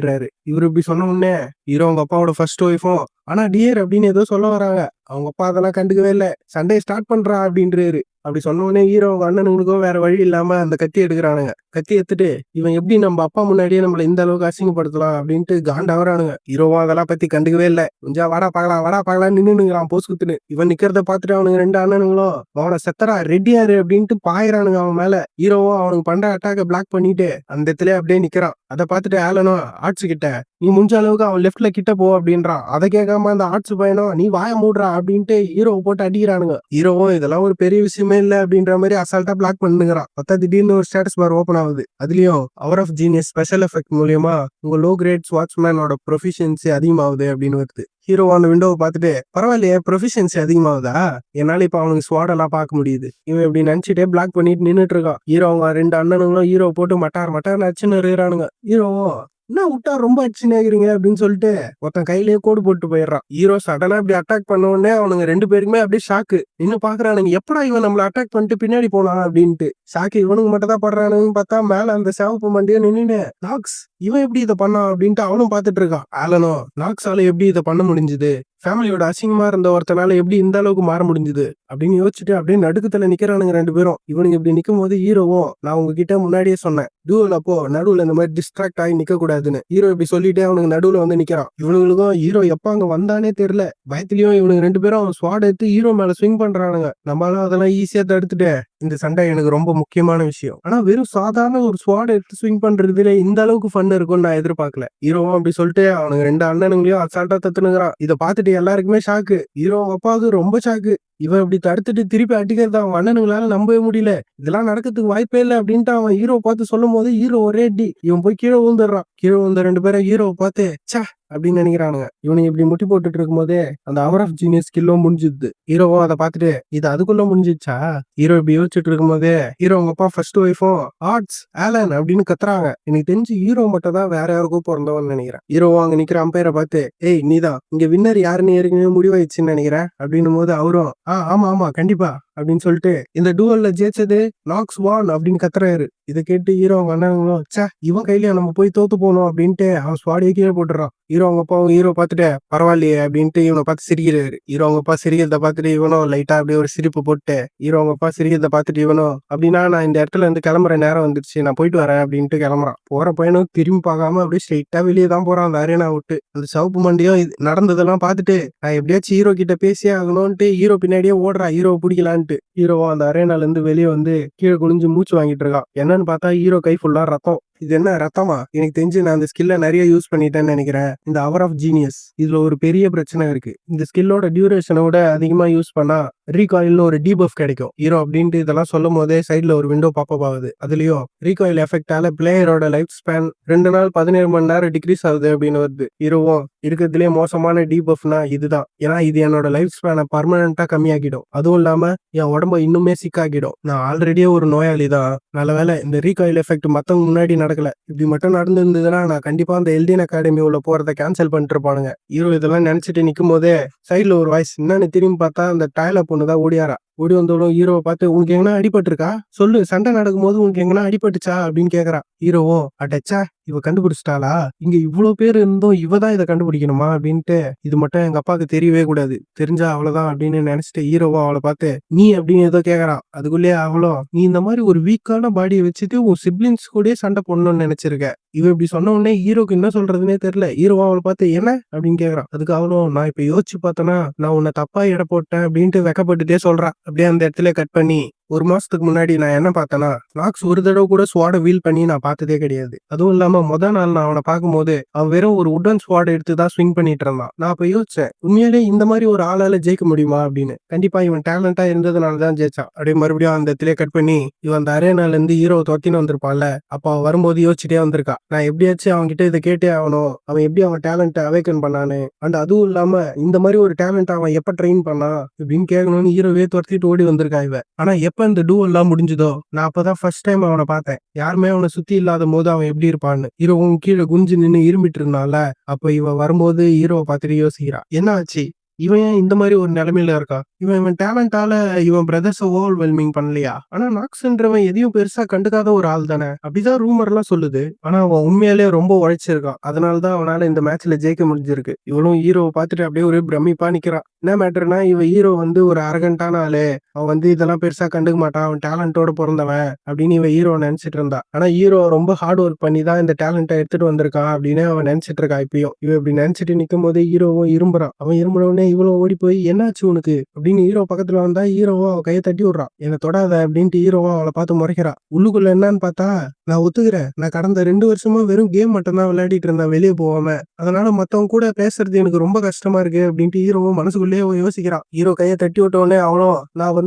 இவரு இப்படி சொன்ன உடனே ஹீரோ அவங்க அப்பாவோட ஃபர்ஸ்ட் ஒய்ஃபும் ஆனா டியர் அப்படின்னு ஏதோ சொல்ல வராங்க. அவங்க அப்பா அதெல்லாம் கண்டுக்கவே இல்லை, சண்டே ஸ்டார்ட் பண்றா அப்படின்றாரு. அப்படி சொன்ன உடனே ஹீரோ அவங்க அண்ணனுங்களுக்கும் வேற வழி இல்லாம அந்த கத்தி எடுக்கிறானுங்க. கத்தி எடுத்துட்டு இவன் எப்படி நம்ம அப்பா முன்னாடியே நம்மள இந்த அளவுக்கு அசிங்கப்படுத்தலாம் அப்படின்ட்டு காண்டாவறானுங்க. ஹீரோவும் அதெல்லாம் பத்தி கண்டுக்கவே இல்லை. கொஞ்சம் வாடா பாக்கலாம் நின்னுங்கிறான் போஸ் குத்துன்னு. இவன் நிக்கிறத பார்த்துட்டு அவனுங்க 2 அண்ணனுங்களும் அவனை செத்தரா ரெடியாரு அப்படின்ட்டு பாயிறானுங்க அவன் மேல. ஹீரோவும் அவனுக்கு பண்ற அட்டாக்க பிளாக் பண்ணிட்டு அந்த இடத்துல அப்படியே நிக்கிறான். அதை பார்த்துட்டு ஆலனும் ஆட்சி கிட்ட நீ முடிஞ்ச அளவுக்கு அவன் லெஃப்ட்ல கிட்ட போ அப்படின்றான். அதை கேட்காம அந்த ஆட்சி பையனும் நீ வாய மூடுறா அப்படின்ட்டு ஹீரோவை போட்டு அடிக்கிறானுங்க. ஹீரோவும் இதெல்லாம் ஒரு பெரிய விஷயமே இல்லை அப்படின்ற மாதிரி அசால்ட்டா பிளாக் பண்ணுங்கிறான். பார்த்தா திடீர்னு ஒரு ஸ்டேட்டஸ் பார் ஓப்பன் ஆகுது. அதுலயும் power of genius special effect மூலியமா உங்க லோ கிரேட் ஸ்வாட்ஸ்மேனோட ப்ரொஃபிஷியன்சி அதிகமாகுது அப்படின்னு வருது. ஹீரோ அந்த விண்டோவை பார்த்துட்டு பரவாயில்லையே ப்ரொஃபிஷியன்சி அதிகமாகுதா, என்னால இப்ப அவனுக்கு ஸ்வாடெல்லாம் பார்க்க முடியுது. இவன் இப்படி நினைச்சிட்டே பிளாக் பண்ணிட்டு நின்னுட்டு இருக்கான். ஹீரோ அவங்க 2 அண்ணனுங்களும் ஹீரோ போட்டு மட்டார் அச்சுன்னு இருக்கிறானுங்க. ஹீரோவும் என்ன விட்டா ரொம்ப அடிச்சுனாகிறீங்க அப்படின்னு சொல்லிட்டு ஒருத்தன் கையிலேயே கோடு போட்டு போயிடுறான். ஹீரோ சடனா இப்படி அட்டாக் பண்ண உடனே அவனுங்க 2 பேருக்குமே அப்படியே ஷாக்கு. இன்னும் பாக்குறானுங்க எப்படா இவன் நம்மள அட்டாக் பண்ணிட்டு பின்னாடி போனான் அப்படின்ட்டு. ஷாக்கு இவனுக்கு மட்டும் தான் படுறானுன்னு பார்த்தா மேல அந்த சிவப்பு மண்டியும் நின்னுன்னு நாக்ஸ் இவன் எப்படி இதை பண்ணான் அப்படின்ட்டு அவனும் பாத்துட்டு இருக்கான். ஆலனும் நாக்ஸால எப்படி இதை பண்ண முடிஞ்சது, ஃபேமிலியோட அசிங்கமா இருந்த ஒருத்தனால எப்படி இந்த அளவுக்கு மாற முடிஞ்சது அப்படின்னு யோசிச்சுட்டு அப்படியே நடுக்கத்துல நிக்கிறானுங்க 2 பேரும். இவனுக்கு இப்படி நிக்கும் போது ஹீரோவும் நான் உங்ககிட்ட முன்னாடியே சொன்னேன் டூவல் அப்போ நடுவுல இந்த மாதிரி டிஸ்ட்ராக்ட் ஆகி நிக்க கூடாதுன்னு. ஹீரோ இப்படி சொல்லிட்டே அவனுக்கு நடுவுல வந்து நிக்கிறான். இவனுங்களுக்கும் ஹீரோ எப்ப அங்க வந்தானே தெரியல. பயத்திலயும் இவனுக்கு 2 பேரும் ஸ்வாட் எடுத்து ஹீரோ மேல ஸ்விங் பண்றானுங்க. நம்மளால அதெல்லாம் ஈஸியா தடுத்துட்டு இந்த சண்டை எனக்கு ரொம்ப முக்கியமான விஷயம். ஆனா வெறும் சாதாரண ஒரு ஸ்வாட் எடுத்து ஸ்விங் பண்றதுல இந்த அளவுக்கு ஃபன் இருக்கும்னு நான் எதிர்பார்க்கல. ஹீரோவும் அப்படி சொல்லிட்டு அவனுங்க 2 அண்ணனுங்களையும் அசால்ட்டா தத்துனுங்கிறான். இத பார்த்துட்டு எல்லாருக்குமே ஷாக்கு. ஹீரோ அவங்க அப்பாவுக்கு ரொம்ப ஷாக்கு. இவன் இப்படி தடுத்துட்டு திருப்பி அடிக்கிறத அவன் அண்ணனுங்களால நம்பவே முடியல. இதெல்லாம் நடக்கிறதுக்கு வாய்ப்பே இல்ல அப்படின்ட்டு அவன் ஹீரோ பார்த்து சொல்லும்போது ஹீரோ ஒரே அடி. இவன் போய் கீழ விழுந்துடுறான். கீழ விழுந்த 2 பேரும் ஹீரோவ பார்த்து ச்சே அப்படின்னு நினைக்கிறானுங்க. இவனுங்க இப்படி முட்டி போட்டுட்டு இருக்கும்போதே அந்த அவர் ஆஃப் ஜீனியஸ் ஸ்கில்லும் முடிஞ்சுது. ஹீரோவும் அதை பார்த்துட்டு இது அதுக்குள்ள முடிஞ்சிச்சா? ஹீரோ இப்படி யோசிச்சுட்டு இருக்கும்போதே ஹீரோ அவங்க அப்பா ஃபர்ஸ்ட் ஒய்ஃபும் ஆர்ட்ஸ் ஆலன் அப்படின்னு கத்துறாங்க. எனக்கு தெரிஞ்சு ஹீரோ மட்டும் தான் வேற யாருக்கும் பிறந்தவன்னு நினைக்கிறேன். ஹீரோவும் அங்க நிக்கிற அம்பையரை பார்த்து ஏய் நீதான் இங்க வின்னர் யாருன்னு ஏற்கனவே முடிவாயிடுச்சுன்னு நினைக்கிறேன் அப்படின்னும் போது அவரும் ஆமா ஆமா கண்டிப்பா அப்படின்னு சொல்லிட்டு இந்த டூவல்ல ஜெயிச்சது நாக்ஸ் வான் அப்படின்னு கத்துறாரு. இதை கேட்டு ஹீரோ அவங்க அண்ணனுங்களும் ச்சே இவன் கையிலயா நம்ம போய் தோத்து போனோம் அப்படின்ட்டு அவன் ஸ்வாடியே கீழே போட்டுறான். ஹீரோ அவங்க அப்பா ஹீரோ பார்த்துட்டு பரவாயில்லையே அப்படின்ட்டு இவனை பார்த்து சிரிக்கிறாரு. ஹீரோ அவங்க அப்பா சிரிக்கிறத பார்த்துட்டு இவனும் லைட்டா அப்படியே ஒரு சிரிப்பு போட்டு ஹீரோ அவங்க அப்பா சிரிக்கிறத பார்த்துட்டு இவனும் அப்படின்னா நான் இந்த இடத்துல இருந்து கிளம்புற நேரம் வந்துருச்சு நான் போயிட்டு வரேன் அப்படின்ட்டு கிளம்புறான். போற பையனும் திரும்பி பார்க்காம அப்படியே ஸ்ட்ரெயிட்டா வெளியே தான் போறான் அந்த அரேனா விட்டு. அந்த சவுப்பு மண்டியும் நடந்ததெல்லாம் பார்த்துட்டு நான் எப்படியாச்சும் ஹீரோ கிட்ட பேசியே ஆகணும்ட்டு ஹீரோ பின்னாடியே ஓடுறா ஹீரோ பிடிக்கலான்ட்டு. ஹீரோவா அந்த அரேனால இருந்து வெளியே வந்து கீழே குனிஞ்சு மூச்சு வாங்கிட்டு இருக்கான். என்னன்னு பார்த்தா ஹீரோ கை ஃபுல்லா ரத்தம். இது என்ன ரத்தமா? எனக்கு தெரிஞ்சு நான் அந்த ஸ்கில்ல நிறைய யூஸ் பண்ணிட்டேன்னு நினைக்கிறேன். இந்த அவர் ஆஃப் ஜீனியஸ் இதுல ஒரு பெரிய பிரச்சனை இருக்கு. இந்த ஸ்கில்லோட டியூரேஷனை விட அதிகமா யூஸ் பண்ணா ரீகாயில்னு ஒரு டீபஃப் கிடைக்கும். ஹீரோ அப்படின்ட்டு இதெல்லாம் சொல்லும் போதே சைட்ல ஒரு விண்டோ பாப்பப் ஆகுது. அதுலயும் ரீகாயில் எஃபெக்டால பிளேயரோட லைஃப் ஸ்பேன் 2 நாள் 17 மணி நேரம் டிக்ரீஸ் ஆகுது அப்படின்னு வருது. ஹீரோவும் இருக்கிறதுலே மோசமான டீபஃப்னா இதுதான். ஏன்னா இது என்னோட லைஃப் ஸ்பேனை பர்மனண்டா கம்மியாக்கிடும். அதுவும் இல்லாம என் உடம்ப இன்னுமே சிக்காக்கிடும். நான் ஆல்ரெடியே ஒரு நோயாளி தான். நல்ல வேலை இந்த ரீகாயில் எஃபெக்ட் மத்தவங்க முன்னாடி நடக்கல. இப்படி மட்டும் நடந்திருந்ததுன்னா நான் கண்டிப்பா அந்த எல்டின் அகாடமி உள்ள போறதை கேன்சல் பண்ணிட்டு இருப்பானுங்க. ஹீரோ இதெல்லாம் நினைச்சிட்டு நிக்கும் போதே சைட்ல ஒரு வாய்ஸ் என்னன்னு திரும்பி பார்த்தா அந்த டைல பொண்ணுதான் ஓடியாரா. ஓடி வந்தோட ஹீரோவை பார்த்து உனக்கு எங்கன்னா அடிபட்டிருக்கா சொல்லு சண்டை நடக்கும் போது உனக்கு எங்கன்னா அடிபட்டுச்சா அப்படின்னு கேக்குறா. ஹீரோவும் அடச்சா இவ கண்டுபிடிச்சிட்டாளா இங்க இவ்வளவு பேர் இருந்தும் இவதான் இதை கண்டுபிடிக்கணுமா அப்படின்ட்டு இது மட்டும் எங்க அப்பாவுக்கு தெரியவே கூடாது தெரிஞ்சா அவ்வளவுதான் அப்படின்னு நினைச்சிட்டு ஹீரோவா அவளை பார்த்து நீ அப்படின்னு ஏதோ கேக்குறான். அதுக்குள்ளேயே அவளும் நீ இந்த மாதிரி ஒரு வீக்கான பாடியை வச்சுட்டு உன் சிப்ளிங்ஸ் கூட சண்டை போடணும்னு நினைச்சிருக்க. இவ இப்படி சொன்ன உடனே ஹீரோக்கு என்ன சொல்றதுன்னே தெரியல. ஹீரோவா அவளை பார்த்து என்ன அப்படின்னு கேக்குறான். அதுக்கு அவளும் நான் இப்ப யோசிச்சு பார்த்தேன்னா நான் உன்னை தப்பா எடை போட்டேன் அப்படின்ட்டு வெக்கப்பட்டுட்டே சொல்றான். அப்படியே அந்த இடத்துல கட் பண்ணி 1 மாசத்துக்கு முன்னாடி நான் என்ன பார்த்தேன்னா நாக்ஸ் ஒரு தடவை கூட ஸ்வாட வீல் பண்ணி நான் பார்த்ததே கிடையாது. அதுவும் இல்லாம முதல் நாள் நான் அவனை பார்க்கும்போது அவன் வெறும் ஒரு உடன் ஸ்வாட் எடுத்து தான் ஸ்விங் பண்ணிட்டு இருந்தான். நான் அப்ப யோசிச்சேன் உண்மையிலே இந்த மாதிரி ஒரு ஆளால ஜெயிக்க முடியுமா அப்படின்னு. கண்டிப்பா இவன் டேலண்டா இருந்ததுனால தான் ஜெயிச்சான். அப்படியே மறுபடியும் அந்த இடத்துல கட் பண்ணி இவன் அந்த அரேனால இருந்து ஹீரோ தொத்தின்னு வந்திருப்பான்ல அப்ப அவன் வரும்போது யோசிச்சுட்டே வந்திருக்கா நான் எப்படியாச்சும் அவன் கிட்ட இதை கேட்டே ஆகணும். அவன் எப்படி அவன் டேலண்ட்டை அவேக்கன் பண்ணானு அண்ட் அதுவும் இல்லாம இந்த மாதிரி ஒரு டேலண்ட் அவன் எப்ப ட்ரெயின் பண்ணான் இப்படின்னு கேட்கணும்னு ஹீரோவே துரத்திட்டு ஓடி வந்திருக்கான் இவன். ஆனா எப்ப இந்த டூவல் எல்லாம் முடிஞ்சதோ நான் அப்பதான் ஃபர்ஸ்ட் டைம் அவனை பார்த்தேன். யாருமே அவனை சுத்தி இல்லாத போது அவன் எப்படி இருப்பான்னு. ஹீரோவும் கீழே குஞ்சு நின்னு இருமிட்டு இருந்தான்ல அப்ப இவன் வரும்போது ஹீரோவை பார்த்துட்டு யோசிக்கிறான் என்ன ஆச்சு இவன் ஏன் இந்த மாதிரி ஒரு நிலைமையில இருக்கா. இவன் டேலண்டால இவன் பிரதர்ஸ் ஓவர்வெல்மிங் பண்ணலையா. ஆனா நாக்ஸ்ன்றவன் எதையும் பெருசா கண்டுக்காத ஒரு ஆள் தானே அப்படிதான் ரூமர் எல்லாம் சொல்லுது. ஆனா அவன் உண்மையாலே ரொம்ப உழைச்சிருக்கான். அதனாலதான் அவனால இந்த மேட்ச்ல ஜெயிக்க முடிஞ்சிருக்கு. இவனும் ஹீரோவை பார்த்துட்டு அப்படியே ஒரு பிரமிப்பா நிக்கிறான். என்ன மேட்டர்னா இவன் ஹீரோ ஒரு அரகண்டான ஆளு. அவன் இதெல்லாம் பெருசா கண்டுக்க மாட்டான். அவன் டேலண்டோட பிறந்தவன் அப்படின்னு இவன் ஹீரோ நினைச்சிட்டு இருந்தா. ஆனா ஹீரோ ரொம்ப ஹார்ட் ஒர்க் பண்ணி தான் இந்த டேலண்ட்டை எடுத்துட்டு வந்திருக்கான் அப்படின்னு அவன் நினைச்சிட்டு இருக்கான். இப்பயும் இவன் இப்படி நினைச்சிட்டு நிக்கும் போது ஹீரோவும் இரும்புறான். அவன் இரும்புறவனே இவ்வளவு ஓடி போய் என்னாச்சு உனக்கு அப்படின்னு ஹீரோ பக்கத்துல வந்தா ஹீரோவும் அவன் கையை தட்டி விடுறான். என்னை தொடாத அப்படின்ட்டு ஹீரோவும் அவளை பார்த்து முறைக்கிறான். உள்ளுக்குள்ள என்னன்னு பார்த்தா நான் ஒத்துக்கிறேன் நான் கடந்த 2 வருஷமா வெறும் கேம் மட்டும் தான் விளையாடிட்டு இருந்தேன் வெளியே போகாம. அதனால மத்தவங்க கூட பேசுறது எனக்கு ரொம்ப கஷ்டமா இருக்கு அப்படின்ட்டு ஹீரோவும் மனசுக்குள்ளேயே யோசிக்கிறான். ஹீரோ கையை தட்டி விட்ட உடனே அவனும் நான்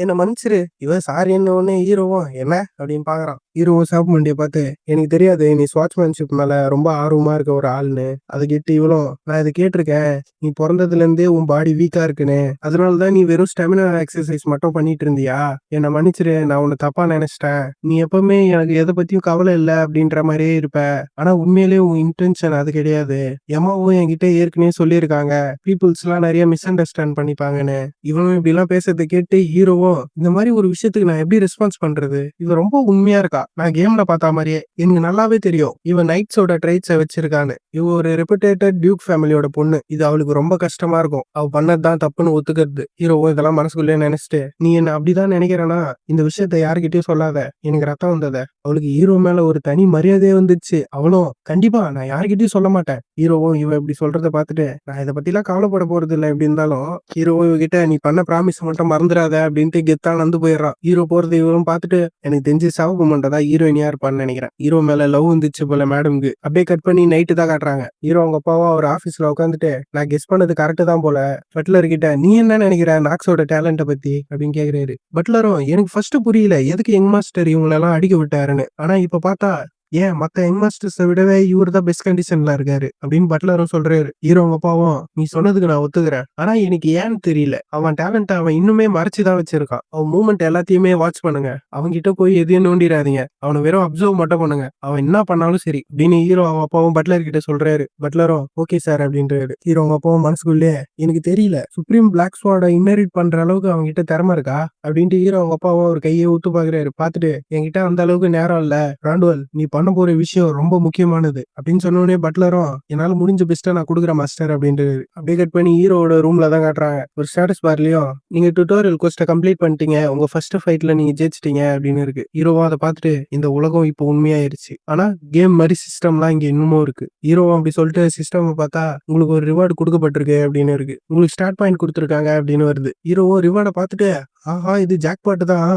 என்ன மன்னிச்சிரு இவன் சாரி என்ன உடனே ஹீரோவும் என்ன அப்படின்னு பாக்குறான். ஹீரோவும் சாப்பு மண்டியை பார்த்து எனக்கு தெரியாது நீ ஸ்வாட்ச்மேன்ஷிப் மேல ரொம்ப ஆர்வமா இருக்க ஒரு ஆள்னு. அதை கேட்டு இவளும் நான் இதை கேட்டிருக்கேன் நீ பிறந்ததுல இருந்தே உன் பாடி வீக்கா இருக்குன்னு அதனாலதான் நீ வெறும் ஸ்டெமினா எக்ஸசைஸ் மட்டும் பண்ணிட்டு இருந்தியா என்னை மன்னிச்சிரு நான் உன்னை தப்பா நினைச்சிட்டேன். நீ எப்பவுமே எனக்கு எதை பத்தியும் கவலை இல்லை அப்படின்ற மாதிரியே இருப்ப. ஆனா உண்மையிலேயே உன் இன்டென்ஷன் அது கிடையாது. எம்மாவும் என்கிட்ட ஏற்கனவே சொல்லியிருக்காங்க பீப்புள்ஸ் எல்லாம் நிறைய மிஸ் அண்டர்ஸ்டாண்ட் பண்ணிப்பாங்கன்னு. இவனும் இப்படி எல்லாம் பேசுறதை கேட்டு ஹீரோவும் இந்த மாதிரி ஒரு விஷயத்துக்கு நான் எப்படி ரெஸ்பான்ஸ் பண்றது. இவன் ரொம்ப உண்மையா இருக்கா. நான் கேம்ல பார்த்தா மாதிரியே எனக்கு நல்லாவே தெரியும் இவன் நைட்ஸோட ட்ரைட்ஸை வச்சிருக்கான்னு. இவ ஒரு ரெப்புடேட்டட் டியூக் ஃபேமிலியோட பொண்ணு. இது அவளுக்கு ரொம்ப கஷ்டமா இருக்கும். அவ பண்ணதுதான் தப்புன்னு ஒத்துக்கிறது. ஹீரோவும் இதெல்லாம் மனசுக்குள்ளே நினைச்சிட்டு நீ என்ன அப்படிதான் நினைக்கிறேன்னா இந்த விஷயத்த யாருக்கிட்டயும் சொல்லாத எனக்கு ரத்தம் வந்தத. அவளுக்கு ஹீரோ மேல ஒரு தனி மரியாதையே வந்துச்சு. அவளும் கண்டிப்பா நான் யாருக்கிட்டயும் சொல்ல மாட்டேன் ஹீரோவும் இவன் இப்படி சொல்றத பார்த்துட்டு, நான் இத பத்திலாம் கவலைப்பட போறதில்ல எப்படி இருந்தாலும். ஹீரோவும் இவகிட்ட நீ பண்ண ப்ராமிஸ மட்டும் மறந்துறாத அப்படின்ட்டு கெத்தா நடந்து போயிடுறான். ஹீரோ போறது இவரும் பார்த்துட்டு, எனக்கு தெரிஞ்சு சிவப்பு மண்டை தான் ஹீரோயினியா இருப்பான்னு நெனைக்கிறேன். ஹீரோ மேல லவ் வந்துச்சு போல மேடம்க்கு. அப்படியே கட் பண்ணி நைட்டு தான் காட்டுறாங்க. ஹீரோ அவங்க அப்பாவும் அவர் ஆஃபீஸ்ல உட்காந்துட்டு, நான் கெஸ் பண்ணது கரெக்ட் தான் போல. பட்லர் கிட்ட நீ என்ன நெனைக்கிற நாக்ஸோட டேலண்ட்ட பத்தி அப்படின்னு கேக்குறாரு. பட்லரும் எனக்கு ஃபர்ஸ்ட் புரியல எதுக்கு யங் மாஸ்டர் இவங்களெல்லாம் அடிக்க விட்டாருன்னு. ஆனா இப்ப பார்த்தா ஏன் மத்த யங் மாஸ்டர்ஸ விடவே இவரு தான் பெஸ்ட் கண்டிஷன்ல இருக்காரு அப்படின்னு பட்லரும் சொல்றாரு. ஹீரோ அவங்க அப்பாவும் நீ சொன்னதுக்கு நான் ஒத்துக்கிறேன். ஆனா எனக்கு ஏன்னு தெரியல. அவன் டேலண்ட்ட அவன் இன்னுமே மறைச்சுதான் வச்சிருக்கான். அவன் மூவ்மெண்ட் எல்லாத்தையுமே வாட்ச் பண்ணுங்க. அவன்கிட்ட போய் எதையும் நோண்டிடாதீங்க. அவனை வெறும் அப்சர்வ் மட்டும் பண்ணுங்க. அவன் என்ன பண்ணாலும் சரி அப்படின்னு ஹீரோ அவங்க அப்பாவும் பட்லர் கிட்ட சொல்றாரு. பட்லரும் ஓகே சார் அப்படின்றாரு. ஹீரோ அவங்க அப்பாவும் மனசுக்குள்ளே எனக்கு தெரியல சுப்ரீம் பிளாக் ஸ்வாட இன்னரிட் பண்ற அளவுக்கு அவங்க கிட்ட திறமை இருக்கா அப்படின்ட்டு ஹீரோ அவங்க அப்பாவும் ஒரு கையை ஊத்து பாக்குறாரு. பார்த்துட்டு என்கிட்ட அந்த அளவுக்கு நேரம் இல்ல ராண்டுவல் நீ பண்ண போற விஷயம் ரொம்ப முக்கியமானது அப்படின்னு சொன்ன உடனே பட்லரும் என்னால முடிஞ்ச பெஸ்ட்டா நான் கொடுக்குறேன் மாஸ்டர் அப்படின்ட்டு அப்படியே கட் பண்ணி ஹீரோட ரூம்ல தான் காட்டுறாங்க. ஒரு ஸ்டேட்டஸ் பார்லயும் நீங்க டுட்டோரியல் கோர்ஸை கம்ப்ளீட் பண்ணிட்டீங்க உங்க ஃபர்ஸ்ட் ஃபைட்ல நீங்க ஜெயிச்சிட்டீங்க அப்படின்னு இருக்கு. ஹீரோவா அதை பார்த்துட்டு இந்த உலகம் இப்போ உண்மையாயிருச்சு ஆனா கேம் மாதிரி சிஸ்டம்லாம் இங்க இன்னமும் இருக்கு. ஹீரோவா அப்படி சொல்லிட்டு சிஸ்டம் பார்த்தா உங்களுக்கு ஒரு ரிவார்டு கொடுக்கப்பட்டிருக்கு அப்படின்னு இருக்கு. உங்களுக்கு ஸ்டார்ட் பாயிண்ட் கொடுத்துருக்காங்க அப்படின்னு வருது. ஹீரோவோ ரிவார்டை பார்த்துட்டு ஆஹா இது ஜாக்பாட் தான்.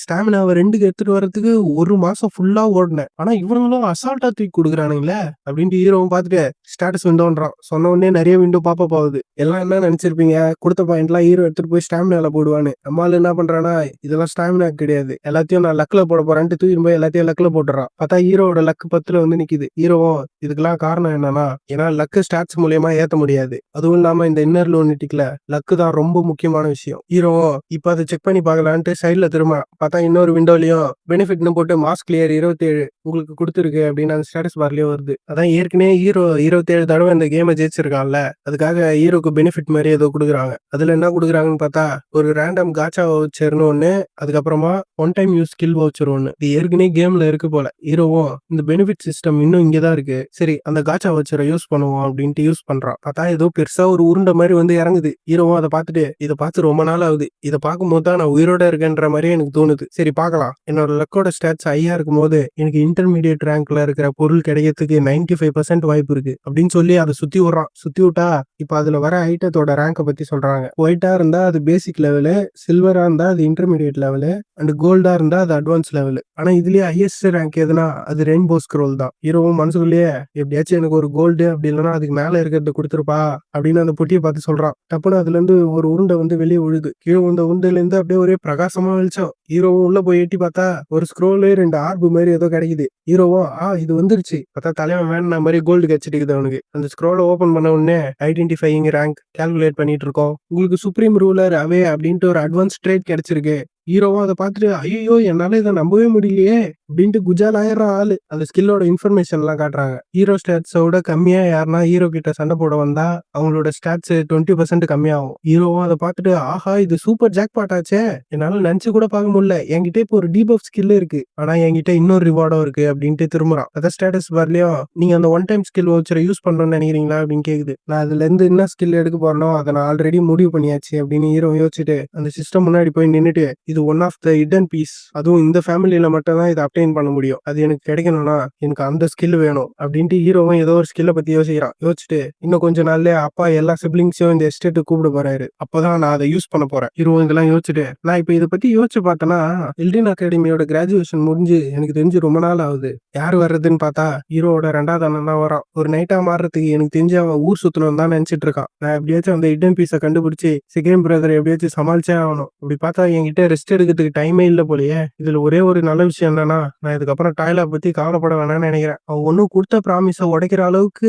ஸ்டாமினாவை 2க்கு எடுத்துட்டு வர்றதுக்கு 1 மாசம் ஃபுல்லா ஓடினேன். ஆனா இவனுங்களும் அசால்ட்டா தூக்கி கொடுக்குறானுங்களே அப்படின்ட்டு ஹீரோவும் பார்த்துட்டு ஸ்டேட்டஸ் விண்டோன்றான். சொன்ன உடனே நிறைய விண்டோ பாப்பா ஆகுது. எல்லாம் என்ன நினைச்சிருப்பீங்க கொடுத்த பாயிண்ட்லாம் ஹீரோ எடுத்துட்டு போய் ஸ்டாமினால போடுவான்னு. நம்மளால என்ன பண்றானா இதெல்லாம் ஸ்டாமினா கிடையாது எல்லாத்தையும் நான் லக்ல போட போறேன்ட்டு தூக்கிட்டு போய் எல்லாத்தையும் லக்ல போட்டுறான். பார்த்தா ஹீரோட லக் 10ல வந்து நிக்குது. ஹீரோவும் இதுக்கெல்லாம் காரணம் என்னன்னா ஏன்னா லக்கு ஸ்டாட்ஸ் மூலியமா ஏத்த முடியாது. அதுவும் இல்லாம இந்த இன்னர் லூனிட்டிக்ல லக்கு தான் ரொம்ப முக்கியமான விஷயம். ஹீரோவும் இப்ப அதை செக் பண்ணி பார்க்கலான்ட்டு சைட்ல திரும்ப பார்த்தா இன்னொரு விண்டோலயும் பெனிஃபிட்னு போட்டு மாஸ் கிளியர் 27 உங்களுக்கு கொடுத்துருக்கு அப்படின்னு அந்த ஸ்டேட்டஸ் பார்லயும் வருது. அதான் ஏற்கனவே ஹீரோ 27 தடவை இந்த கேமை ஜெயிச்சிருக்கான்ல அதுக்காக ஹீரோக்கு பெனிஃபிட் மாதிரி ஏதோ கொடுக்குறாங்க. அதுல என்ன கொடுக்குறாங்கன்னு பார்த்தா ஒரு ரேண்டம் காச்சா வவுச்சர்னு ஒண்ணு அதுக்கப்புறமா one time use skill voucher ஒண்ணு. இது ஏற்கனவே கேம்ல இருக்கு போல. ஹீரோவும் இந்த பெனிஃபிட் சிஸ்டம் இன்னும் இங்கதான் இருக்கு சரி அந்த காச்சா வவுச்சரை யூஸ் பண்ணுவோம் அப்படின்ட்டு யூஸ் பண்றான். பார்த்தா ஏதோ பெருசா ஒரு உருண்டை மாதிரி வந்து இறங்குது. ஹீரோவும் அதை பார்த்துட்டு இதை பார்த்து ரொம்ப நாள் ஆகுது இதை பார்க்கும்போது தான் நான் உயிரோட இருக்கேன்ற மாதிரி எனக்கு தோணுது. சரி பார்க்கலாம். என்னோட லக்கோட ஸ்டாட்ஸ் ஹையா இருக்கும் போது எனக்கு இன்டர்மீடியட் ரேங்க்ல இருக்கிற பொருள் கிடைக்கிறதுக்கு 95% வாய்ப்பு இருக்கு அப்படின்னு சொல்லி அதை சுத்தி விடுறான். சுத்தி விட்டா இப்ப அதுல வர ஐட்டத்தோட ரேங்கை பத்தி சொல்றாங்க. ஒயிட்டா இருந்தா அது பேசிக் லெவலு, சில்வரா இருந்தா அது இன்டர்மீடியட் லெவலு அண்ட் கோல்டா இருந்தா அது அட்வான்ஸ் லெவலு. ஆனா இதுலயே ஹையஸ்ட் ரேங்க் எதுனா அது ரெயின்போ ஸ்க்ரோல் தான். ஹீரோவும் மனசுக்குள்ளேயே எப்படியாச்சும் எனக்கு ஒரு கோல்டு அப்படி இல்லைன்னா அதுக்கு மேல இருக்கிறத கொடுத்துருப்பா அப்படின்னு அந்த பொட்டியை பார்த்து சொல்றான். டப்புன்னு அதுல இருந்து ஒரு உருண்டை வந்து வெளியே விழுது. கீழே இந்த உருண்டையில இருந்து அப்படியே ஒரே பிரகாசமா வெளிச்சம். ஹீரோவும் உள்ள போய் எட்டி பார்த்தா ஒரு ஸ்க்ரோலு 2 ஆர்பு மாதிரி ஏதோ கிடைக்குது. ஹீரோவும் இது வந்துருச்சு பார்த்தா தலைவன் வேணா மாதிரி கோல்டு கிடைச்சிட்டு அவனுக்கு. அந்த ஸ்க்ரோலை ஓபன் பண்ண உடனே ஐடென்டிஃபையிங் ரேங்க் கால்குலேட் பண்ணிட்டு இருக்கோம். உங்களுக்கு சுப்ரீம் ரூலர் அவே அப்படின்ட்டு ஒரு அட்வான்ஸ் ட்ரேட் கிடைச்சிருக்கு. ஹீரோவும் அதை பார்த்துட்டு ஐயோ என்னால இதை நம்பவே முடியலையே அப்படின்ட்டு குஜால் ஆயிரம் ஆளு. அந்த ஸ்கில்லோட இன்ஃபர்மேஷன் எல்லாம் காட்டுறாங்க. ஹீரோ ஸ்டாட்ஸோட கம்மியா யாருன்னா ஹீரோ கிட்ட சண்டை போட வந்தா அவங்களோட ஸ்டாட்ஸ் 20% கம்மியாகும். ஹீரோவும் அதை பார்த்துட்டு ஆஹா இது சூப்பர் ஜாக் பாட் ஆச்சே என்னால நினைச்சு கூட பார்க்க முடியல. என்கிட்ட இப்போ ஒரு டீபஃப் ஸ்கில் இருக்கு ஆனா என்கிட்ட இன்னொரு ரிவார்டும் இருக்கு அப்படின்ட்டு திரும்புறான். அதான் ஸ்டேட்டஸ் பார்லயும் நீங்க அந்த ஒன் டைம் ஸ்கில் வவுச்சரை யூஸ் பண்ணணும்னு நினைக்கிறீங்களா அப்படின்னு கேக்குது. நான் அதுல இருந்து என்ன ஸ்கில் எடுக்க போறனோ அதை நான் ஆல்ரெடி முடிவு பண்ணியாச்சு அப்படின்னு ஹீரோ யோசிச்சுட்டு அந்த சிஸ்டம் முன்னாடி போய் நின்னுட்டு இது one of the hidden piece அதுவும் இந்த ஃபேமிலியில மட்டும் தான் இதை அப்டைன் பண்ண முடியும் அது எனக்கு கிடைக்கணும்னா எனக்கு அந்த ஸ்கில் வேணும் அப்படின்ட்டு ஹீரோவும் ஏதோ ஒரு ஸ்கில்லை பத்தி யோசிக்கிறான். யோசிச்சுட்டு இன்னும் கொஞ்ச நாள்ல அப்பா எல்லா சிப்ளிங்ஸையும் இந்த எஸ்டேட்டு கூப்பிட போறாரு அப்பதான் நான் அதை யூஸ் பண்ண போறேன். ஹீரோ இதெல்லாம் யோசிச்சுட்டு நான் இப்ப இதை பத்தி யோசிச்சு பார்த்தேன்னா எல்டின் அகாடமியோட கிராஜுவேஷன் முடிஞ்சு எனக்கு தெரிஞ்சு ரொம்ப நாள் ஆகுது. யார் வர்றதுன்னு பார்த்தா ஹீரோவோட 2வது அண்ணன் தான் வரான். ஒரு நைட்டா மாறுறதுக்கு எனக்கு தெரிஞ்சு அவன் ஊர் சுத்தணும் தான் நினைச்சிட்டு இருக்கான். நான் எப்படியாச்சும் அந்த ஹிடன் பீஸை கண்டுபிடிச்சு செகண்ட் பிரதர் எப்படியாச்சும் சமாளிச்சே ஆகணும். அப்படி பார்த்தா என்கிட்ட ரெஸ்ட் எடுக்கிறதுக்கு டைமே இல்ல போலயே. இதுல ஒரே ஒரு நல்ல விஷயம் என்னன்னா நான் இதுக்கப்புறம் டாய்லா பத்தி கவலைப்பட வேணாம்னு நினைக்கிறேன். அவன் ஒன்னும் கொடுத்த ப்ராமிஸ உடைக்கிற அளவுக்கு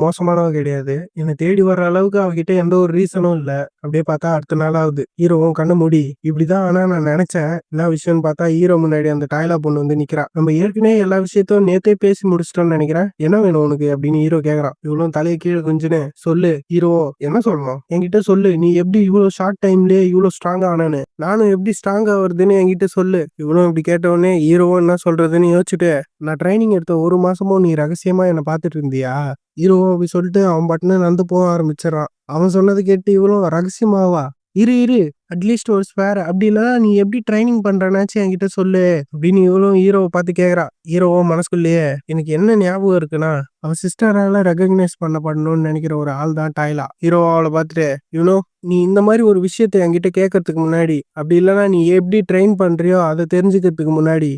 மோசமானவ கிடையாது. என்னை தேடி வர்ற அளவுக்கு அவகிட்ட எந்த ஒரு ரீசனும் இல்ல. அப்படியே பார்த்தா அடுத்த நாள் ஆகுது. ஹீரோவும் கண்ணு மூடி இப்படிதான் ஆனா நான் நினைச்சேன் என்ன விஷயம்னு பார்த்தா ஹீரோ முன்னாடி அந்த டாய்லா பொண்ணு வந்து நிக்கிறா. நம்ம ஏற்கனவே எல்லா விஷயத்தையும் நேத்தே பேசி முடிச்சிட்டோம்னு நினைக்கிறேன். என்ன வேணும் உனக்கு அப்படின்னு ஹீரோ கேக்குறான். இவ்வளவு தலையை கீழே குஞ்சுன்னு சொல்லு. ஹீரோ என்ன சொல்லணும் என்கிட்ட சொல்லு. நீ எப்படி இவ்வளவு ஷார்ட் டைம்லயே இவ்வளவு ஸ்ட்ராங்கா ஆனானு நானும் எப்படி ஸ்ட்ராங்கா வருதுன்னு என்கிட்ட சொல்லு. இவ்வளவு இப்படி கேட்டவுடனே ஹீரோவும் என்ன சொல்றதுன்னு யோசிச்சுட்டு நான் ட்ரைனிங் எடுத்த 1 மாசமும் நீ ரகசியமா என்ன பாத்துட்டு இருந்தியா ஹீரோவும் அப்படி சொல்லிட்டு அவன் பட்டுன்னு நடந்து போக ஆரம்பிச்சிடறான். அவன் சொன்னது கேட்டு இவளும் ரகசியமாவா இரு அட்லீஸ்ட் ஒரு ஸ்பேர் அப்படி இல்லைனா நீ எப்படி ட்ரைனிங் பண்றனாச்சும் என்கிட்ட சொல்லு அப்படின்னு இவளும் ஹீரோவை பார்த்து கேட்குறா. ஹீரோவும் மனசுக்குள்ளேயே எனக்கு என்ன ஞாபகம் இருக்குன்னா அவன் சிஸ்டரால ரெகக்னைஸ் பண்ணணும்னு நினைக்கிற ஒரு ஆள் தான் டைலா. ஹீரோ அவளை பார்த்துட்டு நீ இந்த மாதிரி ஒரு விஷயத்த என்கிட்ட கேட்கறதுக்கு முன்னாடி அப்படி இல்லைன்னா நீ எப்படி ட்ரெயின் பண்றியோ அதை தெரிஞ்சுக்கிறதுக்கு முன்னாடி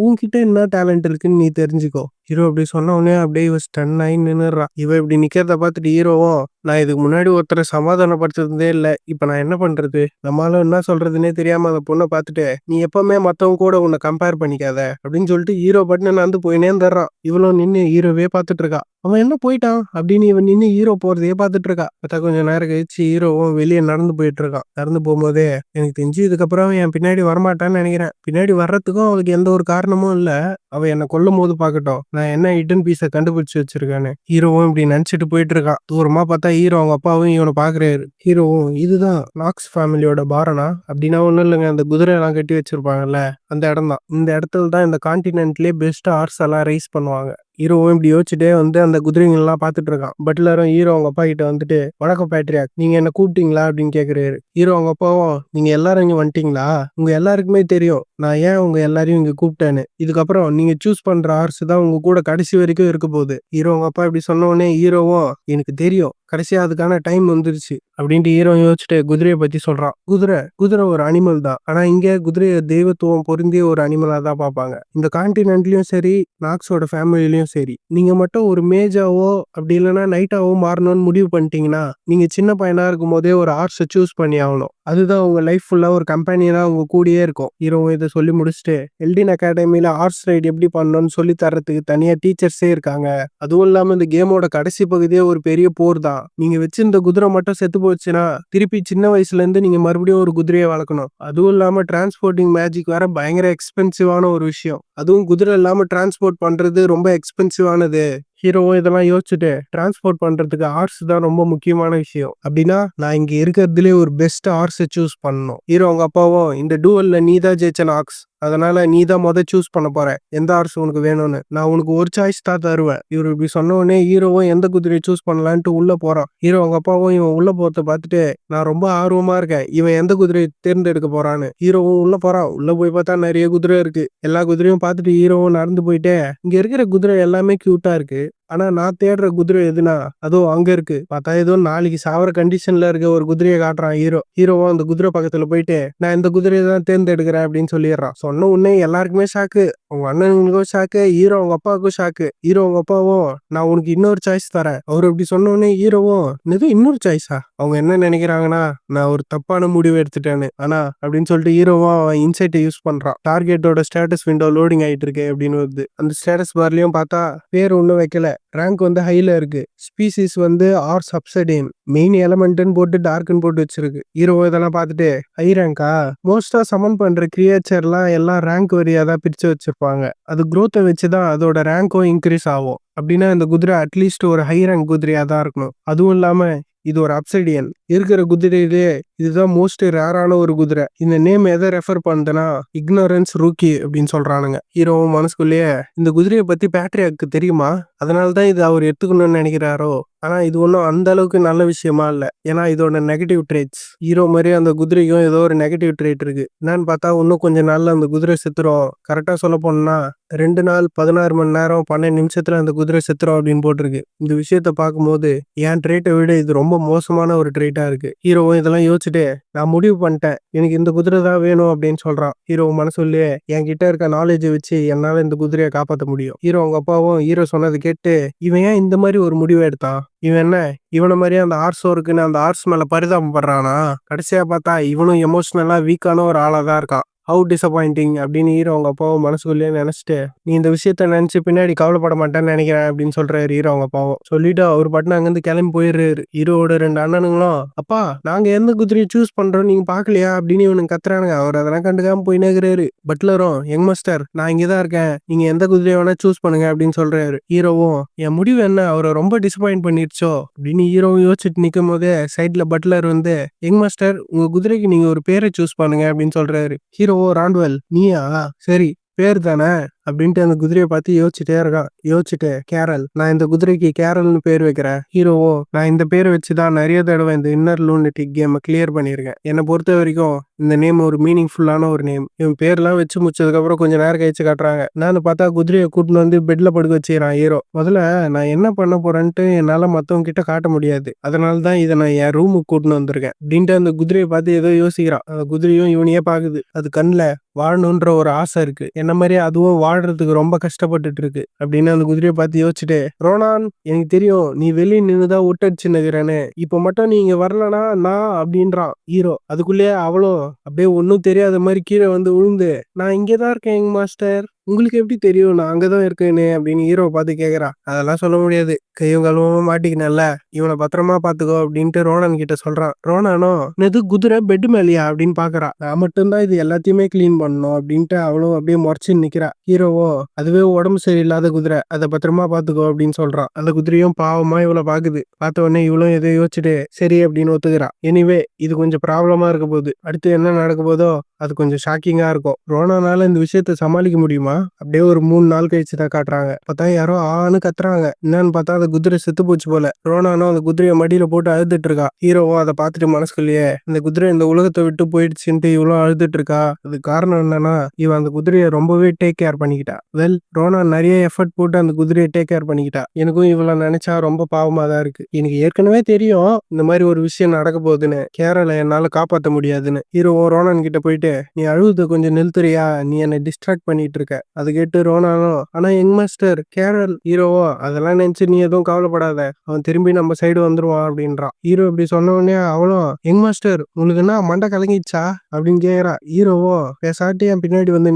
உன்கிட்ட என்ன டேலண்ட் இருக்குன்னு நீ தெரிஞ்சுக்கோ. ஹீரோ அப்படி சொன்ன உடனே அப்படியே இவ ஸ்டன் ஆகி நின்னுறான். இவ இப்படி நிக்கிறத பார்த்துட்டு ஹீரோவும் நான் இதுக்கு முன்னாடி ஒருத்தரை சமாதானப்படுத்துறதே இல்லை, இப்ப நான் என்ன பண்றது, நம்மளால என்ன சொல்றதுன்னே தெரியாம அந்த பொண்ணை பார்த்துட்டு நீ எப்பவுமே மத்தவங்க கூட உன்னை கம்பேர் பண்ணிக்காத அப்படின்னு சொல்லிட்டு ஹீரோ பட்டு நடந்து போயினே தர்றான். இவளும் நின்று ஹீரோவே பார்த்துட்டு இருக்கா. அவன் என்ன போயிட்டான் அப்படின்னு இவன் நின்று ஹீரோ போறதையே பார்த்துட்டு இருக்கா. பார்த்தா கொஞ்சம் நேரம் கழிச்சு ஹீரோவும் வெளியே நடந்து போயிட்டு இருக்கான். நடந்து போகும்போதே எனக்கு தெரிஞ்சு இதுக்கப்புறம் என் பின்னாடி வரமாட்டான்னு நினைக்கிறேன், பின்னாடி வர்றதுக்கும் அவளுக்கு எந்த ஒரு காரணமும் இல்ல, அவ என்னை கொல்லும் போது பாக்கட்டும் நான் என்ன ஹிடன் பீஸை கண்டுபிடிச்சு வச்சிருக்கானு ஹீரோவும் இப்படி நினைச்சிட்டு போயிட்டு இருக்கான். தூரமா பார்த்தா ஹீரோ அவங்க அப்பாவும் இவனை பாக்குறாரு. ஹீரோவும் இதுதான் நாக்ஸ் ஃபேமிலியோட பாரனா அப்படின்னா ஒண்ணும் இல்லைங்க, அந்த குதிரை எல்லாம் கட்டி வச்சிருப்பாங்கல்ல அந்த இடம் தான். இந்த இடத்துல தான் இந்த கான்டினென்ட்லயே பெஸ்ட் ஹார்ஸ் எல்லாம் ரைஸ் பண்ணுவாங்க. ஹீரோவும் இப்படி யோசிச்சுட்டே அந்த குதிரைங்கெல்லாம் பார்த்துட்டு இருக்கான். பட்லரும் ஹீரோ அவங்க அப்பா கிட்ட வந்துட்டு வணக்கம் பேட்ரியாக், நீங்க என்ன கூப்பிட்டீங்களா அப்படின்னு கேக்குறாரு. ஹீரோ அவங்க அப்பாவும் நீங்க எல்லாரும் இங்க வந்துட்டீங்களா, உங்க எல்லாருக்குமே தெரியும் நான் ஏன் உங்க எல்லாரையும் இங்க கூப்பிட்டேன்னு, இதுக்கப்புறம் நீங்க சூஸ் பண்ற ஹார்ஸ் தான் உங்க கூட கடைசி வரைக்கும் இருக்க போகுது. ஹீரோ அவங்க அப்பா இப்படி சொன்ன உடனே ஹீரோவும் எனக்கு தெரியும் கடைசியா அதுக்கான டைம் வந்துருச்சு அப்படின்ட்டு ஹீரோ யோசிச்சுட்டு குதிரையை பத்தி சொல்றான். குதிரை ஒரு அனிமல் தான், ஆனா இங்க குதிரையை தெய்வத்துவம் பொருந்திய ஒரு அனிமலா தான் பார்ப்பாங்க. இந்த கான்டினென்ட்லயும் சரி நாக்ஸோட ஃபேமிலிலயும் சரி, நீங்க மட்டும் ஒரு மேஜாவோ அப்படி இல்லைன்னா நைட்டாவோ மாறணும்னு முடிவு பண்ணிட்டீங்கன்னா நீங்க சின்ன பையனா இருக்கும் போதே ஒரு ஹார்ஸை சூஸ் பண்ணி ஆகணும். அதுதான் உங்க லைஃப் ஃபுல்லா ஒரு கம்பெனியனா உங்க கூடயே இருக்கும். ஹீரோவும் இதை சொல்லி முடிச்சுட்டு எல்டின் அகாடமியில ஹார்ஸ் ரைடு எப்படி பண்ணணும்னு சொல்லி தர்றதுக்கு தனியா டீச்சர்ஸே இருக்காங்க. அதுவும் இல்லாம இந்த கேமோட கடைசி பகுதியே ஒரு பெரிய போர் தான். நீங்க வச்சிருந்த குதிரை மட்டும் செத்து போச்சுன்னா திருப்பி சின்ன வயசுல இருந்து நீங்க மறுபடியும் ஒரு குதிரையை வளர்க்கணும். அதுவும் இல்லாம டிரான்ஸ்போர்ட்டிங் மேஜிக் வேற பயங்கர எக்ஸ்பென்சிவான ஒரு விஷயம். அதுவும் குதிரை இல்லாம டிரான்ஸ்போர்ட் பண்றது ரொம்ப எக்ஸ்பென்சிவானது. ஹீரோவும் இதெல்லாம் யோசிச்சுட்டு டிரான்ஸ்போர்ட் பண்றதுக்கு ஹார்ஸ் தான் ரொம்ப முக்கியமான விஷயம் அப்படின்னா நான் இங்க இருக்கிறதுலே ஒரு பெஸ்ட் ஹார்ஸை சூஸ் பண்ணணும். ஹீரோ அவங்க அப்பாவும் இந்த டூவல்ல நீ தான் ஜெயிச்சன் ஹார்ஸ், அதனால நீ தான் சூஸ் பண்ண போற எந்த ஹார்ஸ் உனக்கு வேணும்னு, நான் உனக்கு ஒரு சாய்ஸ் தான் தருவேன். இவர் இப்படி சொன்ன உடனே ஹீரோவும் எந்த குதிரையை சூஸ் பண்ணலான்ட்டு உள்ள போறான். ஹீரோ அவங்க அப்பாவும் இவன் உள்ள போறத பார்த்துட்டு நான் ரொம்ப ஆர்வமா இருக்கேன் இவன் எந்த குதிரையை தேர்ந்தெடுக்க போறான்னு. ஹீரோவும் உள்ள போறான். உள்ள போய் பார்த்தா நிறைய குதிரை இருக்கு. எல்லா குதிரையும் பார்த்துட்டு ஹீரோவும் நடந்து போயிட்டே இங்க இருக்கிற குதிரை எல்லாமே கியூட்டா இருக்கு, ஆனா நான் தேடுற குதிரை எதுனா அதோ அங்க இருக்கு, பார்த்தா ஏதோ நாளைக்கு சாவர கண்டிஷன்ல இருக்க ஒரு குதிரையை காட்டுறான். ஹீரோவும் அந்த குதிரை பக்கத்துல போயிட்டு நான் இந்த குதிரையை தான் தேர்ந்தெடுக்கிறேன் அப்படின்னு சொல்லிடுறான். சொன்ன உடனே எல்லாருக்குமே ஷாக்கு, அவங்க அண்ணனுங்களுக்கும் ஷாக்கு, ஹீரோ அவங்க அப்பாவுக்கும் ஷாக்கு. ஹீரோ அவங்க அப்பாவும் நான் உனக்கு இன்னொரு சாய்ஸ் தரேன், அவர் அப்படி சொன்ன உடனே ஹீரோவும் இது இன்னொரு சாய்ஸா, அவங்க என்ன நினைக்கிறாங்கன்னா நான் ஒரு தப்பான முடிவு எடுத்துட்டேன்னு, ஆனா அப்படின்னு சொல்லிட்டு ஹீரோவும் அவன் இன்சைட்டை யூஸ் பண்றான். டார்கெட்டோட ஸ்டேட்டஸ் விண்டோ லோடிங் ஆயிட்டு இருக்கு அப்படின்னு வருது. அந்த ஸ்டேட்டஸ் பார்லயும் பார்த்தா பேர் ஒன்றும் வைக்கல, ரேங்க் ஹைல இருக்கு, ஸ்பீசிஸ் ஆர்ஸ் அப்சைடின், மெயின் எலமெண்ட்னு போட்டு டார்க்னு போட்டு வச்சிருக்கு. ஹீரோ இதெல்லாம் பார்த்துட்டு ஹை ரேங்கா, மோஸ்டா சமன் பண்ற கிரியேச்சர்லாம் எல்லாம் ரேங்க் வரியா தான் பிரிச்சு வச்சிருப்பாங்க, அது குரோத்தை வச்சுதான் அதோட ரேங்க்கும் இன்க்ரீஸ் ஆகும், அப்படின்னா இந்த குதிரை அட்லீஸ்ட் ஒரு ஹை ரேங்க் குதிரையா தான் இருக்கணும். அதுவும் இல்லாம இது ஒரு அப்சைடியன், இருக்கிற குதிரையிலே இதுதான் மோஸ்ட் ரேரான ஒரு குதிரை. இந்த நேம் எதை ரெஃபர் பண்ணுதுன்னா இக்னோரன்ஸ் ரூக்கி அப்படின்னு சொல்றானுங்க. ஹீரோவும் மனசுக்குள்ளேயே இந்த குதிரையை பத்தி பேட்ரியாக்கு தெரியுமா, அதனாலதான் இது அவர் எடுத்துக்கணும்னு நினைக்கிறாரோ, ஆனா இது ஒன்றும் அந்த அளவுக்கு நல்ல விஷயமா இல்ல, ஏன்னா இதோட நெகட்டிவ் ட்ரேட்ஸ். ஹீரோ மாதிரி அந்த குதிரைக்கும் ஏதோ ஒரு நெகட்டிவ் ட்ரேட் இருக்கு. என்னன்னு பார்த்தா இன்னும் கொஞ்ச நாள்ல அந்த குதிரை செத்துரும், கரெக்டா சொல்ல போனா 2 நாள் 16 மணி நேரம் 12 நிமிஷத்துல அந்த குதிரை செத்துரும் அப்படின்னு போட்டிருக்கு. இந்த விஷயத்த பார்க்கும்போது என் ட்ரேட்டை விட இது ரொம்ப மோசமான ஒரு ட்ரேட்டா இருக்கு. ஹீரோவும் இதெல்லாம் யோசிச்சுட்டு நான் முடிவு பண்ணிட்டேன் எனக்கு இந்த குதிரை தான் வேணும் அப்படின்னு சொல்றான். ஹீரோ மனசுலயே என்கிட்ட இருக்க நாலேஜை வச்சு என்னால இந்த குதிரையை காப்பாற்ற முடியும். ஹீரோ அவங்க அப்பாவும் ஹீரோ சொன்னது கேட்டு இவன் ஏன் இந்த மாதிரி ஒரு முடிவு எடுத்தான், இவன் என்ன இவனை மாதிரியே அந்த ஆர்ஸோ இருக்குன்னு அந்த ஆர்ஸ் மேல பரிதாபப்படுறானா, கடைசியா பார்த்தா இவனும் எமோஷனலா வீக்கான ஒரு ஆளா தான் இருக்கான். ஹவு டிசப்பாயிண்டிங் அப்படின்னு ஹீரோ அவங்க அப்பாவும் மனசுக்குள்ளேயே நினைச்சிட்டு நீ இந்த விஷயத்த நினைச்சு பின்னாடி கவலைப்பட மாட்டேன்னு நினைக்கிறேன் அப்படின்னு சொல்றாரு ஹீரோ அவங்க அப்பாவும். சொல்லிட்டு அவர் பாட்டுன்னு அங்கிருந்து கிளம்பி போயிடுறாரு. ஹீரோவோட 2 அண்ணனுங்களும் அப்பா நாங்க எந்த குதிரையை சூஸ் பண்றோம் நீங்க பாக்கலையா அப்படின்னு இவனுக்கு கத்துறானுங்க. அவர் அதெல்லாம் கண்டுக்காம போயினேங்கிறாரு. பட்லரும் யங் மாஸ்டர் நான் இங்கதான் இருக்கேன், நீங்க எந்த குதிரையை வேணா சூஸ் பண்ணுங்க அப்படின்னு சொல்றாரு. ஹீரோவும் என் முடிவு என்ன அவரை ரொம்ப டிசப்பாயிண்ட் பண்ணிருச்சோ அப்படின்னு ஹீரோவும் யோசிச்சுட்டு நிக்கும் போதே சைட்ல பட்லர் யங் மாஸ்டர் உங்க குதிரைக்கு நீங்க ஒரு பேரை சூஸ் பண்ணுங்க அப்படின்னு சொல்றாரு. ஹீரோ ராண்ட்வெல் நீயா, சரி பேர் தானே, அப்படின்ட்டு அந்த குதிரையை பார்த்து யோசிச்சுட்டே இருக்கான். யோசிச்சுட்டு கேரல், நான் இந்த குதிரைக்கு கேரல்னு பேர் வைக்கிறேன். ஹீரோவோ, நான் இந்த பேரை வச்சுதான் நிறைய தடவை இந்த இன்னர் லூனட்டிக் கேமை கிளியர் பண்ணியிருக்கேன். என்னை பொறுத்த வரைக்கும் இந்த நேம் ஒரு மீனிங்ஃபுல்லான ஒரு நேம். இவன் பேர்லாம் வச்சு முடிச்சதுக்கப்புறம் கொஞ்சம் நேரம் கழிச்சு காட்டுறாங்க. நான் பார்த்தா குதிரையை கூட்டின்னு வந்து பெட்ல படுக்க வச்சுக்கிறான் ஹீரோ. முதல்ல நான் என்ன பண்ண போறேன்ட்டு என்னால மத்தவங்க கிட்ட காட்ட முடியாது, அதனால தான் இதை நான் என் ரூமுக்கு கூட்டின்னு வந்திருக்கேன் அப்படின்ட்டு அந்த குதிரையை பார்த்து ஏதோ யோசிக்கிறான். அந்த குதிரையும் இவனையே பாக்குது. அது கண்ணுல வாழணுன்ற ஒரு ஆசை இருக்கு. என்ன மாதிரி அதுவும் வாழ்றதுக்கு ரொம்ப கஷ்டப்பட்டுட்டு இருக்கு அப்படின்னு அந்த குதிரையை பார்த்து யோசிச்சுட்டு, ரோனான், எனக்கு தெரியும் நீ வெளியே நின்னுதான் ஒட்டடிச்சு நகிறேன்னு, இப்ப மட்டும் நீ இங்க வரலனா நான் அப்படின்றான் ஹீரோ. அதுக்குள்ளேயே அவளும் அப்படியே ஒன்னும் தெரியாத மாதிரி கீழே வந்து விழுந்து, நான் இங்கேதான் இருக்கேன் எங்க மாஸ்டர், உங்களுக்கு எப்படி தெரியும் நான் அங்கதான் இருக்கேன்னு அப்படின்னு ஹீரோ பார்த்து கேக்குறான். அதெல்லாம் சொல்ல முடியாது, கையும் கழுவவும் மாட்டிக்கினல்ல, இவனை பத்திரமா பாத்துக்கோ அப்படின்ட்டு ரோனான் கிட்ட சொல்றான். ரோனானும், எது குதிரை பெட் மேலியா அப்படின்னு பாக்குறான். நான் மட்டும்தான் இது எல்லாத்தையுமே கிளீன் பண்ணணும் அப்படின்ட்டு அவளும் அப்படியே முறைச்சு நிக்கிறா. ஹீரோவோ, அதுவே உடம்பு சரியில்லாத குதிரை, அதை பத்திரமா பாத்துக்கோ அப்படின்னு சொல்றான். அந்த குதிரையும் பாவமா இவளை பாக்குது. பார்த்த உடனே இவளும் எதோ யோசிச்சுட்டு சரி அப்படின்னு ஒத்துக்கிறான். எனிவே இது கொஞ்சம் ப்ராப்ளமா இருக்க போகுது, அடுத்து என்ன நடக்க போதோ அது கொஞ்சம் ஷாக்கிங்கா இருக்கும். ரோனானால இந்த விஷயத்த சமாளிக்க முடியுமா? அப்படியே ஒரு 3 நாள் கழிச்சு தான் காட்டுறாங்க. பார்த்தா யாரோ ஆன்னு கத்துறாங்க. என்னன்னு பார்த்தா அந்த குதிரை செத்து போச்சு போல. ரோனானும் அந்த குதிரையை மடியில போட்டு அழுதுட்டு இருக்கா. ஹீரோவும் அதை பார்த்துட்டு மனசுக்குள்ளேயே, இந்த குதிரை இந்த உலகத்தை விட்டு போயிடுச்சுன்ட்டு இவ்வளவு அழுதுட்டு இருக்கா, அது காரணம் என்னன்னா இவன் அந்த குதிரையை ரொம்பவே டேக் கேர் பண்ணிக்கிட்டா. ரோனா நிறைய எஃபர்ட் போட்டு அந்த குதிரையை டேக் கேர் பண்ணிக்கிட்டா. எனக்கும் இவ்வளவு நினைச்சா ரொம்ப பாவமா தான் இருக்கு. எனக்கு ஏற்கனவே தெரியும் இந்த மாதிரி ஒரு விஷயம் நடக்க போகுதுன்னு, கேரளை என்னால காப்பாற்ற முடியாதுன்னு. ஹீரோவும் ரோனான் கிட்ட போயிட்டு, நீ அழுவத கொஞ்சம் நிறுத்துறியா, நீ என்னை டிஸ்ட்ராக்ட் பண்ணிட்டு இருக்க. அது கேட்டு ரோனானும், ஆனா யங் மாஸ்டர் கேரல். ஹீரோவோ, அதெல்லாம் நினைச்சு நீ எதுவும் கவலைப்படாத, அவன் திரும்பி நம்ம சைடு வந்துருவான் அப்படின்றான். ஹீரோ இப்படி சொன்ன உடனே அவளும், யங் மாஸ்டர் உங்களுக்கு என்ன மண்டை கலங்கிச்சா அப்படின்னு கேக்குறா. ஹீரோவோ, பேசாட்டி என் பின்னாடி வந்து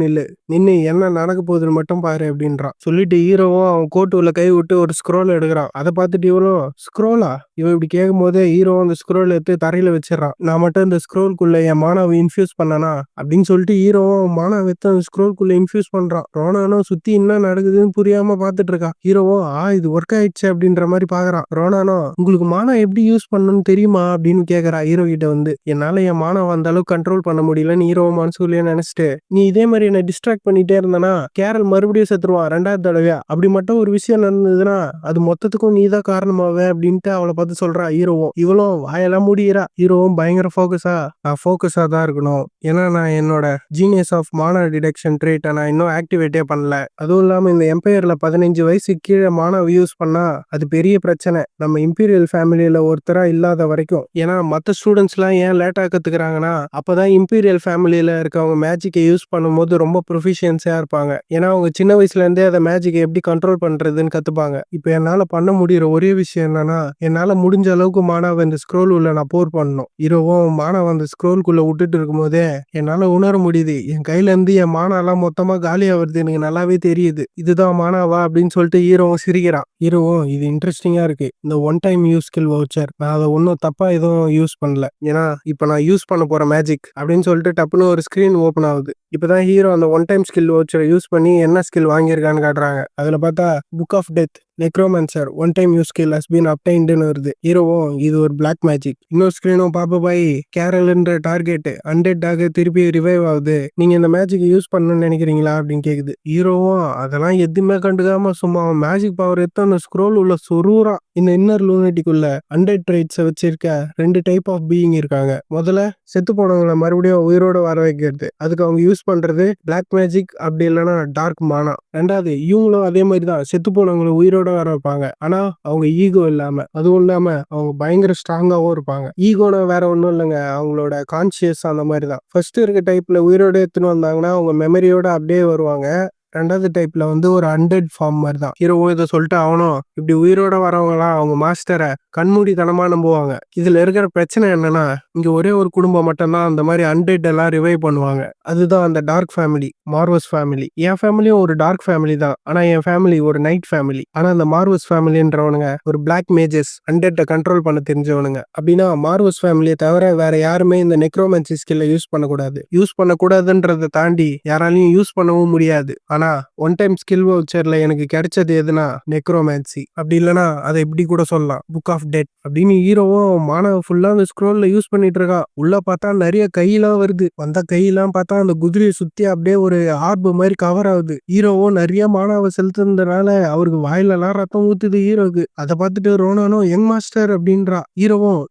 நின்னு என்ன நடக்க போகுதுன்னு மட்டும் பாரு அப்படின்றான். சொல்லிட்டு ஹீரோவும் அவன் கோட்டு உள்ள கை விட்டு ஒரு ஸ்க்ரோல் எடுக்கிறான். அதை பார்த்துட்டு இவளும், ஸ்க்ரோலா? இவன் இப்படி கேட்கும் போதே ஹீரோ அந்த ஸ்க்ரோல் எடுத்து தரையில வச்சிடறான். நான் மட்டும் இந்த ஸ்க்ரோல்குள்ள என் மானாவை இன்ஃபியூஸ் பண்ணனா அப்படின்னு சொல்லிட்டு ஹீரோவும் மானாவை எடுத்து அந்த ஸ்க்ரோல்குள்ள இன்ஃபியூஸ் பண்றான். ரோனானும் சுத்தி என்ன நடக்குதுன்னு புரியாம பாத்துட்டு இருக்கான். ஹீரோவும் இது ஒர்க் ஆயிடுச்சு அப்படின்ற மாதிரி பாக்குறான். ரோனானும், உங்களுக்கு மானா எப்படி யூஸ் பண்ணணும்னு தெரியுமா அப்படின்னு கேக்குறா ஹீரோ கிட்ட வந்து. என்னால என் மானாவை அந்த அளவுக்கு கண்ட்ரோல் பண்ண முடியலன்னு ஹீரோ மனசுக்குள்ளேயே நினைச்சிட்டு, நீ இதே மாதிரி என்ன டிஸ்ட்ராக்ட் பண்ணிட்டே இருந்தனா கேரல் மறுபடியும் செத்துருவான் 2வது தடவையா, அப்படி மட்டும் ஒரு விஷயம் நடந்ததுன்னா அது மொத்தத்துக்கும் நீ தான் காரணமாவே அப்படின்ட்டு அவளை பார்த்து சொல்றா ஹீரோவும். இவளும் வாயெல்லாம் முடிகிறா. ஹீரோவும் பயங்கர ஃபோக்கஸா தான் இருக்கணும், ஏன்னா நான் என்னோட ஜீனியஸ் ஆஃப் மானா டிடெக்ஷன் ட்ரேட்டை நான் இன்னும் ஆக்டிவேட்டே பண்ணல. அதுவும் இல்லாம இந்த எம்பையர்ல 15 வயசுக்கு கீழே மானாவை யூஸ் பண்ணா அது பெரிய பிரச்சனை, நம்ம இம்பீரியல் ஃபேமிலியில ஒருத்தரா இல்லாத வரைக்கும். ஏன்னா மற்ற ஸ்டூடெண்ட்ஸ் எல்லாம் ஏன் லேட்டா கத்துக்கிறாங்கன்னா, அப்பதான் இம்பீரியல் ஃபேமிலியில இருக்கவங்க மேஜிக்கை யூஸ் பண்ணும்போது ரொம்ப ப்ரொஃபிஷியன்ஸா இருப்பாங்க. ஏன்னா அவங்க சின்ன வயசுல இருந்தே அதை மேஜிக்கை எப்படி கண்ட்ரோல் பண்றதுன்னு கத்துப்பாங்க. இப்ப என்னால பண்ண முடியற ஒரே விஷயம் என்னன்னா, என்னால முடிஞ்ச அளவுக்கு மானாவை இந்த ஸ்க்ரோல் உள்ள நான் போர் பண்ணணும். ஹீரோவும் மானாவை அந்த ஸ்க்ரோல்குள்ள விட்டுட்டு இருக்கும் போதே என்னால உணர முடியுது, என் கையில இருந்து என் மானாலாம் மொத்தமா காலியா வருது, எனக்கு நல்லாவே தெரியுது. இதுதான் மானாவா அப்படின்னு சொல்லிட்டு ஹீரோவும் சிரிக்கிறான். ஹீரோவும், இது இன்ட்ரெஸ்டிங்கா இருக்கு, இந்த one time use skill voucher நான் அதை ஒன்னும் தப்பா எதுவும் யூஸ் பண்ணல, ஏன்னா இப்ப நான் யூஸ் பண்ண போற மேஜிக் அப்படின்னு சொல்லிட்டு டப்புன்னு ஒரு ஸ்கிரீன் ஓபன் ஆகுது. இப்பதான் ஹீரோ அந்த ஒன் டைம் ஸ்கில் வவுச்சரை யூஸ் பண்ணி என்ன ஸ்கில் வாங்கியிருக்கான்னு காட்டுறாங்க. அதுல பார்த்தா book of death necromancer one time use skill has been அப்டைன்டுன்னு வருது. ஹீரோவும், இது ஒரு பிளாக் மேஜிக். இன்னொரு ஸ்கிரீனும் பாய் கேரல்ன்ற டார்கெட் அன்டெட்டாக திருப்பி ரிவைவ் ஆகுது, நீங்க இந்த மேஜிக் யூஸ் பண்ணணும்னு நினைக்கிறீங்களா அப்படின்னு கேக்குது. ஹீரோவும் அதெல்லாம் எதுவுமே கண்டுக்காம சும்மா மேஜிக் பவர் எடுத்து அந்த ஸ்க்ரோல் உள்ள சொருறான். இந்த இன்னர் லூனிட்டிக்குள்ள அன்டெட் ட்ரைட்ஸை வச்சிருக்க 2 டைப் ஆஃப் பீயிங் இருக்காங்க. முதல்ல செத்து போனவங்களை மறுபடியும் உயிரோட வர வைக்கிறது, அதுக்கு அவங்க யூஸ் பண்றது பிளாக் மேஜிக் அப்படி இல்லைன்னா டார்க் மானா. 2வது இவங்களும் அதே மாதிரி தான் செத்து போனவங்களை உயிரோட வர வைப்பாங்க, ஆனா அவங்க ஈகோ இல்லாம. அதுவும் இல்லாம அவங்க பயங்கர ஸ்ட்ராங்காவும் இருப்பாங்க. ஈகோனா வேற ஒன்றும் இல்லைங்க, அவங்களோட கான்சியஸ் அந்த மாதிரி தான். ஃபர்ஸ்ட் இருக்க டைப்ல உயிரோட எடுத்துன்னு வந்தாங்கன்னா அவங்க மெமரியோட அப்படியே வருவாங்க. 2வது டைப்ல வந்து ஒரு அன்டெட் ஃபார்ம் மாதிரி தான். ஹீரோவும் இதை சொல்லிட்டு அவனும், இப்படி உயிரோட வரவங்களாம் அவங்க மாஸ்டரை கண்மூடித்தனமா நம்புவாங்க. இதுல இருக்கிற பிரச்சனை என்னன்னா, இங்க ஒரே ஒரு குடும்பம் மட்டும்தான் அந்த மாதிரி அன்டெட் எல்லாம் ரிவைவ் பண்ணுவாங்க. அதுதான் அந்த டார்க் ஃபேமிலி, மார்வஸ் ஃபேமிலி. என் ஃபேமிலியும் ஒரு டார்க் ஃபேமிலி தான், ஆனா என் ஃபேமிலி ஒரு நைட் ஃபேமிலி. ஆனா அந்த மார்வஸ் ஃபேமிலின்றவனுங்க ஒரு பிளாக் மேஜஸ், அன்டெட்டை கண்ட்ரோல் பண்ண தெரிஞ்சவனுங்க. அப்படின்னா மார்வஸ் ஃபேமிலியை தவிர வேற யாருமே இந்த நெக்ரோமன்சி ஸ்கில்லை யூஸ் பண்ணக்கூடாது. யூஸ் பண்ணக்கூடாதுன்றதை தாண்டி யாராலையும் யூஸ் பண்ணவும் முடியாது. ஆனா ஒன் டைம் ஸ்கில் வவுச்சர்ல எனக்கு கிடைச்சது எதுனா நெக்ரோமேன்சி, அப்படி இல்லைன்னா அதை எப்படி கூட சொல்லலாம் புக் ஆஃப் டெட் அப்படின்னு. ஹீரோவும் மானவ ஃபுல்லா அந்த ஸ்க்ரோல்ல யூஸ் பண்ணிட்டு இருக்கான். உள்ள பார்த்தா நிறைய கையெல்லாம் வருது. வந்த கையெல்லாம் பார்த்தா அந்த குதிரையை சுத்தி அப்படியே ஒரு ஆர்பு மாதிரி கவர் ஆகுது. ஹீரோவும் நிறைய மானவ செலுத்துறதுனால அவருக்கு வாயிலெல்லாம் ரத்தம் ஊத்துது ஹீரோக்கு. அதை பார்த்துட்டு ரோனானும் யங் மாஸ்டர் அப்படின்றா. ஹீரோவும்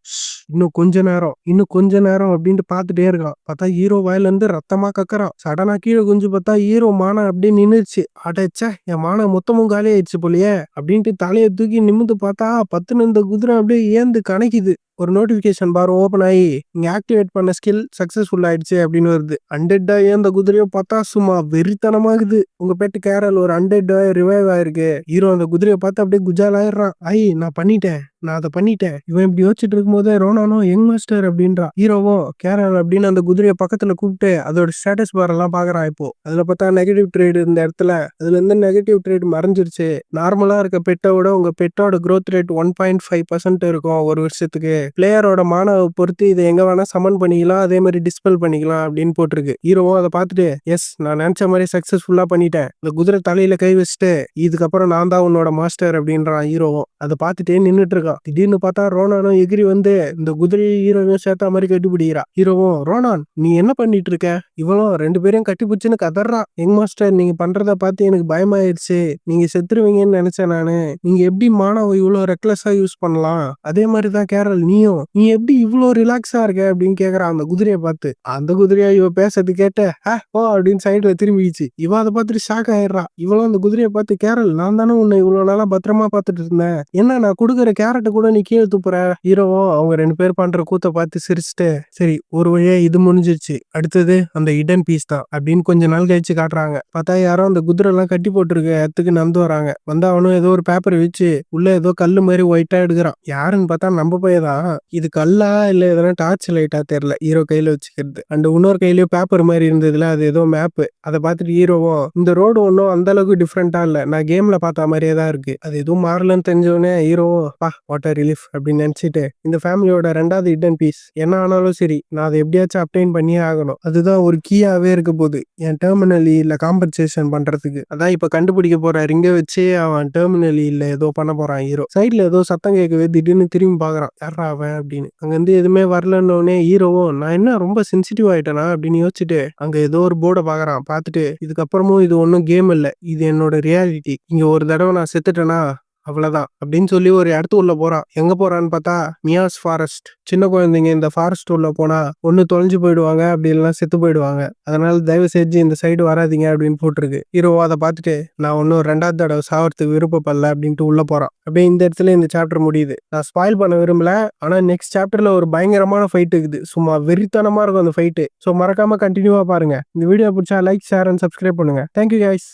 இன்னும் கொஞ்ச நேரம் இன்னும் கொஞ்ச நேரம் அப்படின்ட்டு பார்த்துட்டே இருக்கான். பார்த்தா ஹீரோ வாயில இருந்து ரத்தமா கக்கறான். சடனா கீழே குஞ்சு பார்த்தா ஹீரோ மானம் அப்படியே நின்னுச்சு. அடைச்சா என் மானம் மொத்தமும் காலி ஆயிடுச்சு போலியே அப்படின்ட்டு தலையை தூக்கி நிமிந்து பார்த்தா 10 இந்த குதிரை அப்படியே ஏந்து கணக்குது. ஒரு நோட்டிபிகேஷன் பார் ஓபன் ஆகி நீங்க ஆக்டிவேட் பண்ண ஸ்கில் சக்சஸ்ஃபுல் ஆயிடுச்சு அப்படின்னு வருது. அன்டெட் ஆகி அந்த குதிரையை பார்த்தா சும்மா வெறித்தனமாகுது. உங்க பேட்டு கேரல் ஒரு அன்டெட் ரிவைவ் ஆயிருக்கு. ஹீரோ அந்த குதிரையை பார்த்து அப்படியே குஜால் ஆயிடுறான். நான் பண்ணிட்டேன், நான் அதை பண்ணிட்டேன். இவன் இப்படி யோசிச்சுட்டு இருக்கும் போதே ரோனானும் யங் மாஸ்டர் அப்படின்றா. ஹீரோவும் கேரல் அப்படின்னு அந்த குதிரையை பக்கத்துல கூப்பிட்டு அதோட ஸ்டேட்டஸ் பார் எல்லாம் பாக்குறான். இப்போ அதுல பார்த்தா நெகட்டிவ் ட்ரேட் இந்த இடத்துல அதுல இருந்து நெகட்டிவ் ட்ரேட் மறைஞ்சிருச்சு. நார்மலா இருக்க பெட்டோட உங்க பெட்டோட growth ரேட் 1.5% இருக்கும் ஒரு வருஷத்துக்கு. பிளேயரோட மானவை பொறுத்து இதை எங்க வேணா சமன் பண்ணிக்கலாம், அதே மாதிரி டிஸ்பெல் பண்ணிக்கலாம் அப்படின்னு போட்டிருக்கு. ஹீரோவும் அதை பார்த்துட்டு எஸ் நான் நினைச்ச மாதிரி சக்சஸ்ஃபுல்லா பண்ணிட்டேன். இந்த குதிரை தலையில கை வச்சுட்டு இதுக்கப்புறம் நான் தான் உன்னோட மாஸ்டர் அப்படின்றான். ஹீரோவும் அதை பார்த்துட்டே நின்றுட்டு இருக்கான். திடீர்னு பார்த்தா ரோனானும் எகிரி வந்து இந்த குதிரையை ஹீரோவையும் சேர்த்த மாதிரி கட்டிப்பிடிக்கிறா. ஹீரோவும் ரோனான் நீ என்ன பண்ணிட்டு இருக்க, இவளும் 2 பேரையும் கட்டிப்பிடிச்சுன்னு கதறான். யங் மாஸ்டர் நீங்க பண்றத பார்த்து எனக்கு பயமாயிருச்சு, நீங்க செத்துருவீங்கன்னு நினைச்சேன் நானு. நீங்க எப்படி மானவை இவ்வளவு ரெக்லஸா யூஸ் பண்ணலாம், அதே மாதிரிதான் கேரல் நீ எப்படி இவ்வளோ ரிலாக்ஸா இருக்க அப்படின்னு கேக்குறான் அந்த குதிரையை பார்த்து. அந்த குதிரையா இவ பேசுறது கேட்ட ஓ அப்படின்னு சைடுல திரும்பிச்சு. இவ அதை பார்த்துட்டு ஷாக் ஆயிடுறா. இவளும் அந்த குதிரையை பார்த்து கேரல் நான் தானே உன்னை இவ்வளவு நாளா பத்திரமா பார்த்துட்டு இருந்தேன், என்ன நான் கொடுக்குற கேரட்டை கூட நீ கீழே துப்புற. ஹீரோவும் அவங்க 2 பேர் பண்ற கூத்த பார்த்து சிரிச்சுட்டு சரி ஒரு வழியா இது முடிஞ்சிருச்சு, அடுத்தது அந்த இடன் பீஸ் தான் அப்படின்னு கொஞ்ச நாள் கழிச்சு காட்டுறாங்க. பார்த்தா யாரோ அந்த குதிரை எல்லாம் கட்டி போட்டிருக்க இடத்துக்கு நடந்து வராங்க. வந்தா அவனும் ஏதோ ஒரு பேப்பர் வச்சு உள்ள ஏதோ கல்லு மாதிரி ஒயிட்டா எடுக்கிறான். யாருன்னு பார்த்தா நம்ம பையதான். இது கல்லா இல்ல எதனா டார்ச் லைட்டா தெரியல ஹீரோ கையில வச்சுக்கிறது. அண்ட் இன்னொரு கையிலயும் பேப்பர் மாதிரி இருந்ததுல அது ஏதோ மேப். அதை பார்த்துட்டு ஹீரோவும் இந்த ரோடு ஒன்றும் அந்த அளவுக்கு டிஃப்ரெண்டா இல்ல, நான் கேம்ல பார்த்த மாதிரியே தான் இருக்கு, அது எதுவும் மாறலன்னு தெரிஞ்சவொடனே ஹீரோவும் வாட்டர் ரிலீஃப் அப்படின்னு நினைச்சிட்டு இந்த ஃபேமிலியோட 2வது ஹிடன் பீஸ் என்ன ஆனாலும் சரி நான் அதை எப்படியாச்சும் அப்டைன் பண்ணியே ஆகணும், அதுதான் ஒரு கீயாவே இருக்க போகுது என் டெர்மினலி இல்ல காம்பன்சேஷன் பண்றதுக்கு. அதான் இப்ப கண்டுபிடிக்க போற ரிங்க வச்சு அவன் டெர்மினலி இல்ல ஏதோ பண்ண போறான். ஹீரோ சைட்ல ஏதோ சத்தம் கேட்கவே திடீர்னு திரும்பி பாக்குறான், யாரா அவன் அப்படின்னு. அங்க இருந்து எதுவுமே வரலன்னே ஹீரோவும் நான் என்ன ரொம்ப சென்சிட்டிவ் ஆயிட்டேனா அப்படின்னு யோசிச்சுட்டு அங்க ஏதோ ஒரு போர்டை பாக்குறான். பார்த்துட்டு இதுக்கப்புறமும் இது ஒன்றும் கேம் இல்ல, இது என்னோட ரியாலிட்டி, இங்க ஒரு தடவை நான் செத்துட்டேனா அவ்வளவுதான் அப்படின்னு சொல்லி ஒரு இடத்து உள்ள போறான். எங்க போறான்னு பார்த்தா மியாஸ் ஃபாரஸ்ட். சின்ன குழந்தைங்க இந்த ஃபாரஸ்ட் உள்ள போனா ஒண்ணு தொலைஞ்சு போயிடுவாங்க, அப்படி இல்லைன்னா செத்து போயிடுவாங்க, அதனால தயவு செஞ்சு இந்த சைடு வராதிங்க அப்படின்னு போட்டிருக்கு. ஹீரோ அதை பார்த்துட்டு நான் ஒன்னும் 2வது தடவை சாவறதுக்கு விருப்பப்படல அப்படின்ட்டு உள்ள போறான். அப்படியே இந்த இடத்துல இந்த சாப்டர் முடியுது. நான் ஸ்பாயில் பண்ண விரும்பல, ஆனா நெக்ஸ்ட் சாப்டர்ல ஒரு பயங்கரமான ஃபைட் இருக்குது, சும்மா வெறித்தனமா இருக்கும் அந்த ஃபைட்டு. ஸோ மறக்காம கண்டினியூவா பாருங்க. இந்த வீடியோ பிடிச்சா லைக் ஷேர் அண்ட் சப்ஸ்கிரைப் பண்ணுங்க. Thank you guys.